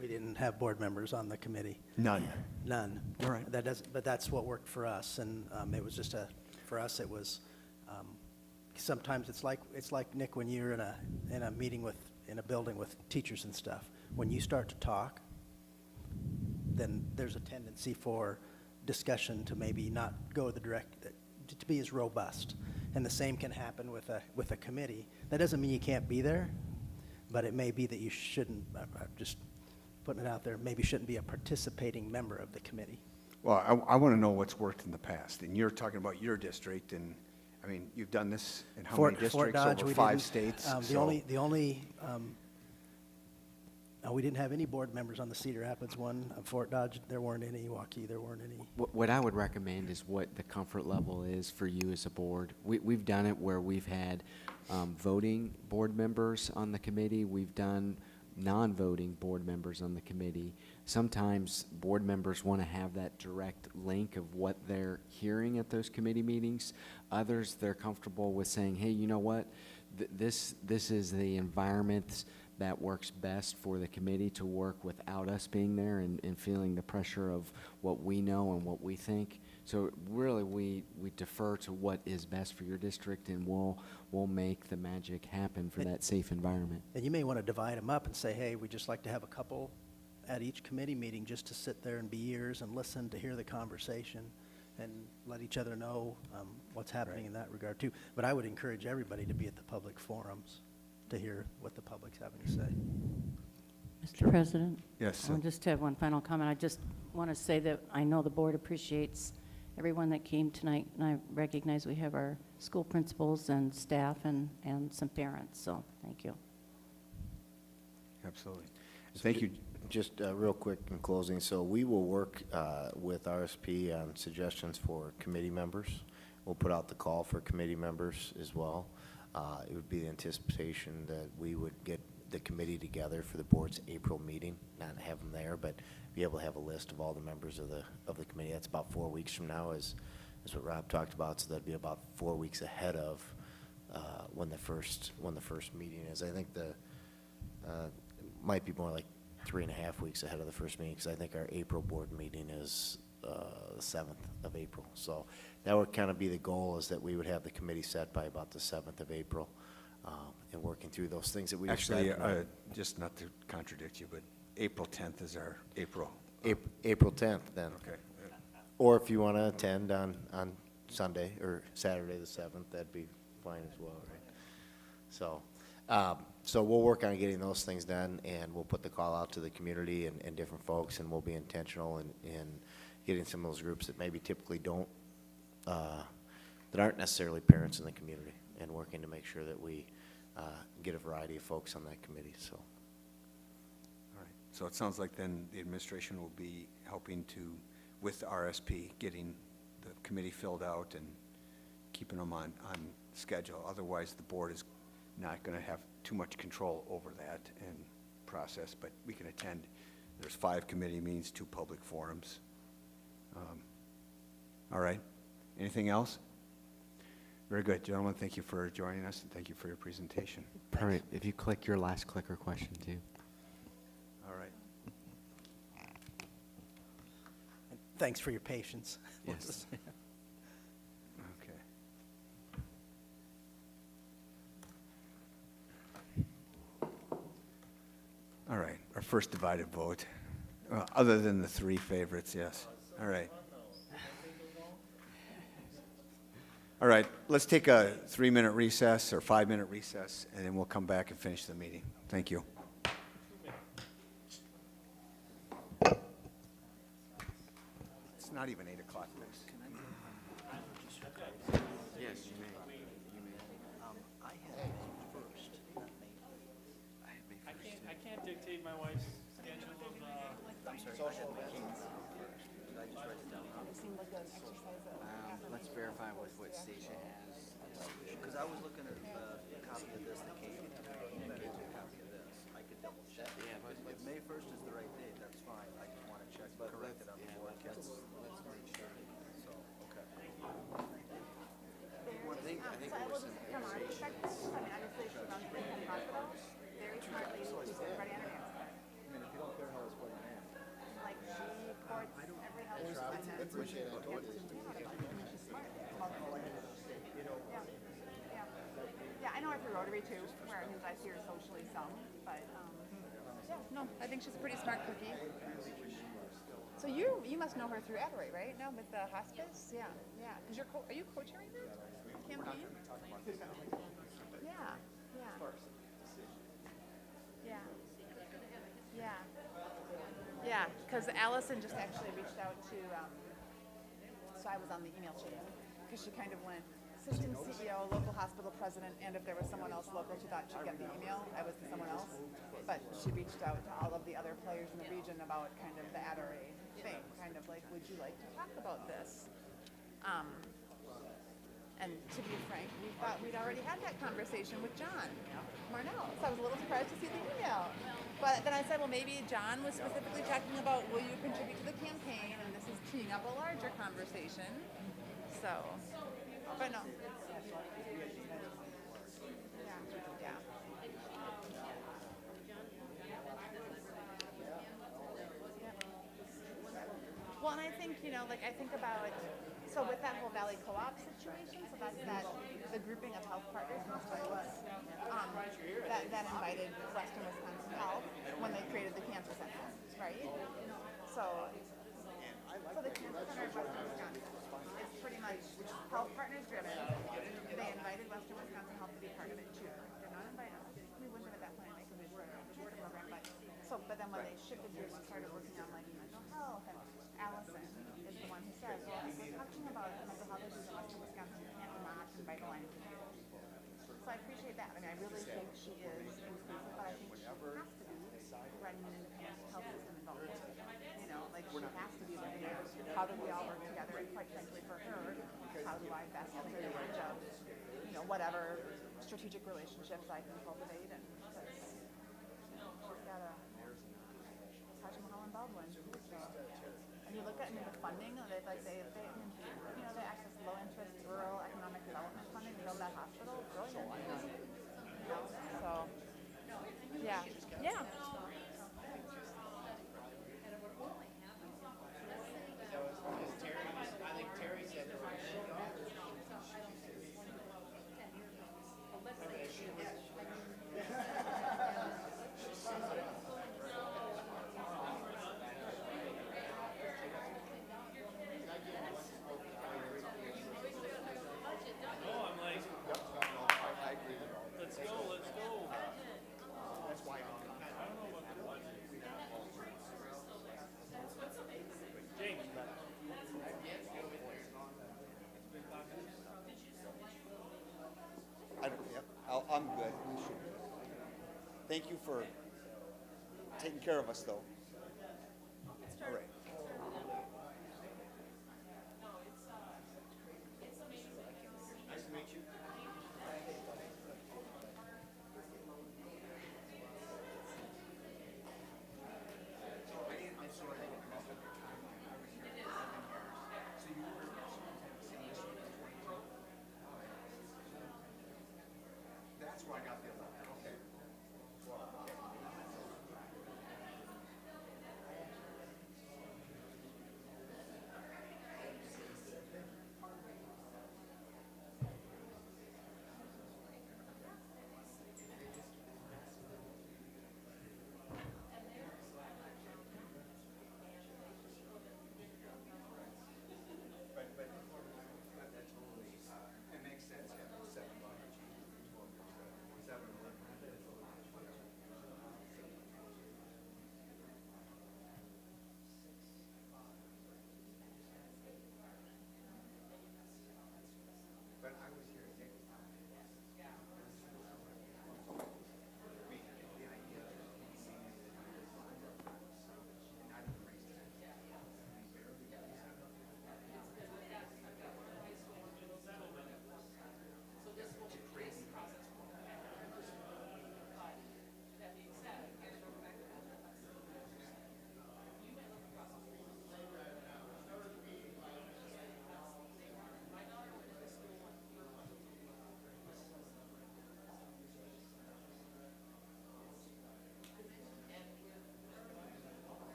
We didn't have board members on the committee. None. None. All right. But that's what worked for us, and it was just for us, it was, sometimes it's like, Nick, when you're in a meeting in a building with teachers and stuff. When you start to talk, then there's a tendency for discussion to maybe not go to be as robust. And the same can happen with a committee. That doesn't mean you can't be there, but it may be that you shouldn't, I'm just putting it out there, maybe shouldn't be a participating member of the committee. Well, I want to know what's worked in the past. And you're talking about your district, and, I mean, you've done this in how many districts? Dodge, over we 5 didn't. states? We didn't have any board members on the Cedar Rapids one. Fort Dodge, there weren't any. Waukee, there weren't any. What I would recommend is what the comfort level is for you as a board. We've done it where we've had voting board members on the committee. We've done non-voting board members on the committee. Sometimes board members want to have that direct link of what they're hearing at those committee meetings. Others, they're comfortable with saying, hey, you know what? This is the environment that works best for the committee to work without us being there and feeling the pressure of what we know and what we think. So really, we defer to what is best for your district, and we'll make the magic happen for that safe environment. And you may want to divide them up and say, hey, we'd just like to have a couple at each committee meeting just to sit there and be ears and listen to hear the conversation and let each other know what's happening in that regard too. But I would encourage everybody to be at the public forums to hear what the public's having to say. Mr. President? Yes. I'll just have one final comment. I just want to say that I know the board appreciates everyone that came tonight, and I recognize we have our school principals and staff and some parents, so thank you. Absolutely. Thank you. Just real quick in closing, so we will work with RSP on suggestions for committee members. We'll put out the call for committee members as well. It would be the anticipation that we would get the committee together for the board's April meeting, not have them there, but be able to have a list of all the members of the committee. That's about 4 weeks from now, is what Rob talked about. So that'd be about 4 weeks ahead of when the first meeting is. I think might be more like 3.5 weeks ahead of the first meeting, because I think our April board meeting is the 7th of April. So that would kind of be the goal, is that we would have the committee set by about the 7th of April, and working through those things that we Actually, described. just not to contradict you, but April 10th is our April. April 10th then. Okay. Or if you want to attend on Sunday or Saturday the 7th, that'd be fine as well, right? So So we'll work on getting those things done, and we'll put the call out to the community and different folks, and we'll be intentional in getting some of those groups that maybe typically don't, that aren't necessarily parents in the community, and working to make sure that we get a variety of folks on that committee, so. All right. So it sounds like then the administration will be helping to, with RSP, getting the committee filled out and keeping them on schedule. Otherwise, the board is not going to have too much control over that and process, but we can attend. There's 5 committee meetings, 2 public forums. All right. Anything else? Very good. Gentlemen, thank you for joining us, and thank you for your presentation. Perfect. If you click your last clicker question too. All right. Thanks for your patience. Yes. Okay. All right, our first divided vote, other than the 3 favorites, yes. All right. All right, let's take a 3-minute recess or 5-minute recess, and then we'll come back and finish the meeting. Thank you. It's not even 8 o'clock, Miss. Yes, you may. I had first, not May. I can't dictate my wife's schedule of, I'm sorry, I had May first. Did I just write it down? Let's verify with what Stacia has. Because I was looking at a copy of this that came, and that gave me a copy of this. I could double check. Yeah, but If May 1st is the right date, that's fine. I just want to check, correct it on the board. Let's make sure. So, okay. I think there was some From our perspective, I mean, obviously she runs the hospital, very smartly, keeps everybody on her hands. I mean, if you don't care how it's put in hand. Like, she courts every health department. I appreciate it. She's smart. Yeah, I know her through Rotary too, where it means I see her socially some, but, yeah, no, I think she's a pretty smart cookie. So you must know her through Adelaide, right? No, with the hospice? Yeah, yeah. Because are you co-chairing that campaign? Yeah, yeah. Yeah. Yeah. Yeah, because Allison just actually reached out to, so I was on the email chain, because she kind of went, assistant CEO, local hospital president, and if there was someone else local, she thought she'd get the email. I was the someone else. But she reached out to all of the other players in the region about kind of the Adelaide thing, kind of like, would you like to talk about this? And to be frank, we thought we'd already had that conversation with John Marnell. So I was a little surprised to see the email. But then I said, well, maybe John was specifically talking about, will you contribute to the campaign? And this is teeing up a larger conversation. So, but no. Yeah, yeah. Well, and I think, like I think about, so with that whole Valley Co-op situation, so that's the grouping of health partners mostly was, that invited Western Wisconsin Health when they created the cancer center, right? So the cancer center of Western Wisconsin is pretty much health partners driven. They invited Western Wisconsin Health to be part of it too. They're not invited, we wouldn't have at that point make a bid for the program, but then when they shifted gears and started working on like mental health, and Allison is the one who said, well, we're talking about mental health issues in Western Wisconsin, you can't not invite a line of people. So I appreciate that. I mean, I really think she is inclusive, but I think she has to be running an independent health system involved. Like she has to be looking at how do we all work together, and quite frankly for her, how do I best take advantage of, whatever strategic relationships I can cultivate, and because she's got a Taj Mahal in Baldwin. So, and you look at the funding, they access low interest rural economic development funding to build that hospital. Brilliant. So, yeah, yeah. let's go. Thank you for taking care of us, though. All right.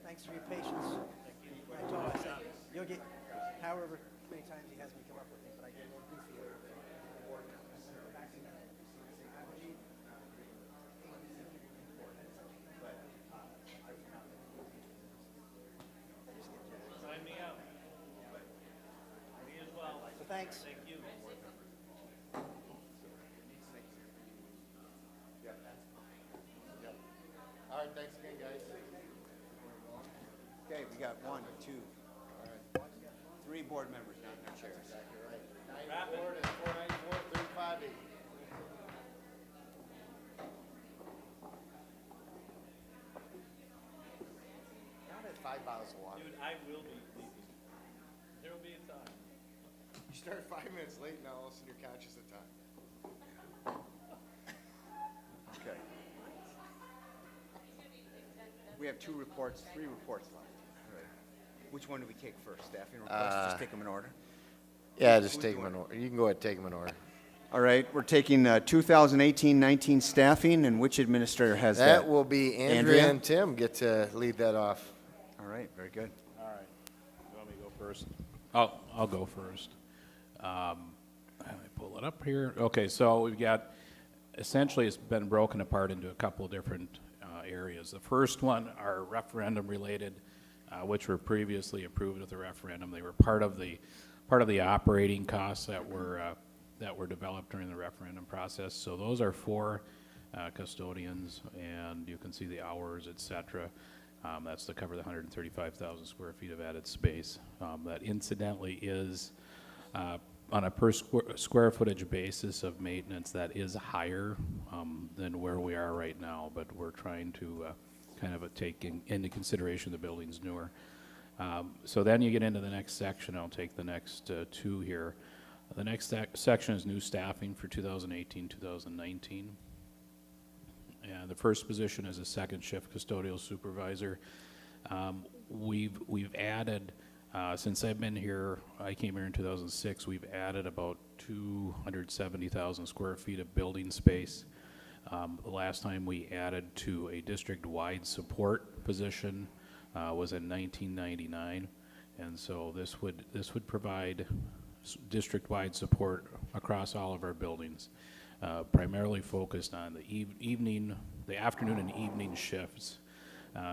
Thanks for your patience. I told him, I said, you'll get however many times he has me come up with it, but I get a little goofy. Sign me up. Me as well. So thanks. Thank you. All right, thanks again, guys. Okay, we got 1, 2, 3 board members not in their chairs. Rapid. 494, 358. Not at 5 bottles of water. Dude, I will be leaving. There will be a time. You start 5 minutes late now, all of a sudden you're conscious of time. Okay. We have 2 reports, 3 reports left. All right. Which one do we take first? Staffing reports? Just take them in order? Yeah, just Who's take them doing in it? order. You can go ahead and take them in order. All right, we're taking 2018-19 staffing, and which administrator has that? That will be Andrea Andrea? and Tim get to lead that off. All right, very good. All right. You want me to go first? I'll go first. Let me pull it up here. Okay, so we've got, essentially it's been broken apart into a couple of different areas. The first one are referendum-related, which were previously approved at the referendum. They were part of the operating costs that were developed during the referendum process. So those are 4 custodians, and you can see the hours, et cetera. That's to cover the 135,000 square feet of added space. That incidentally is, on a per square footage basis of maintenance, that is higher than where we are right now, but we're trying to kind of take into consideration the building's newer. So then you get into the next section. I'll take the next 2 here. The next section is new staffing for 2018, 2019. And the first position is a second shift custodial supervisor. We've added, since I've been here, I came here in 2006, we've added about 270,000 square feet of building space. The last time we added to a district-wide support position was in 1999. And so this would provide district-wide support across all of our buildings, primarily focused on the afternoon and evening shifts.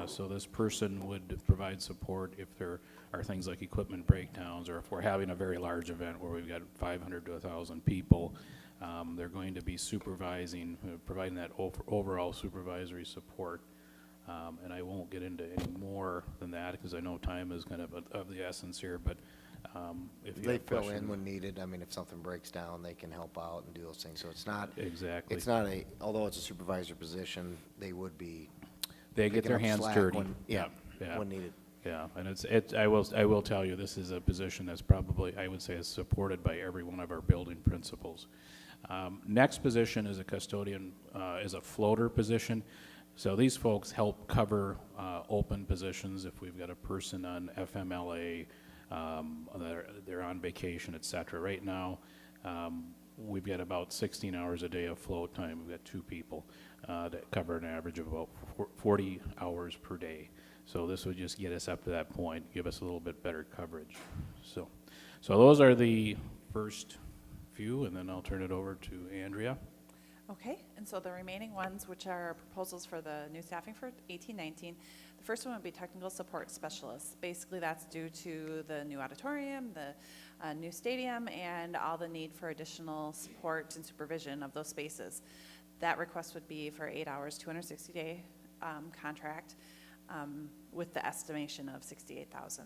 So this person would provide support if there are things like equipment breakdowns, or if we're having a very large event where we've got 500 to 1,000 people. They're going to be supervising, providing that overall supervisory support. And I won't get into any more than that because I know time is kind of the essence here, but if you They have fill in questions. when needed. I mean, if something breaks down, they can help out and do those things. So it's not. Exactly. It's not although it's a supervisor position, they would be. They get picking their up hands slack dirty. when- Yeah, Yeah. when needed. Yeah, and I will tell you, this is a position that's probably, I would say, is supported by every one of our building principals. Next position is a custodian, is a floater position. So these folks help cover open positions if we've got a person on FMLA, they're on vacation, et cetera. Right now, we've got about 16 hours a day of float time. We've got 2 people that cover an average of about 40 hours per day. So this would just get us up to that point, give us a little bit better coverage. So those are the first few, and then I'll turn it over to Andrea. Okay, and so the remaining ones, which are proposals for the new staffing for 18-19, the first one would be technical support specialists. Basically, that's due to the new auditorium, the new stadium, and all the need for additional support and supervision of those spaces. That request would be for 8 hours, 260-day contract with the estimation of $68,000.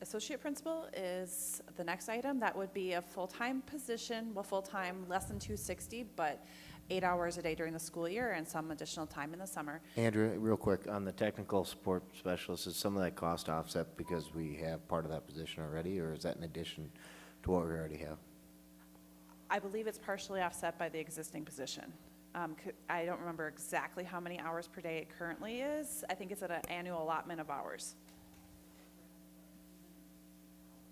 Associate principal is the next item. That would be a full-time position, well, full-time, less than 260, but 8 hours a day during the school year and some additional time in the summer. Andrew, real quick, on the technical support specialist, is some of that cost offset because we have part of that position already, or is that in addition to what we already have? I believe it's partially offset by the existing position. I don't remember exactly how many hours per day it currently is. I think it's at an annual allotment of hours.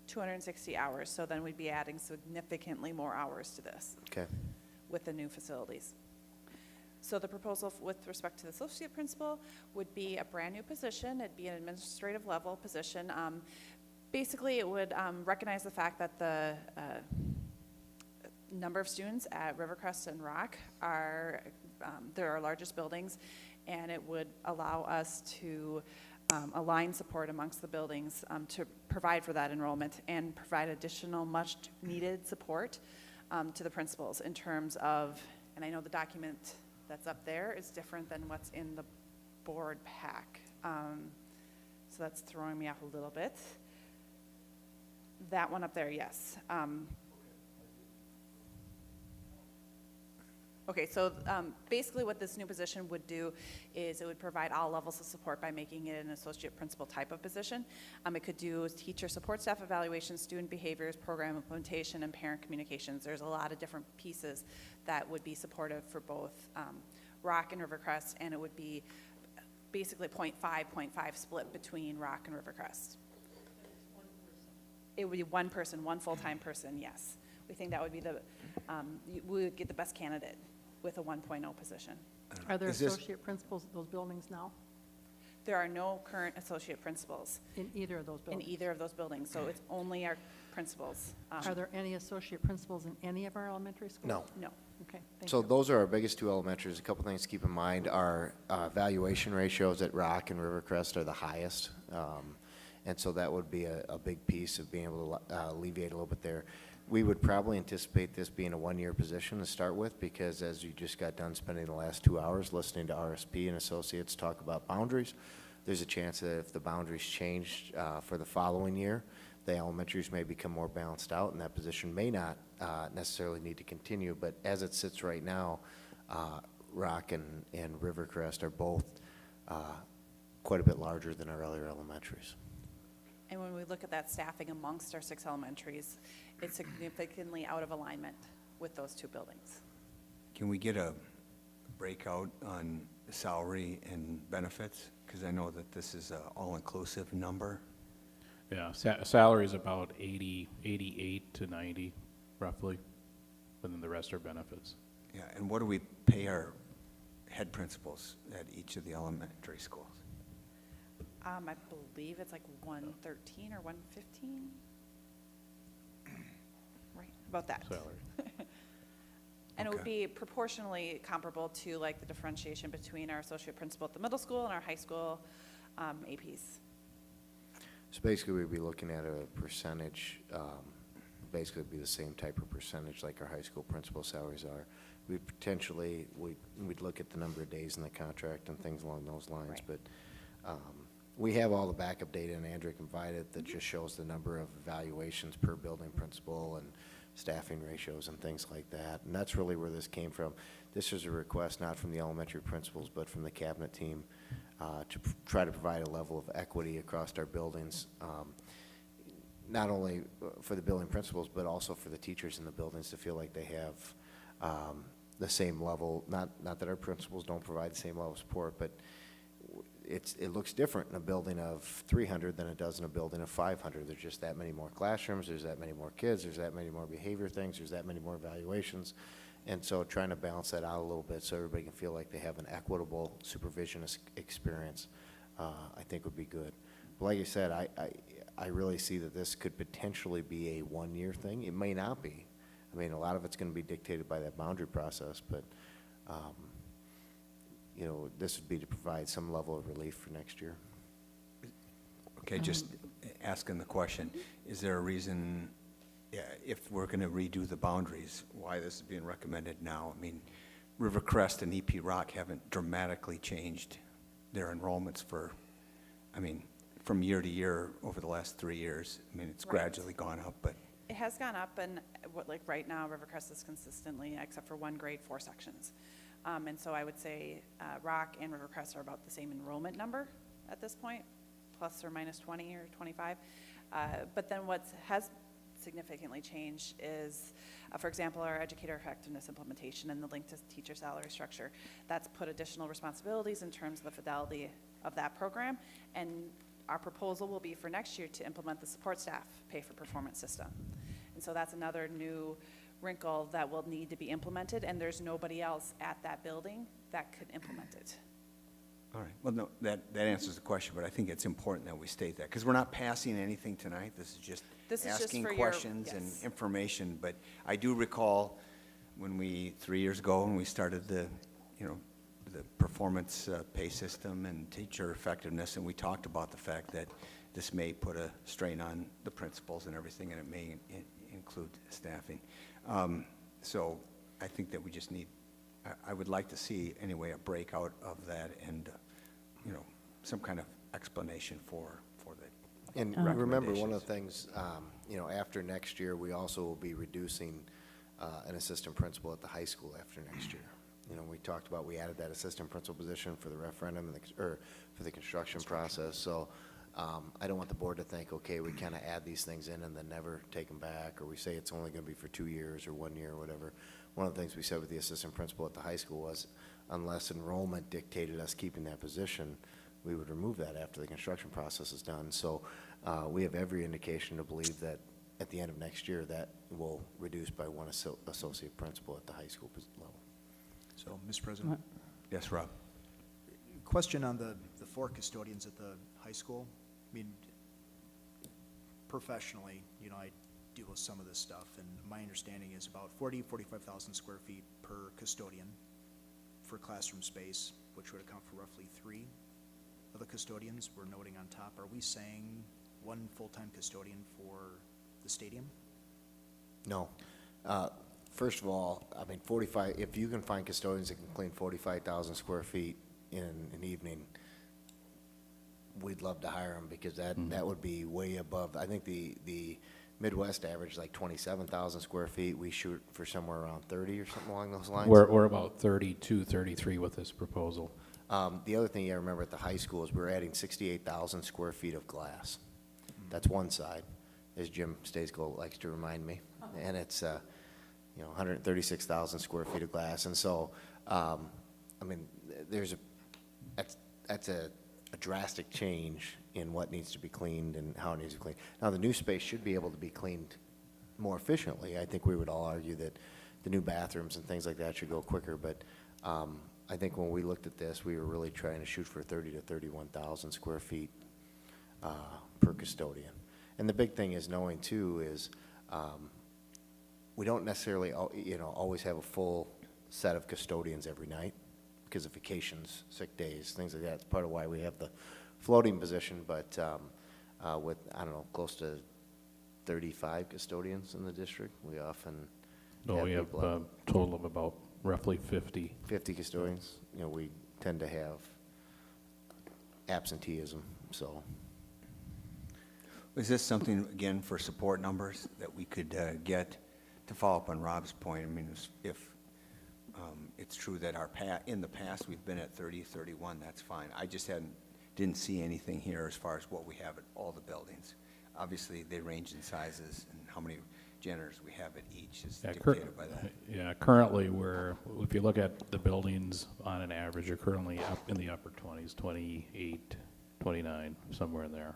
260 hours, so then we'd be adding significantly more hours to this. Okay. With the new facilities. So the proposal with respect to the associate principal would be a brand new position. It'd be an administrative level position. Basically, it would recognize the fact that the number of students at Rivercrest and Rock are, they're our largest buildings, and it would allow us to align support amongst the buildings to provide for that enrollment and provide additional much needed support to the principals in terms of, and I know the document that's up there is different than what's in the board pack. So that's throwing me off a little bit. That one up there, yes. Okay, so basically what this new position would do is it would provide all levels of support by making it an associate principal type of position. It could do teacher support, staff evaluation, student behaviors, program implementation, and parent communications. There's a lot of different pieces that would be supportive for both Rock and Rivercrest, and it would be basically 0.5 split between Rock and Rivercrest. It would be one person, one full-time person, yes. We think that would be the, we would get the best candidate with a 1.0 position. Are there Is this- associate principals at those buildings now? There are no current associate principals In either of those in buildings? either of those buildings, so it's only our principals. Are there any associate principals in any of our elementary schools? No. No. Okay, thank So you. those are our biggest 2 elementaries. A couple things to keep in mind. Our valuation ratios at Rock and Rivercrest are the highest. And so that would be a big piece of being able to alleviate a little bit there. We would probably anticipate this being a 1-year position to start with, because as you just got done spending the last 2 hours listening to RSP and associates talk about boundaries, there's a chance that if the boundaries change for the following year, the elementaries may become more balanced out, and that position may not necessarily need to continue. But as it sits right now, Rock and Rivercrest are both quite a bit larger than our other elementaries. And when we look at that staffing amongst our 6 elementaries, it's significantly out of alignment with those 2 buildings. Can we get a breakout on salary and benefits? Because I know that this is an all-inclusive number. Yeah, salary is about 88 to 90, roughly, and then the rest are benefits. Yeah, and what do we pay our head principals at each of the elementary schools? I believe it's like 113 or 115. Right, about that. Salary. And it would Okay. be proportionally comparable to like the differentiation between our associate principal at the middle school and our high school APs. So basically, we'd be looking at a percentage, basically it'd be the same type of percentage like our high school principal salaries are. We potentially, we'd look at the number of days in the contract and things along those lines, Right. but we have all the backup data, and Andrea can provide it, that just shows the number of evaluations per building principal and staffing ratios and things like that. And that's really where this came from. This was a request not from the elementary principals, but from the cabinet team to try to provide a level of equity across our buildings, not only for the building principals, but also for the teachers in the buildings to feel like they have the same level, not that our principals don't provide the same level of support, but it looks different in a building of 300 than it does in a building of 500. There's just that many more classrooms, there's that many more kids, there's that many more behavior things, there's that many more evaluations. And so trying to balance that out a little bit so everybody can feel like they have an equitable supervision experience, I think would be good. But like I said, I really see that this could potentially be a one-year thing. It may not be. I mean, a lot of it's going to be dictated by that boundary process, but you know, this would be to provide some level of relief for next year. Okay, just asking the question, is there a reason, if we're going to redo the boundaries, why this is being recommended now? I mean, Rivercrest and EP Rock haven't dramatically changed their enrollments from year to year over the last 3 years. I mean, it's Right. gradually gone up, but It has gone up, and like right now, Rivercrest is consistently, except for 1 grade, 4 sections. And so I would say Rock and Rivercrest are about the same enrollment number at this point, plus or minus 20 or 25. But then what has significantly changed is, for example, our educator effectiveness implementation and the link to teacher salary structure. That's put additional responsibilities in terms of the fidelity of that program. And our proposal will be for next year to implement the support staff pay for performance system. And so that's another new wrinkle that will need to be implemented, and there's nobody else at that building that could implement it. all right. Well, no, that answers the question, but I think it's important that we state that, because we're not passing anything tonight. This is just This is just asking for your- questions and yes. information. But I do recall when 3 years ago, when we started the performance pay system and teacher effectiveness, and we talked about the fact that this may put a strain on the principals and everything, and it may include staffing. So I think that we just need, I would like to see, anyway, a breakout of that and, some kind of explanation for the And remember, one of recommendations. the things, after next year, we also will be reducing an assistant principal at the high school after next year. We talked about, we added that assistant principal position for the referendum, or for the construction process. So I don't want the board to think, okay, we kind of add these things in and then never take them back, or we say it's only going to be for 2 years or 1 year or whatever. One of the things we said with the assistant principal at the high school was, unless enrollment dictated us keeping that position, we would remove that after the construction process is done. So we have every indication to believe that at the end of next year, that will reduce by 1 associate principal at the high school level. So, Mr. President, Yes, Rob? question on the 4 custodians at the high school. I mean, professionally, I deal with some of this stuff, and my understanding is about 45,000 square feet per custodian for classroom space, which would account for roughly 3 of the custodians we're noting on top. Are we saying 1 full-time custodian for the stadium? No. First of all, I mean, if you can find custodians that can clean 45,000 square feet in an evening, we'd love to hire them, because that would be way above. I think the Midwest average is like 27,000 square feet. We shoot for somewhere around 30 or something along those lines. We're about 32, 33 with this proposal. The other thing you gotta remember at the high school is we're adding 68,000 square feet of glass. That's one side, as Jim Staceco likes to remind me. And it's, 136,000 square feet of glass. And so, I mean, that's a drastic change in what needs to be cleaned and how it needs to be cleaned. Now, the new space should be able to be cleaned more efficiently. I think we would all argue that the new bathrooms and things like that should go quicker, but I think when we looked at this, we were really trying to shoot for 30 to 31,000 square feet per custodian. And the big thing is knowing too is we don't necessarily always have a full set of custodians every night because of vacations, sick days, things like that. It's part of why we have the floating position, but with, I don't know, close to 35 custodians in the district, we often No, we have people a total of about roughly 50. 50 custodians. We tend to have absenteeism, so. Is this something, again, for support numbers that we could get to follow up on Rob's point? I mean, if it's true that in the past we've been at 30, 31, that's fine. I just didn't see anything here as far as what we have at all the buildings. Obviously, they range in sizes, and how many janitors we have at each is dictated by that. Yeah, currently if you look at the buildings on an average, you're currently up in the upper 20s, 28, 29, somewhere in there.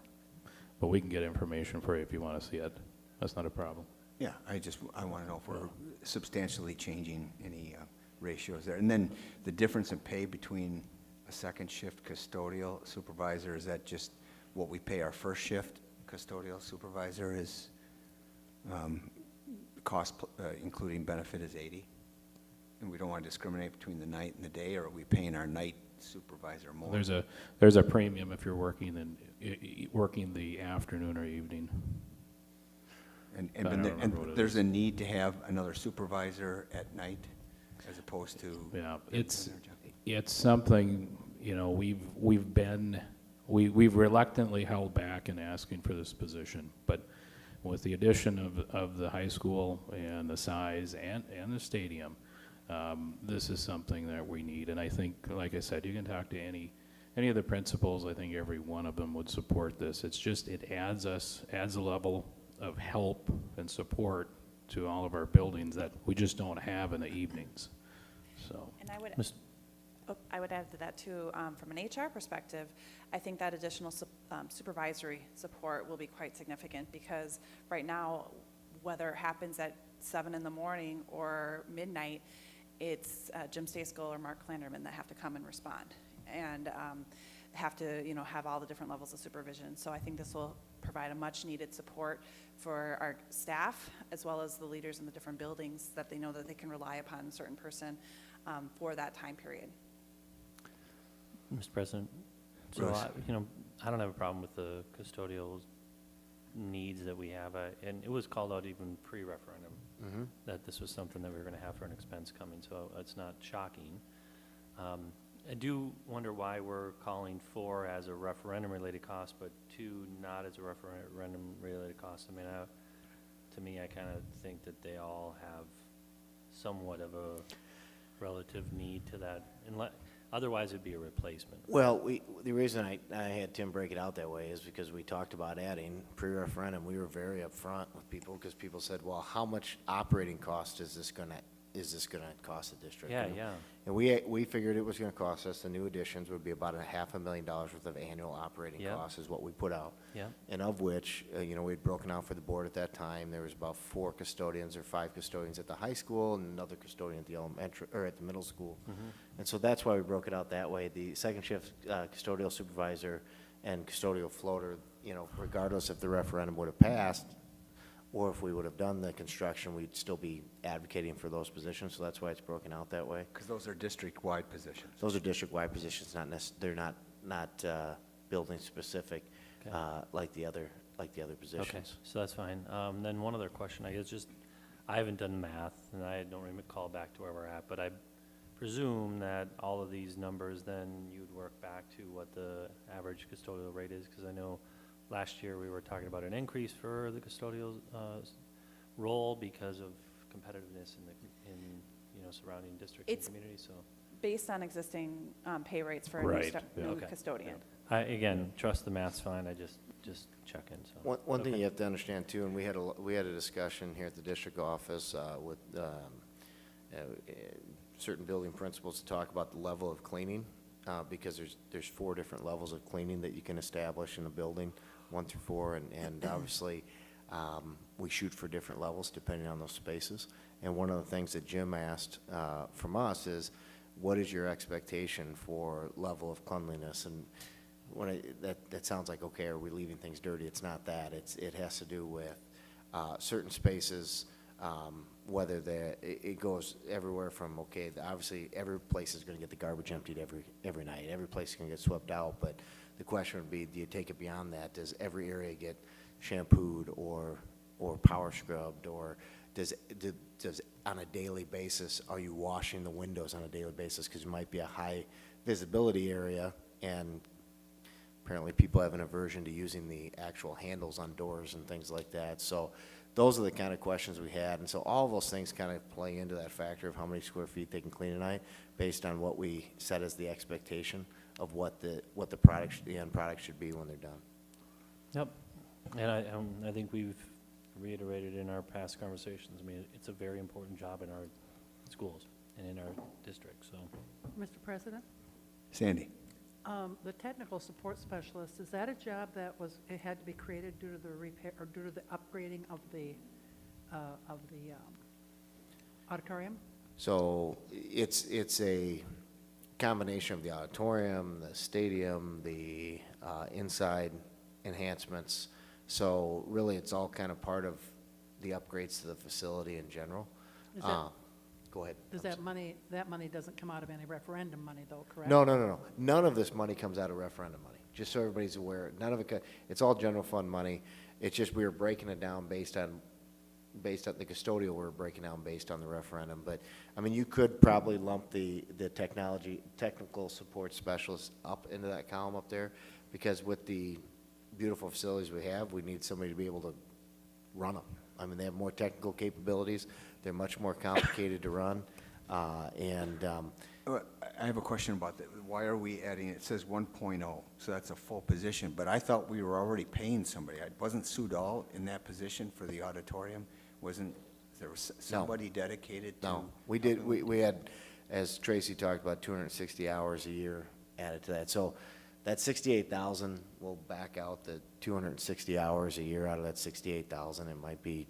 But we can get information for you if you want to see it. That's not a problem. Yeah, I want to know if we're substantially changing any ratios there. And then the difference in pay between a second shift custodial supervisor, is that just what we pay our first shift custodial supervisor is cost including benefit is 80? And we don't want to discriminate between the night and the day, or are we paying our night supervisor more? There's a premium if you're working the afternoon or evening. And there's a need to have another supervisor at night as opposed to. Yeah, it's something, we've reluctantly held back in asking for this position, but with the addition of the high school and the size and the stadium, this is something that we need. And I think, like I said, you can talk to any of the principals. I think every one of them would support this. It's just, it adds a level of help and support to all of our buildings that we just don't have in the evenings. So. And I would add to that too, from an HR perspective, I think that additional supervisory support will be quite significant, because right now, whether it happens at 7 in the morning or midnight, it's Jim Staceco or Mark Klanderman that have to come and respond, and have to have all the different levels of supervision. So I think this will provide a much needed support for our staff, as well as the leaders in the different buildings, that they know that they can rely upon a certain person for that time period. Mr. President, so I don't have a problem with the custodial needs that we have, and it was called out even pre-referendum that this was something that we were going to have for an expense coming, so it's not shocking. I do wonder why we're calling 4 as a referendum-related cost, but 2 not as a referendum-related cost. I mean, to me, I kind of think that they all have somewhat of a relative need to that, otherwise it'd be a replacement. Well, the reason I had Tim break it out that way is because we talked about adding pre-referendum. We were very upfront with people, because people said, well, how much operating cost is this going to cost the district? Yeah. And we figured it was going to cost us, the new additions would be about $500,000 worth of annual operating costs is what we put out. Yeah. And of which, we'd broken out for the board at that time. There was about 4 custodians or 5 custodians at the high school and another custodian at the elementary or at the middle school. And so that's why we broke it out that way. The second shift custodial supervisor and custodial floater, regardless if the referendum would have passed, or if we would have done the construction, we'd still be advocating for those positions, so that's why it's broken out that way. Because those are district-wide positions. Those are district-wide positions, they're not building-specific, like the other positions. Okay, so that's fine. Then one other question, I guess, I haven't done math, and I don't recall back to where we're at, but I presume that all of these numbers, then you'd work back to what the average custodial rate is, because I know last year we were talking about an increase for the custodial role because of competitiveness in surrounding districts and communities. So based on existing pay rates for a Right. new custodian. Again, trust the math's fine, I just checking, so. One thing Okay. you have to understand too, and we had a discussion here at the district office with certain building principals to talk about the level of cleaning, because there's 4 different levels of cleaning that you can establish in a building, 1 through 4, and obviously we shoot for different levels depending on those spaces. And one of the things that Jim asked from us is, what is your expectation for level of cleanliness? And when that sounds like, okay, are we leaving things dirty? It's not that. It has to do with certain spaces, whether it goes everywhere from, okay, obviously every place is going to get the garbage emptied every night. Every place is going to get swept out, but the question would be, do you take it beyond that? Does every area get shampooed or power scrubbed, or does on a daily basis, are you washing the windows on a daily basis? Because it might be a high visibility area, and apparently people have an aversion to using the actual handles on doors and things like that. So those are the kind of questions we had. And so all of those things kind of play into that factor of how many square feet they can clean a night based on what we set as the expectation of what the end product should be when they're done. Yep, and I think we've reiterated in our past conversations, I mean, it's a very important job in our schools and in our district, so. Mr. President? Sandy? The technical support specialist, is that a job that it had to be created due to the repair, or due to the upgrading of the auditorium? So it's a combination of the auditorium, the stadium, the inside enhancements. So really, it's all kind of part of the upgrades to the facility in general. Is that- Go ahead. Does that money doesn't come out of any referendum money, though, correct? No. None of this money comes out of referendum money, just so everybody's aware. None of it, it's all general fund money. It's just we were breaking it down based on the custodial, we were breaking down based on the referendum. But, I mean, you could probably lump the technical support specialist up into that column up there, because with the beautiful facilities we have, we need somebody to be able to run them. I mean, they have more technical capabilities. They're much more complicated to run. I have a question about that. Why are we adding, it says 1.0, so that's a full position, but I thought we were already paying somebody. Wasn't Sudal in that position for the auditorium? There was somebody dedicated to? No, we did, we had, as Tracy talked about, 260 hours a year added to that. So that 68,000, we'll back out the 260 hours a year out of that 68,000. It might be,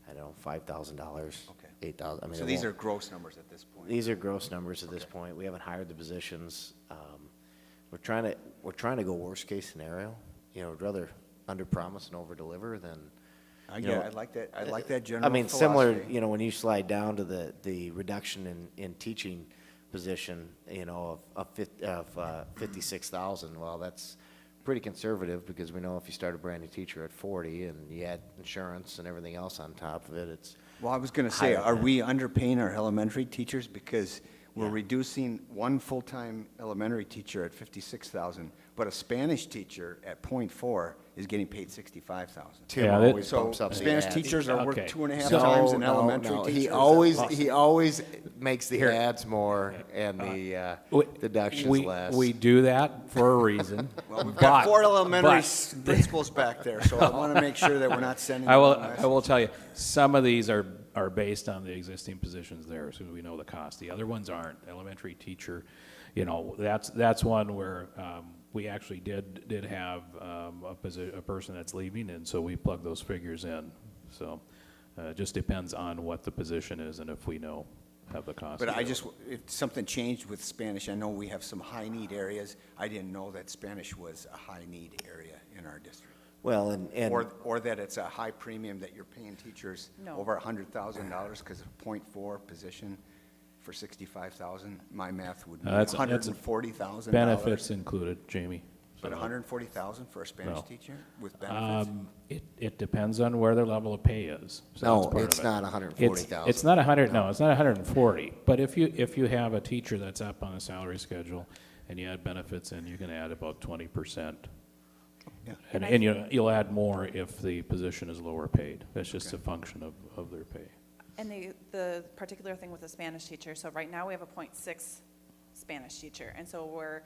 I don't know, $5,000, Okay. 8,000. I mean, So it these won't- are gross numbers at this point? These are gross numbers at this point. We haven't hired the positions. We're trying to go worst case scenario. You know, we'd rather under-promise and over-deliver than, I you get know, it. I like that general I mean, similar, philosophy. you know, when you slide down to the reduction in teaching position, you know, of 56,000, well, that's pretty conservative, because we know if you start a brand new teacher at 40 and you add insurance and everything else on top of it, it's Well, I was going to say, higher are than- we underpaying our elementary teachers? Because we're Yeah. reducing one full-time elementary teacher at 56,000, but a Spanish teacher at .4 is getting paid 65,000. Tim Yeah, that- always So bumps up the Spanish ad. teachers are worth Okay. 2.5 No, times an no, elementary no. teacher? He Is that always possible? makes the Here. ads more and the deductions We less. do that for a reason. Well, we've got 4 elementary but- principals back there, so I want to make sure that we're not sending the I wrong message. will tell you, some of these are based on the existing positions there, so we know the cost. The other ones aren't. Elementary teacher, you know, that's one where we actually did have a person that's leaving, and so we plug those figures in. So it just depends on what the position is and if we have the cost. But if something changed with Spanish, I know we have some high-need areas. I didn't know that Spanish was a high-need area in our district. Well, and Or that it's a high premium that you're paying teachers No. over $100,000 because of a .4 position for 65,000. My math would be That's $140,000. benefits included, Jamie. But So, 140,000 for a Spanish No. teacher with benefits? It depends on where their level of pay is. So No, that's part it's of it. not 140,000. It's not 100, no, it's not 140. But if you have a teacher that's up on a salary schedule and you add benefits in, you can add about 20%. Yeah. And you'll add more if the position is lower paid. That's just a function of their pay. And the particular thing with the Spanish teacher, so right now we have a .6 Spanish teacher, and so we're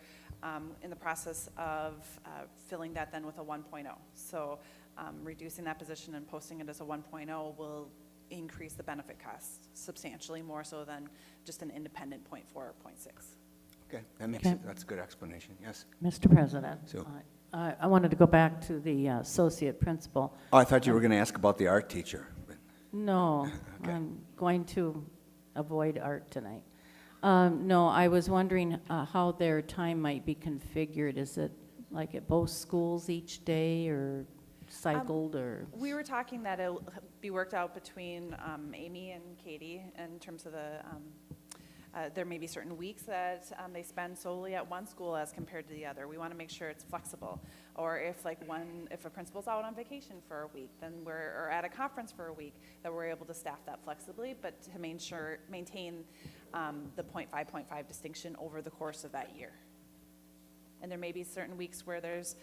in the process of filling that then with a 1.0. So reducing that position and posting it as a 1.0 will increase the benefit costs substantially more so than just an independent 0.4 or 0.6. Okay, that makes Okay. it, that's a good explanation, yes. Mr. President, So- I wanted to go back to the associate principal. Oh, I thought you were going to ask about the art teacher. No, Okay. I'm going to avoid art tonight. No, I was wondering how their time might be configured. Is it like at both schools each day or cycled or? We were talking that it'll be worked out between Amy and Katie in terms of the, there may be certain weeks that they spend solely at one school as compared to the other. We want to make sure it's flexible. Or if if a principal's out on vacation for a week, then or at a conference for a week, that we're able to staff that flexibly, but to maintain the 0.5 distinction over the course of that year. And there may be certain weeks where there's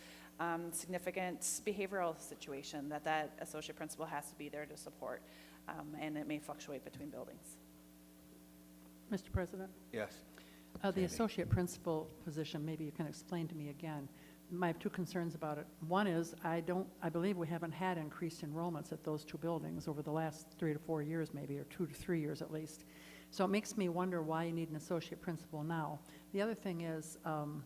significant behavioral situation that associate principal has to be there to support, and it may fluctuate between buildings. Mr. President? Yes. The Sandy. associate principal position, maybe you can explain to me again. I have two concerns about it. One is, I believe we haven't had increased enrollments at those two buildings over the last 3 to 4 years maybe, or 2 to 3 years at least. So it makes me wonder why you need an associate principal now. The other thing is, well,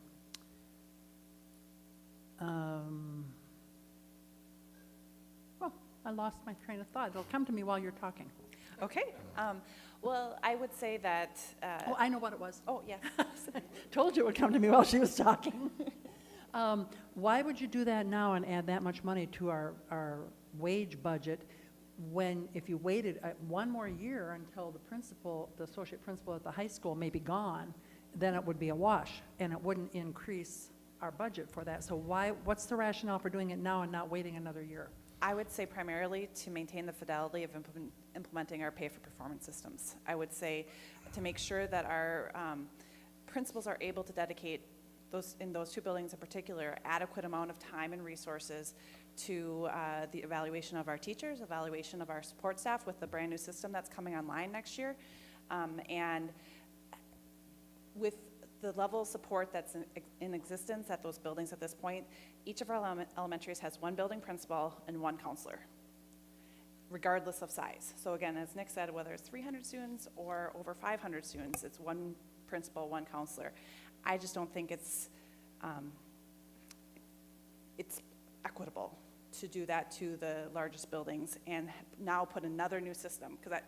I lost my train of thought. It'll come to me while you're talking. Okay. Well, I would say that. Oh, I know what it was. Oh, yes. Told you it would come to me while she was talking. Why would you do that now and add that much money to our wage budget when, if you waited one more year until the associate principal at the high school may be gone, then it would be a wash and it wouldn't increase our budget for that. So what's the rationale for doing it now and not waiting another year? I would say primarily to maintain the fidelity of implementing our pay-for-performance systems. I would say to make sure that our principals are able to dedicate in those two buildings in particular, adequate amount of time and resources to the evaluation of our teachers, evaluation of our support staff with the brand new system that's coming online next year. And with the level of support that's in existence at those buildings at this point, each of our elementaries has one building principal and one counselor, regardless of size. So again, as Nick said, whether it's 300 students or over 500 students, it's one principal, one counselor. I just don't think it's equitable to do that to the largest buildings and now put another new system, because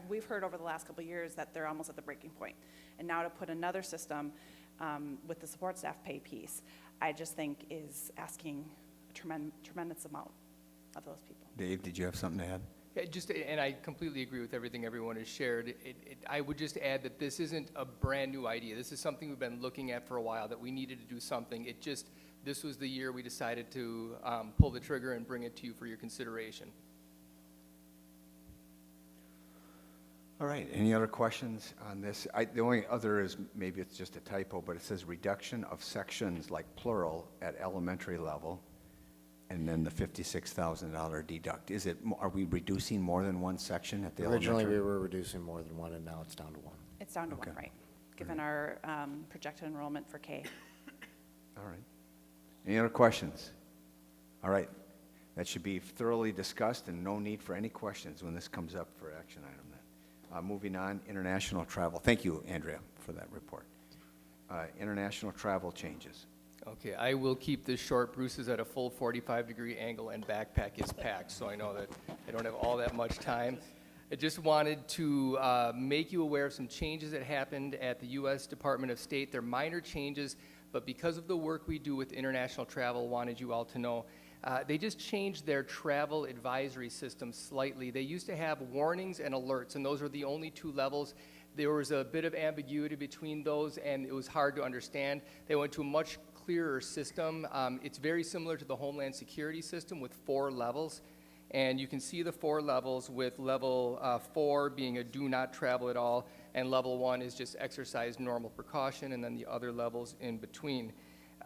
we've heard over the last couple of years that they're almost at the breaking point. And now to put another system with the support staff pay piece, I just think is asking a tremendous amount of those people. Dave, did you have something to add? Yeah, and I completely agree with everything everyone has shared. I would just add that this isn't a brand new idea. This is something we've been looking at for a while, that we needed to do something. This was the year we decided to pull the trigger and bring it to you for your consideration. All right, any other questions on this? The only other is, maybe it's just a typo, but it says reduction of sections like plural at elementary level, and then the $56,000 deduct. Are we reducing more than one section at the Originally, elementary? we were reducing more than one, and now it's down to one. It's down to Okay. one, right, given our projected enrollment for K. All right. Any other questions? All right. That should be thoroughly discussed and no need for any questions when this comes up for action item then. Moving on, international travel. Thank you, Andrea, for that report. International travel changes. Okay, I will keep this short. Bruce is at a full 45-degree angle and backpack is packed, so I know that I don't have all that much time. I just wanted to make you aware of some changes that happened at the U.S. Department of State. They're minor changes, but because of the work we do with international travel, wanted you all to know. They just changed their travel advisory system slightly. They used to have warnings and alerts, and those were the only two levels. There was a bit of ambiguity between those, and it was hard to understand. They went to a much clearer system. It's very similar to the Homeland Security system with 4 levels. And you can see the 4 levels, with level 4 being a do not travel at all, and level 1 is just exercise normal precaution, and then the other levels in between.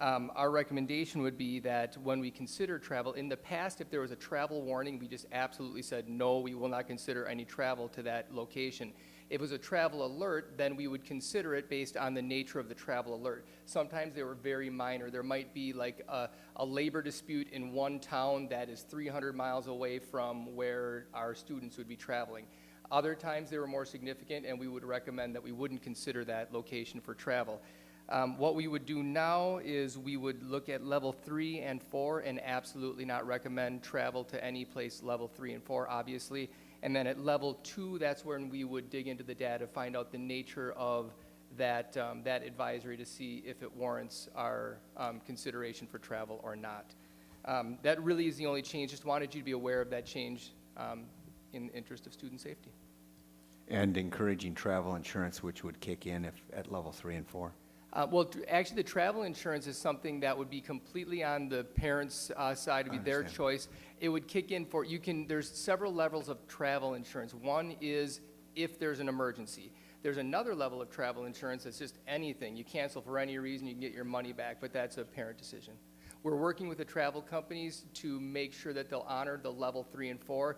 Our recommendation would be that when we consider travel, in the past, if there was a travel warning, we just absolutely said, no, we will not consider any travel to that location. If it was a travel alert, then we would consider it based on the nature of the travel alert. Sometimes they were very minor. There might be like a labor dispute in one town that is 300 miles away from where our students would be traveling. Other times they were more significant, and we would recommend that we wouldn't consider that location for travel. What we would do now is we would look at level 3 and 4 and absolutely not recommend travel to any place level 3 and 4, obviously. And then at level 2, that's when we would dig into the data, find out the nature of that, that advisory to see if it warrants our consideration for travel or not. That really is the only change. Just wanted you to be aware of that change in the interest of student safety. And encouraging travel insurance, which would kick in if at level 3 and 4. Well, actually, the travel insurance is something that would be completely on the parents' side. It would be their choice. It would kick in for, there's several levels of travel insurance. One is if there's an emergency. There's another level of travel insurance that's just anything. You cancel for any reason, you can get your money back, but that's a parent decision. We're working with the travel companies to make sure that they'll honor the level 3 and 4.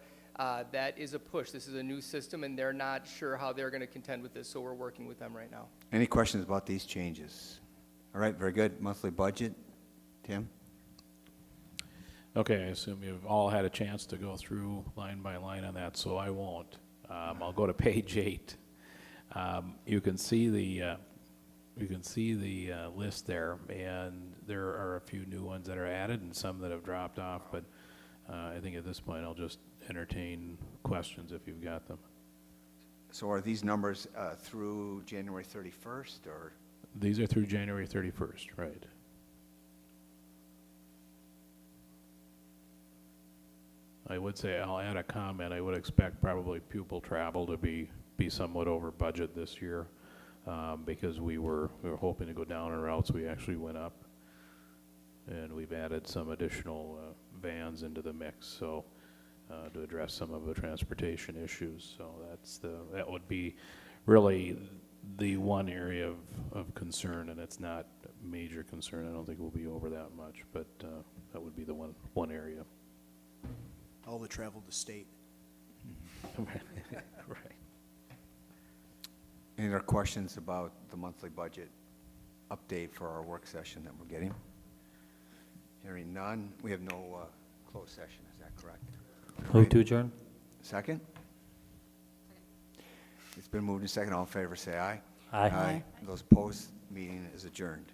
That is a push. This is a new system, and they're not sure how they're going to contend with this, so we're working with them right now. Any questions about these changes? All right, very good. Monthly budget. Tim? Okay, I assume you've all had a chance to go through line by line on that, so I won't. I'll go to page 8. You can see the list there, and there are a few new ones that are added and some that have dropped off, but I think at this point I'll just entertain questions if you've got them. So are these numbers through January 31st, or? These are through January 31st, right. I would say, I'll add a comment, I would expect probably pupil travel to be somewhat over budget this year, because we were hoping to go down in routes, we actually went up. And we've added some additional vans into the mix, so to address some of the transportation issues. So that would be really the one area of concern, and it's not a major concern. I don't think we'll be over that much, but that would be the one area. All the travel to state. Right. Any other questions about the monthly budget update for our work session that we're getting? Hearing none, we have no closed session, is that correct? Move to adjourn. Second? It's been moved and second. All in favor, say aye. Aye. Those opposed, meeting is adjourned.